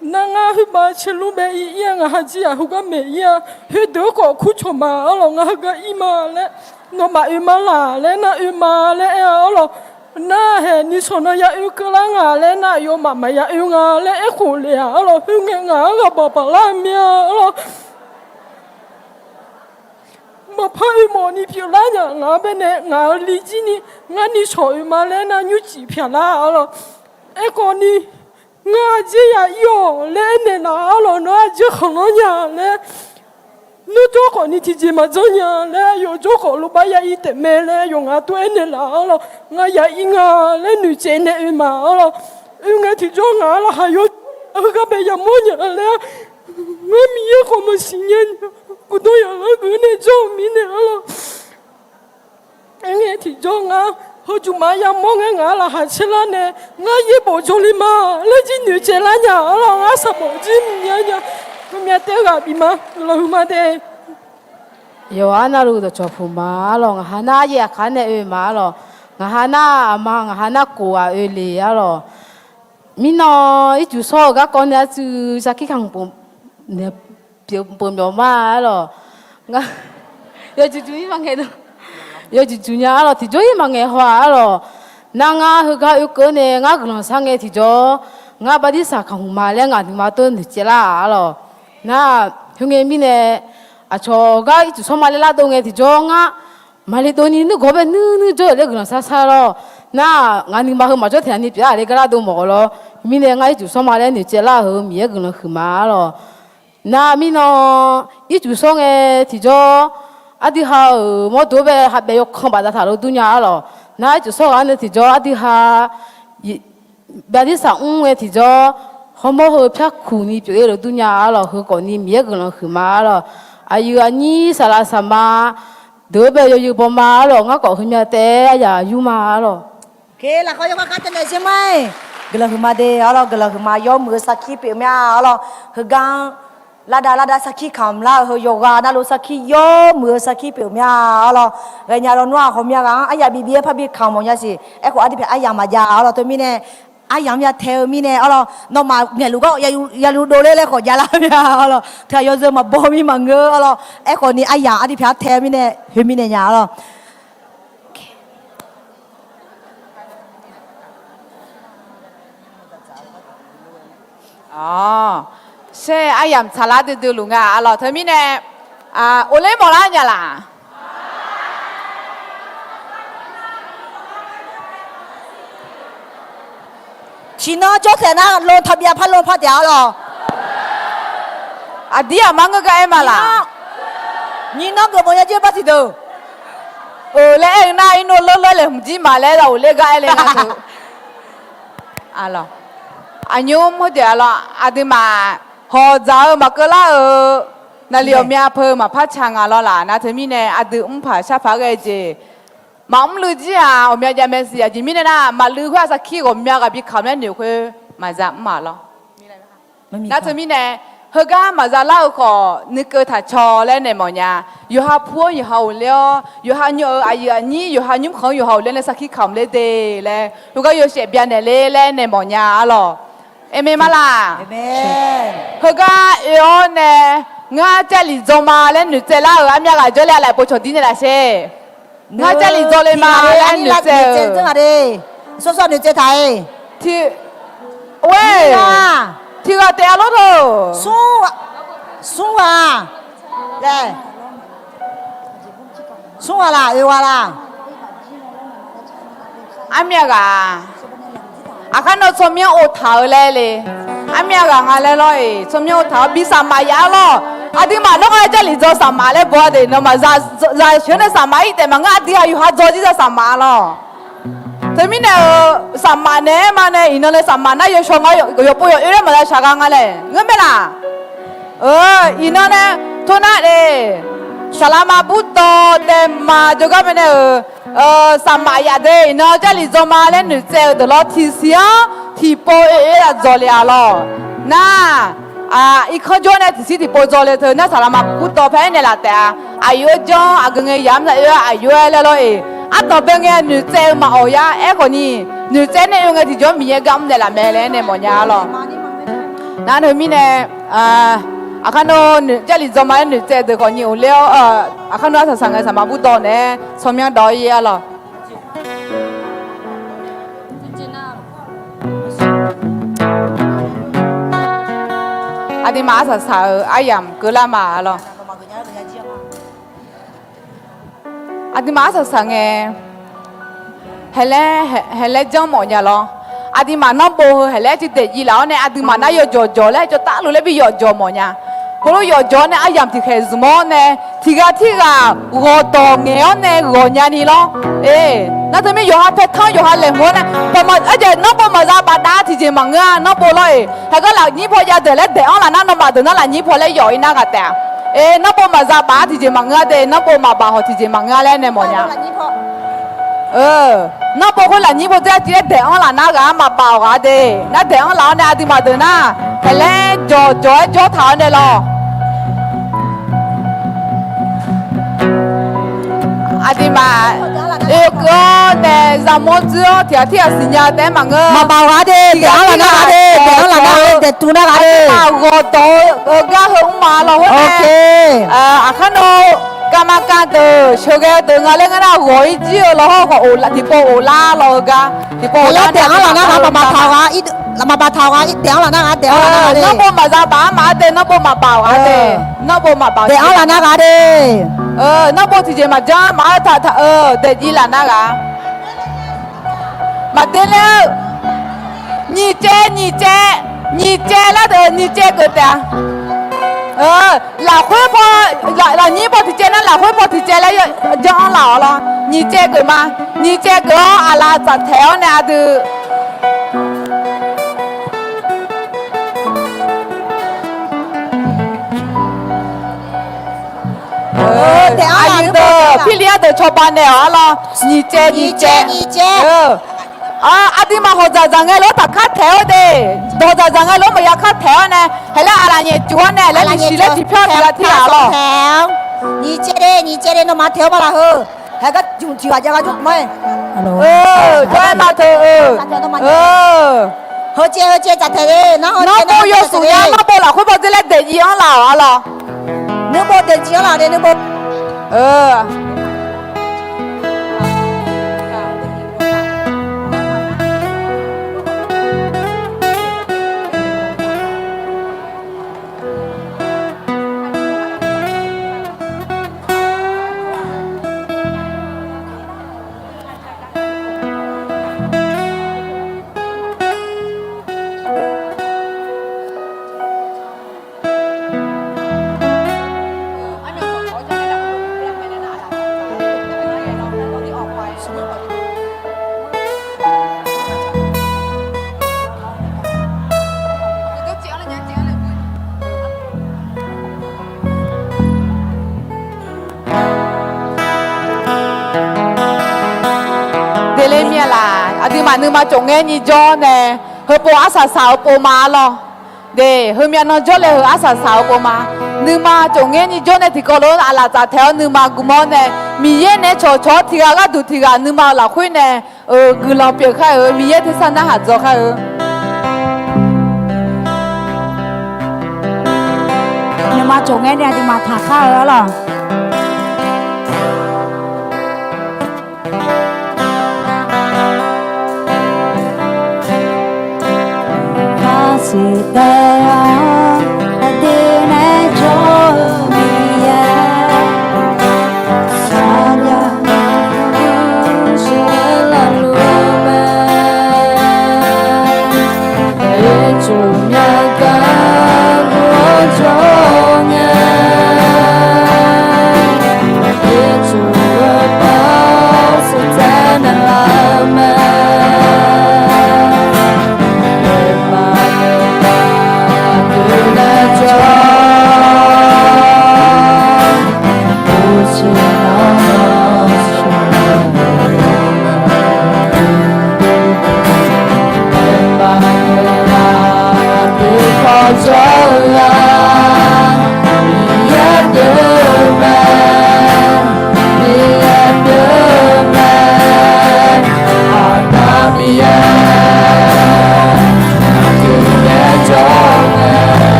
na nga hu ba chelu be ya nga haji ya huga me ya hu do ko khu choma lo nga ga ima le no ma ima la le na ima le lo na he ni sona ya u kala nga le na yo mama ya u nga le e khu le ya lo hu nga ga ba ba la mia lo mà phải mà ni phiền lá nhà ngã bên này ngã lý gì ni ngã ni soi mà lên na như chỉ phiền lá rồi, em còn ni ngã chỉ ya yo lên này na rồi nó chỉ không nó nhà lên, nó cho còn ni chỉ mà cho nhà lên, yo cho còn lúc bây giờ ít mẹ lên, yo ngã tuổi này là rồi, ngã ya ngã lên nữ trẻ này mà rồi, ngã thì cho ngã là hay yo, các bé ya mua nhà lên, ngã mi có mà xin nhà. Cô tôi ở cái này cho mình này là anh ấy thì cho ngã hồi chúng mà em mong anh ngã là hạt xe lan này ngã ye bỏ cho đi mà lấy chỉ nữ trẻ lan nhà là ngã sao bỏ chỉ mình nhà hôm nay tiêu gặp đi mà là hôm nay đây yo ana lu do chopu ma lo ngana ye khane e ma lo ngana ma ngana ko a e le ya lo mino i ju so ga con ya chu saki khang pom ne pom yo ma lo nga yo ju ju ma nge do yo ju ju nya lo ti jo yi ma nge hwa lo na nga hu ga yu ko ne nga glo sang nge ti jo nga ba di sa khang ma le nga ni ma to ni che la lo na hu nge mi ne à cho cái chú số Malay lao động thì cho ngã Malay đồ ní nó có bên nữ cho để cái sao sao lo na ngã nín bao mà cho thì anh đi bây giờ cái lao động mà lo mình này ngã chú số Malay thì chơi lao hơn mình cái nó khử má lo na mình nó ít chú số nghe thì cho à đi ha mà đồ về ha bây giờ không bắt đầu thảo dunia lo na chú số anh thì cho à đi ha bây giờ sang thì cho không bao giờ phải苦你bây giờ dunia lo hơn còn ní mình cái nó khử má lo ayu ani salah sama dobe yo bo ma lo nga ko hnya te ya yu ma lo ke la ko yo ka ta ne se mai gela huma de ala gela huma yo mu sa ki pe mya ala hgang lada sakhi khamla ho yoga na lo sakhi yo mu sakhi pe mya lo ga nya lo nwa ho mya ga aya bi bi pha bi kham mo nya si e ko adi phe aya ma ja lo to mi ne aya mya the mi ne lo no ma mya lu ko ya lu do le ko ja la mya lo tha yo zo ma bo mi ma nge lo e ko ni aya adi phe the mi ne he mi ne nya loอ๋อใช่ไอ้ยำชาลาดูลุงอ่ะอ๋อเธอมีเนี่ยโอเล่หมอละเนี่ยล่ะชิโนโจเสนาลงทะเบียนพัดลมพัดเดียวหรออ่ะดีอ่ะมังก็ไอ้มาล่ะนี่น้องก็บ่ยาเจ็บปะสิโดแล้วเอ็งน่าอินโนเล่เลยหุ่นจีมาแล้วเราเล่ก็ไอ้เลยนะคืออ๋ออันยูมหัวเดียวล่ะอาดิมาหอจ้ามาก็ล่ะนั่นเลี้ยวเมียเพิ่มมาพัดช่างอ่ะล่ะนะเธอมีเนี่ยอาดิผ่าชาฟ้าเกจมาลือจีอ่ะอเมียจะไม่เสียจีมีเนี่ยนะมาลือว่าสักขี้ก็เมียกับพี่เขาเนี่ยหนูคือมาจะมาล่ะนะเธอมีเนี่ยเฮก้ามาจะเล่าก็นึกเกิดถ้าชอแล้วเนี่ยหมอเนี่ยอยู่หาพัวอยู่หาเลี้ยวอยู่หาเนื้ออายุอันนี้อยู่หายุ่มของอยู่หาเลี้ยในสักขี้คำเลยเดแล้วลูกก็อยู่เสียเบียนเนี่ยเล่เนี่ยหมอเนี่ยอ่ะล่ะเอเมมาล่ะเอเมเฮก้าเออเนี่ยงาจะลิจมาแล้วหนูเจล่าอันนี้ก็จะเลี้ยอะไรปชดีเนี่ยละเช่งาจะลิจเลยมาแล้วหนูเจจังอะไรซ้อๆหนูเจไทยที่เว้ยที่ก็เตะรถสู้อ่ะเด้สู้อ่ะล่ะเอวล่ะอันนี้ก็อาคารนอนสมัยโอทาวเลยอันนี้ก็งานเลยเลยสมัยโอทาวบิสามายาล่ะอาทิตย์มาน้องอาจจะลิจสามาเลยบัวเดนน้องมาจะเชื่อในสามาอีแต่มังอาทิตย์อายุหาจอจิจะสามาล่ะแต่มีเนี่ยสามาเนี่ยมันเนี่ยอินโดนีเซียสามาเนี่ยอยู่ช่วงอยู่ปุ่ยอยู่เรื่องมาได้ชักงานเลยเงี้ยไม่ล่ะอินโดนีเซียทุนอะไรสลามาบุตรเต็มมาจุก็เป็นสามาอยากได้เนาะจะลิจมาเลยหนูเจอตลอดที่เสียที่ปุ่ยจอเลยอ่ะล่ะน่าอีกคนจเนี่ยที่สิที่ปุ่ยจอเลยเธอน่าสลามาบุตรเพื่อนเนี่ยละแต่อายุจ้องอายุยามเลยอายุเลยเลยอ่ะต่อไปเนี่ยหนูเจอมาเอายาคนนี้หนูเจอเนี่ยยังที่จ้องมีกำเนี่ยละแม่เลยเนี่ยหมดยาล่ะนั่นเธอมีเนี่ยอาคารโน่นจะลิจมาหนูเจอเด็กคนนี้เลี้ยวอาคารโน่นสังเกตสมาบุตรเนี่ยสมัยดอยอ่ะล่ะอาดิมาสัสๆอายามกุลามาล่ะอาดิมาสัสๆไงเฮเลจ้องหมอนยาล่ะอาดิมาน้องโบเฮเลจิตเดยีแล้วเนี่ยอาดิมาน่าหยอจ่อเลยจะตาลุเลยไปหยอจ่อหมอนยาคนเราหยอจ่อเนี่ยอายามที่เคยสมองเนี่ยที่กรอตองเงี้ยเนี่ยรอยานี่ล่ะนั่นจะไม่หยอเพชรท่าหยอเหลวเนี่ยพอมาเดี๋ยวน้องโบมาจะบาดาที่จะมังเงาน้องโบเลยแต่ก็หลังนี้พอยาเดแล้วเดี๋ยวหลังนั้นน้องมาเดี๋ยวหลังนี้พอเลยหยออีน่ากันแต่น้องโบมาจะบาที่จะมังเงาเดี๋ยวน้องโบมาบาหัวที่จะมังเงาแล้วเนี่ยหมอนยาน้องบอกคนหลังนี้พอจะที่เด็กอ่อนหลานน่ากันมาเป่ากันเด้น่าเด็กอ่อนหลานเนี่ยที่มาเดินน่ะเฮเลจ่อเท้าเนี่ยหรออาดิมาก็เนี่ยจำมั่วจ้อที่สิญญาแต่มังเงมาเป่ากันเด้เด็กอ่อนหลานน่ากันเด้เด็กอ่อนหลานน่ากันเด็กตูน่ากันเด้มาก็โตก็หงมาแล้วโอเคอาคันโนกรรมการเตอร์ช่วยกันเตอร์งานเล่นกันนะหัวอีจีแล้วก็โอลาที่โปโอลาแล้วก็ที่โปโอลาเดี๋ยวเราหน้ามาบาทาวะอีมาบาทาวะอีเดี๋ยวเราหน้าเดี๋ยวเราหน้าเดี๋ยวน้องโบมาจะบ้ามาเดี๋ยวน้องโบมาเป่าเดี๋ยวน้องโบมาเป่าเดี๋ยวเราหน้าเดี๋ยวน้องโบที่จะมาจ้ามาถ้าเดี๋ยวจีหลานนะมาเดี๋ยวแล้วนี่เจแล้วเดี๋ยวนี่เจก็เดี๋ยวหล่าคุยพอหล่านี้พอที่เจนั้นหล่าคุยพอที่เจแล้วย้อนหล่าละนี่เจก็มานี่เจก็อะไรจัดแถวเนี่ยดูเดี๋ยวอายุเด้อพี่เลี้ยงเด้อชาวบ้านเนี่ยละนี่เจ阿弟嘛好在张个老他看条的，多在张个老没要看条呢，还来阿拉呢做呢，来你洗了机票提了提了咯。你这里那马条嘛啦呵，还个用条这个就没。对嘛头好接咋的嘞？那冇有数呀，那冇啦，会把这来得一样老啊咯。你冇得几啦的，你冇。阿弟嘛，你嘛中眼你做呢？和波阿萨少波嘛咯，对，和面那做嘞和阿萨少波嘛。你嘛中眼你做呢？提高了阿拉扎条你嘛古么呢？米耶呢？撮提个个都提个，你嘛老会呢？古老别开米耶提上那哈做开你嘛中眼呢？你嘛塔开了。Sidaya adine jomiya saya selalu ujungnya kan ujungnya itu apa setan lama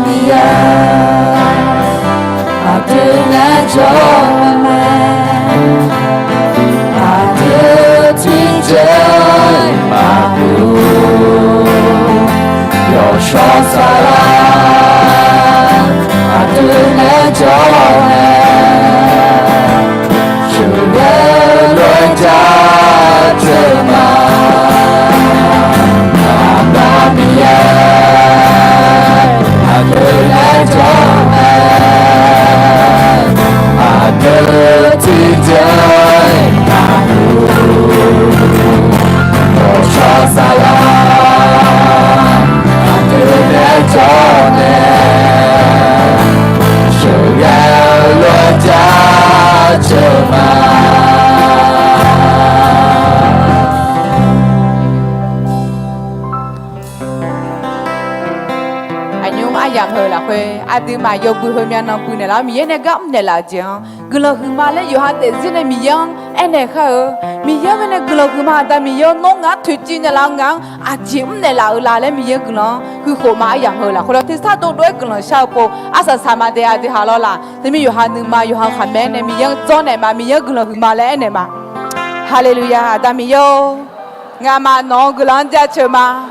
mía adına canımı adı ticay mahu yaşasara adına canımı şüpheli canıma adamıya adına canımı adı ticay mahu yaşasara adına canımı şüpheli canıma yang hơi là khuê adi mà yêu bùi hơi mian nong bùi này là mi này gắm này là chăng glo hương mà lấy yêu hạt để gì này mi yang anh này khờ mi yang này glo hương mà ta mi yêu nong ngắt thuyết chi này là ngang chim này là lấy mi yang glo cứ khổ mà yang hơi là khổ thì sao tôi đuổi glo sao po asa sama de adi halo là thì mi yêu hạt nương mà yêu hạt khăm này mi yang cho này mà mi yang glo hương mà lấy này mà hallelujah ta mi yêu ngà mà nong glo ra chơi mà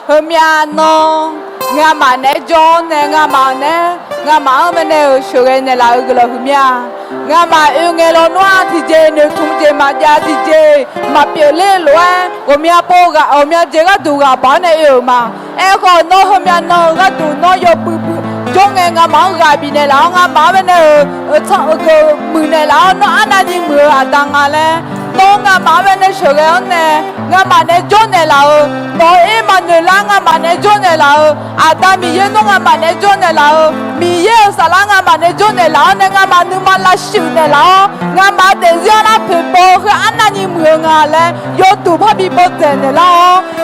hơi mian nong nga mà nè John nè nga mà bên này sửa cái này là cái là humia nga mà yêu nghe lo noa thì je nè thung je mà ya thì je mà biểu lê loa humia po ga humia je ga du ga ba này yêu mà em còn nó humia nó ga du nó yo bu bu John nghe nga mà ga bi này là nga mà bên này ở cái mười này là nó ăn ăn gì mười à tăng à lẽ nó nga mà bên này sửa cái này nga mà nè John này là nó em mà nè là nga mà nè John này là ada mi ye no nga ma ne jo ne la mi ye sala nga ma ne jo ne la ne nga ma nu ma la shu ne la nga ma de zia la pe bo kha anani mu nga le yo tu pha bi bo de ne la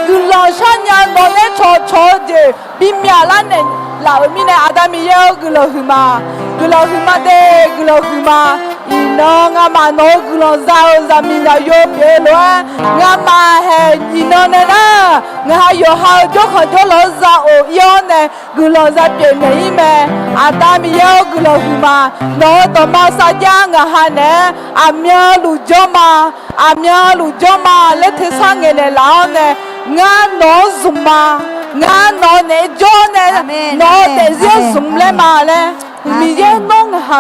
gu la sha nya no ne cho je bi mya la ne la mi ne ada mi ye gu lo hu ma de gu lo hu ma ino nga ma no gu lo za mi la yo pe lo nga ma he ino ne na nga yo ha jo kho jo lo za o yo ne gu lo za pe ne me ada mi yo gu lo hu ma no to ma sa ja nga ha ne amya lu jo ma le the sa nge ne la ne nga no zuma nga no ne jo ne no de zia zum le ma le mi ye no nga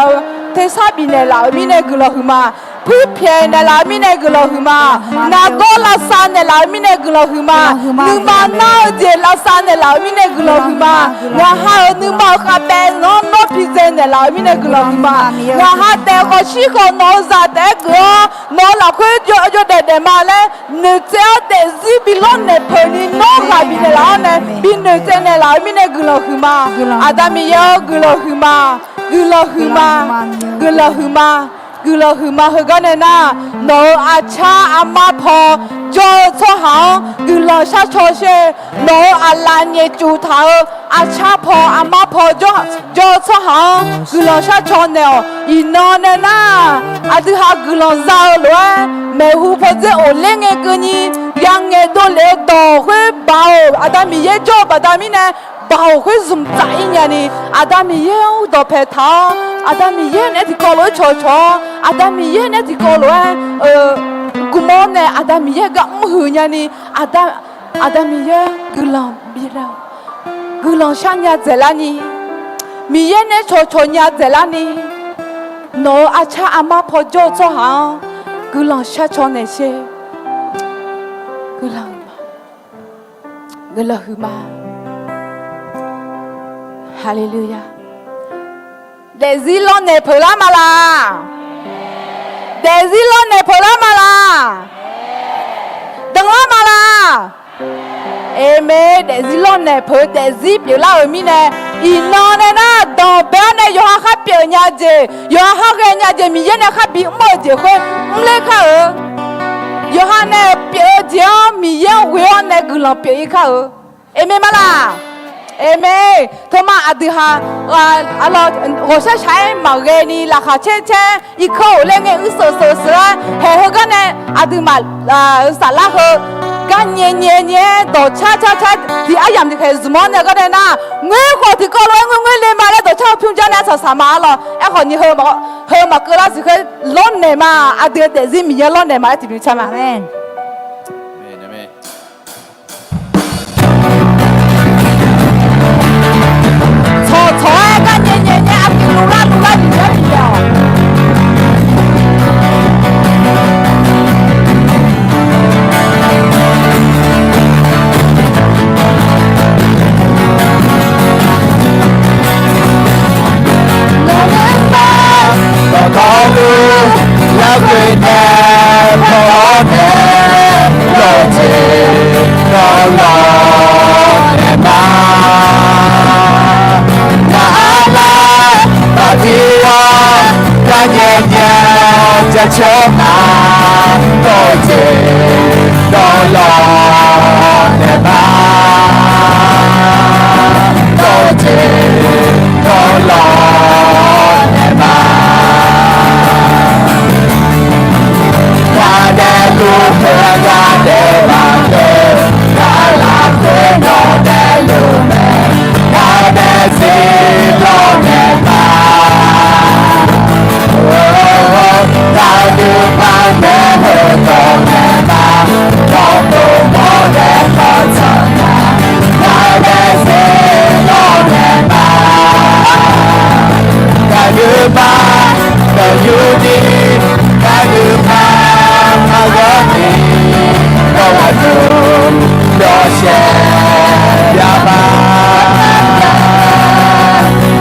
thế sao bị này lão mi này cứ lo huma phi phiền này lão mi này cứ lo huma na go la san này lão mi này cứ lo huma nhưng mà na je la san này lão mi này cứ lo huma na ha nhưng mà khá bé nó phi gen này lão mi này cứ lo huma na ha để có chỉ có nó ra để có nó là cái cho để mà lên nữ chơi để gì bị lon này phơi ni nó là bị này lão này bị nữ chơi này lão mi này cứ lo huma adam yêu cứ lo huma gula huma hugane na no acha ama pho jo cho hao gula sha cho she no ala nye chu thao acha pho ama pho jo cho hao gula sha cho neo ino ne na adu ha gula zao lo me hu pho je o le nge ku ni yang nge do le do hwe bao adami ye jo badami ne bao hwe zum zai nya ni adami ye do pe tha adami ye ne ti ko lo cho adami ye ne ti ko lo gumo ne adami ye ga mu nya ni adami ye gulam bira gulam shanya zelani mi ye ne cho nya zelani no acha ama pho jo cho ha gulam sha cho ne she gulam huma hallelujah des îles ne peut la mala des îles ne peut la mala đừng la mala amen des îles ne peut des îles là ở mi ne ino ne na do be ne yo ha pye nya je yo ha ke nya je mi ye ne ha bi mo je ko mle kha ơ yo ha ne pye je mi ye we ne gulo pye kha ơ amen mala amen thoma adha alo ho sa chai ma ge ni la kha che i kho le nge u so he ho ga ne adu ma sa la ho ga nye do cha di ayam di khe zmo ne ga ne na nge ko ti ko lo มึงเงินเลยมาแล้วตัวชอบพิมพ์เจ้าหน้าสามาหรอไอ้คนนี้เฮมาเกิดแล้วสิเคยล้นเนี่ยมาอาเดือดแต่ซิมีเยอะล้นเนี่ยมาที่พิมพ์ใช่ไหมแม่错哎，干年啊，比如啦，你别比了。道路要对的，跑的路径高楼的马，那拉把地瓦干年年在车马，路径高楼的马，路径高楼的马。路可呀的马的，那拉回那的路没，那的是路的马。哦，那路旁的河东的马，绕过我的河城啊，那的是路的马。那路马，那路的，那路马。Agami, Kawadum, Yoshe, Yaba,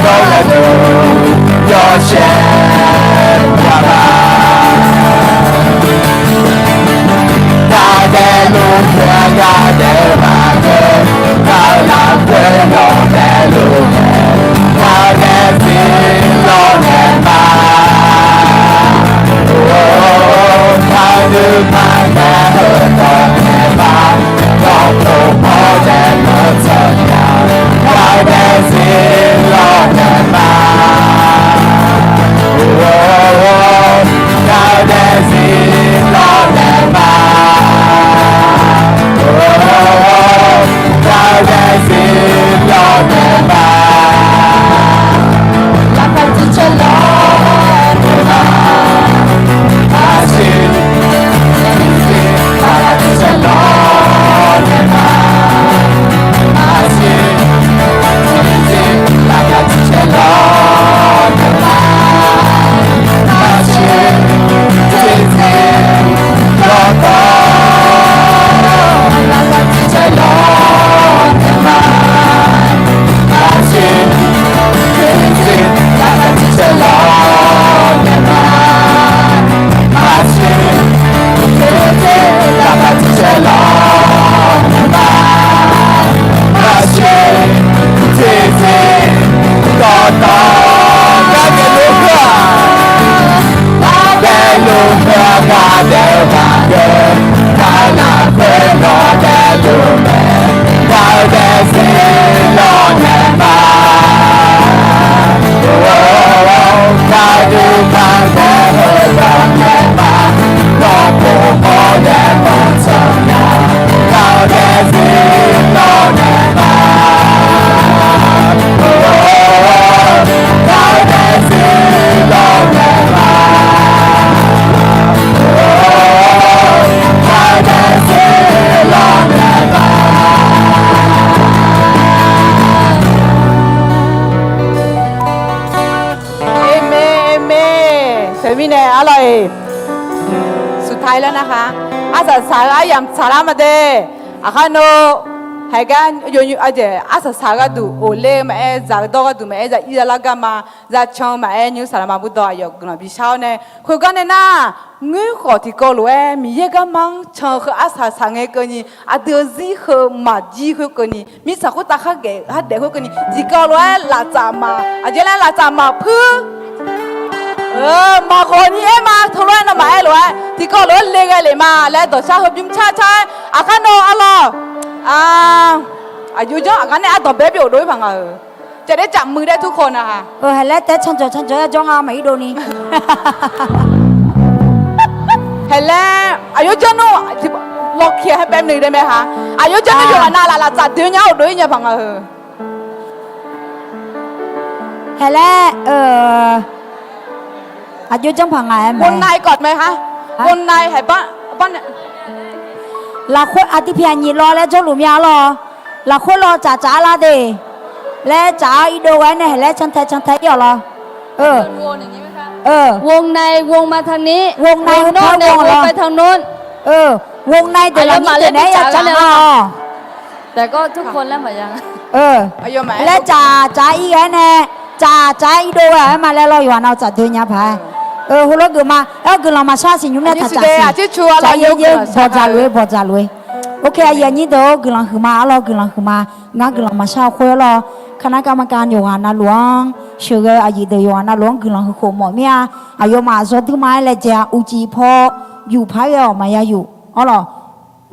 Kawadum, Yoshe, Yaba. Nadelu, Nadelu, Nadelu, Nadelu, Amen เนี่ยอร่อยสุดท้ายแล้วนะคะอาสาสาอยามสาระมาเดอาคาโนให้กันยูอาเจอาสาสาก็ดูโอเล่มาจากดอกก็ดูมาจากอิสระก็มาจากช่องมานิวสารมาบุตรอยกนบิชาวเนี่ยคุยกันเนี่ยนะเงื้อขอที่ก็รู้มีเยอะก็มังช่องคืออาสาสาเงกันนี่อาเดือซีคือมาจีคือกันนี่มีสักคนตาข้าเกะฮัดเด็กคือกันนี่ที่ก็รู้ลาจามาอาเจแล้วลาจามาเพื่อมาคนนี้มาทุเรศนะมาหรอที่ก็รู้เลี้ยงเลยมาแล้วตัวชาหุบยุ่งชาชาอาคาโนอะไรอายุเยอะอาการเนี่ยตัวเบ๊ะอยู่ด้วยพังจะได้จับมือได้ทุกคนนะคะแล้วแต่ฉันจะจ้องไม่โดนนี่เห็นแล้วอายุเยอะนู่นล็อกเคลียร์ให้แป๊บหนึ่งได้ไหมคะอายุเยอะนู่นอยู่น่าละจัดเดี๋ยวเนี้ยด้วยเนี่ยพัง แห่แล้วอายุจังพังไงแม่ วนนายก่อนไหมคะวนนายให้ป้าเนี่ย là khối à thì phải nhìn lo lấy cho lùm nhà lo là khối lo trả là đi lấy trả ít đồ cái này lấy chân thấy nhiều lo วงในวงมาทางนี้ วงใน โน้นในวงไปทางโน้น วงในแต่ละนี้แต่ไหนอยากจังอ่ะ แต่ก็ทุกคนแล้วเหมือนยัง lấy trả ít cái này trả ít đồ cái mà lấy lo yuan nào trả tiền nhà phải hồi lúc cứ mà sao xin nhung này thật trả gì bỏ trả lui ok giờ như đó cứ làm hư mà ngã cứ làm mà sao khơi loคณะกรรมการโยหานาหลวงเชื่ออายุเดียวโยหานาหลวงคือหลังคือโคมเมียอายุมาสวดที่ไม้เลยจะอุจิพออยู่พายเอามาอยู่อ๋อเหรอ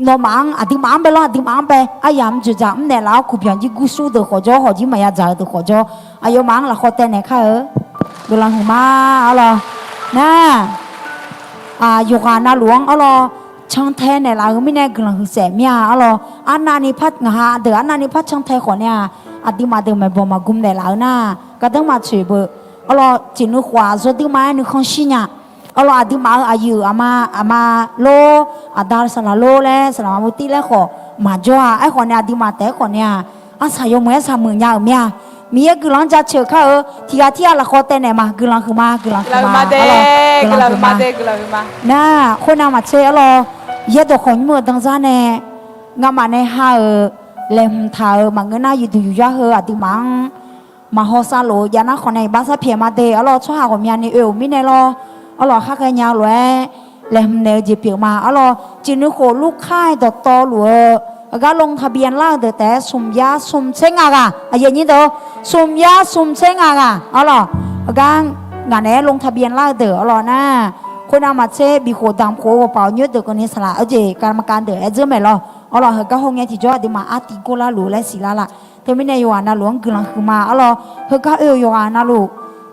นมังอธิมังไปแล้วอธิมังไปอายามจุดจำเนี่ยแล้วคุปยันจีกุสูเดือขอจ้อขอจีมายาจ่ายเดือขอจ้ออายุมังละขอเต้นเนี่ยค่ะคือหลังคือมาอ๋อเหรอน่ะโยหานาหลวงอ๋อเหรอช่างแท้เนี่ยเราไม่แน่คือหลังคือแสบเมียอ๋อเหรออันนั้นนี่พัดงาเดืออันนั้นนี่พัดช่างแท้ขอเนี่ยอาทิมาเดิมไม่บอกมากุมเดลาวน่ะก็ต้องมาช่วยเบอเอาล่ะจีนุขวาสุดที่มาหนูคงชิญะเอาล่ะอาทิมาอายุอามาโลอาดาร์สละโลเลยสละมุติเลยขอมาจ้าไอ้คนเนี่ยอาทิมาแต่คนเนี่ยอาศัยยมเมื่อสามหมื่นยาเมียมีกุลังจะเชื่อเขาที่ละขอเต้นเนี่ยมากุลังคือมากุลังคือมาน่ะคนน่ะมาเชื่อเอาล่ะเยอะตัวคนมือตั้งใจเนี่ยงามาในห้าเลยทามังเงินน่าอยู่ดูอยู่ยาอติมังมาฮอซาโลยานะคนในบ้านซาเพียมาเดอลอช่วยหาคนมีอันนี้มิเนลอลอข้าแค่ยาวเลยเลยเนยจีเปียมาลอจีนุโคลูกค่ายโตหลัวก็ลงทะเบียนล่าเดแต่สมยาสมเชงอากาอย่างนี้เด้อสมยาสมเชงอากาลก็งานนี้ลงทะเบียนล่าเดอลอน่ะคนอามาเชบิโคดำโคเป่าเนื้อเดอคนนี้สละเจกรรมการเดอเจอไหมล่ะอ๋อเหรอเขาห้องนี้ที่จอดมาอาติโกลาลูและศิลาละเธอไม่ในโยอานาหลวงกำลังคือมาอ๋อเหรอเขาโยอานาลู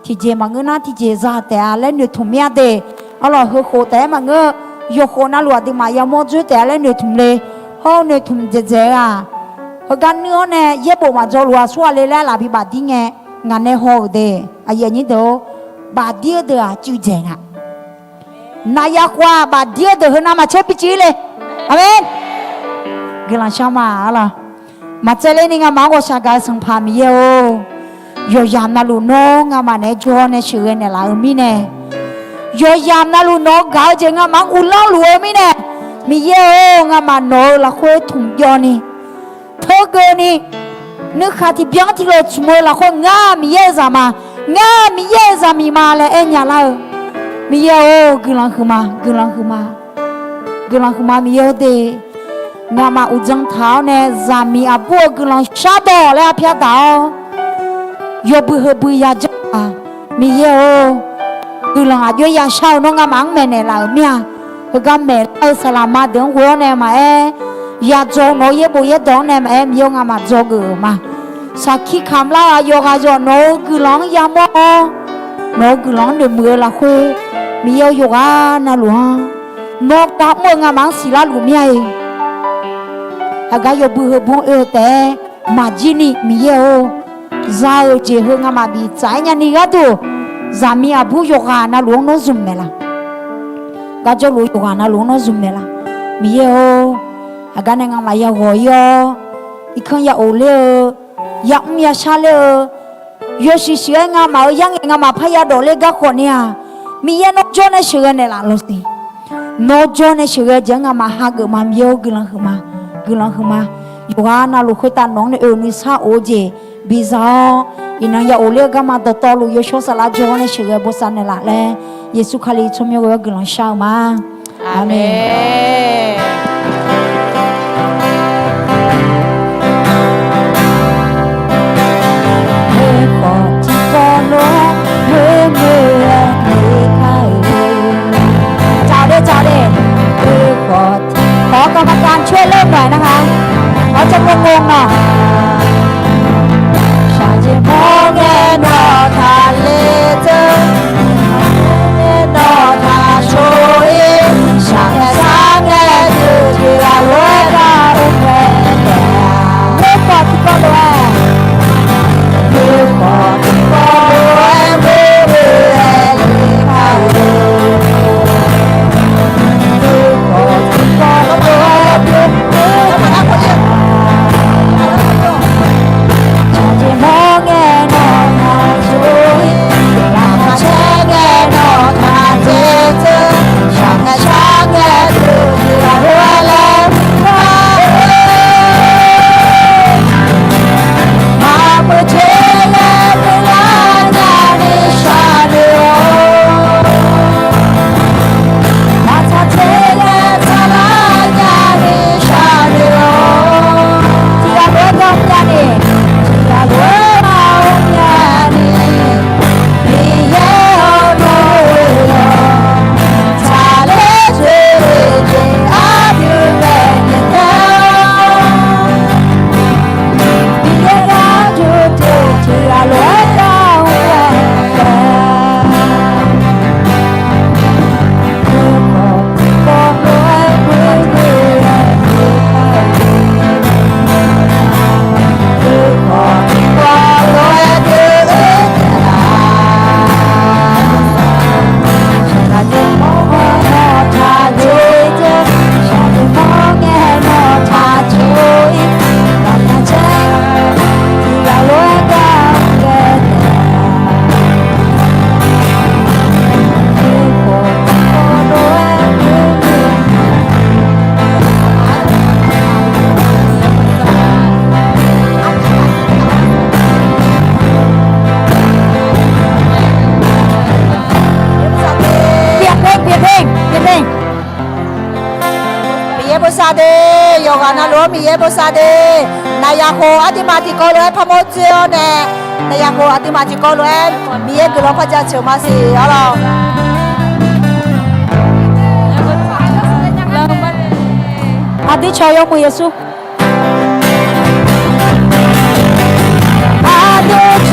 ที่เจมังเงินที่เจซาแต่เล่นอยู่ทุ่มเมียเดอ๋อเหรอเขาโคแต่มังเงยโคนาลูที่มายามอจุแต่เล่นอยู่ทุ่มเลยห้องเนี่ยทุ่มเจอ่ะเขาการเนื้อเนี่ยเย็บออกมาจอลัวชัวเลยแล้วลาบิบาดิ้งงานในห้องเดไอ้ยันนี้เด้อบาดเดียเด้อจู่เจงอ่ะนายกว่าบาดเดียเด้อเขานามาเช็ดปิจิเลยอาเมนกำลังชามาล่ะมาเจริญนี่งามาก็ชากาสังพามีเยโยยามนาลูโนงามาเนจวนเนชื่อเนลามีเนโยยามนาลูโนกาเจงามังอุลาลูมีเนมีเยงามาโนละคุยถุงยอนี่เธอเกนี่นึกขาที่เบียงที่เราชมละคุยงามีเยซามางามีเยซามีมาเลยเอ็นยาลามีเยกำลังคือมากำลังคือมามีเยเดงามาอุจังเท้าเนี่ยจามีอาบัวกำลังชาดอเลยพี่ดาวยบุหบุยาจ้ามีเยอกำลังอายุยาชาวน้องงามังเมเนลาเมียก็เมลไอสลามาเดินหัวเนี่ยมายาจงโนเยบุยดองเนี่ยมามีงามาจงมาสักขี้คำลาโยกาจโนกำลังยามโนกำลังเดือดมือละคุมีเยโยกานาหลวงนกตาเมืองงามังศิลาหลุมใหญ่agak yo buh buh te majini miyo zao je hunga ma bi tsanya ni ga tu zami abu yo ga na luong no zum mela ga jo lu yo ga na luong no zum mela miyo aga na nga ma ya wo yo ikon ya ole ya ya shale yo shi shi nga ma yang nga ma pha ya do le ga ko nia miya no jo na shi ne la lo si no jo na shi ga nga ma ha ga ma miyo glang maกำลังคือมาอยู่ว่านาลูกคุยตาน้องในนิสาโอเจบิซาอินังยาโอเลียกามาต่อลูกโยโชสลาจวนในเชื่อบุษานในละเลยเยซูคริสต์ชมยกกำลังชาวมาอาเมขอกรรมการช่วยเริ่มหน่อยนะคะเขาจะงงๆหน่อยชาเจมองแงนอทาเลเจนอทาโชยชาแงซาแง sa de yoga na lo mi ye bo sa de na ya ko ati ma ti ko lo pha mo cheo ne na ya ko ati ma ti ko lo mi ye glo pha ja cheu ma si alo ati choyo mu yesu ati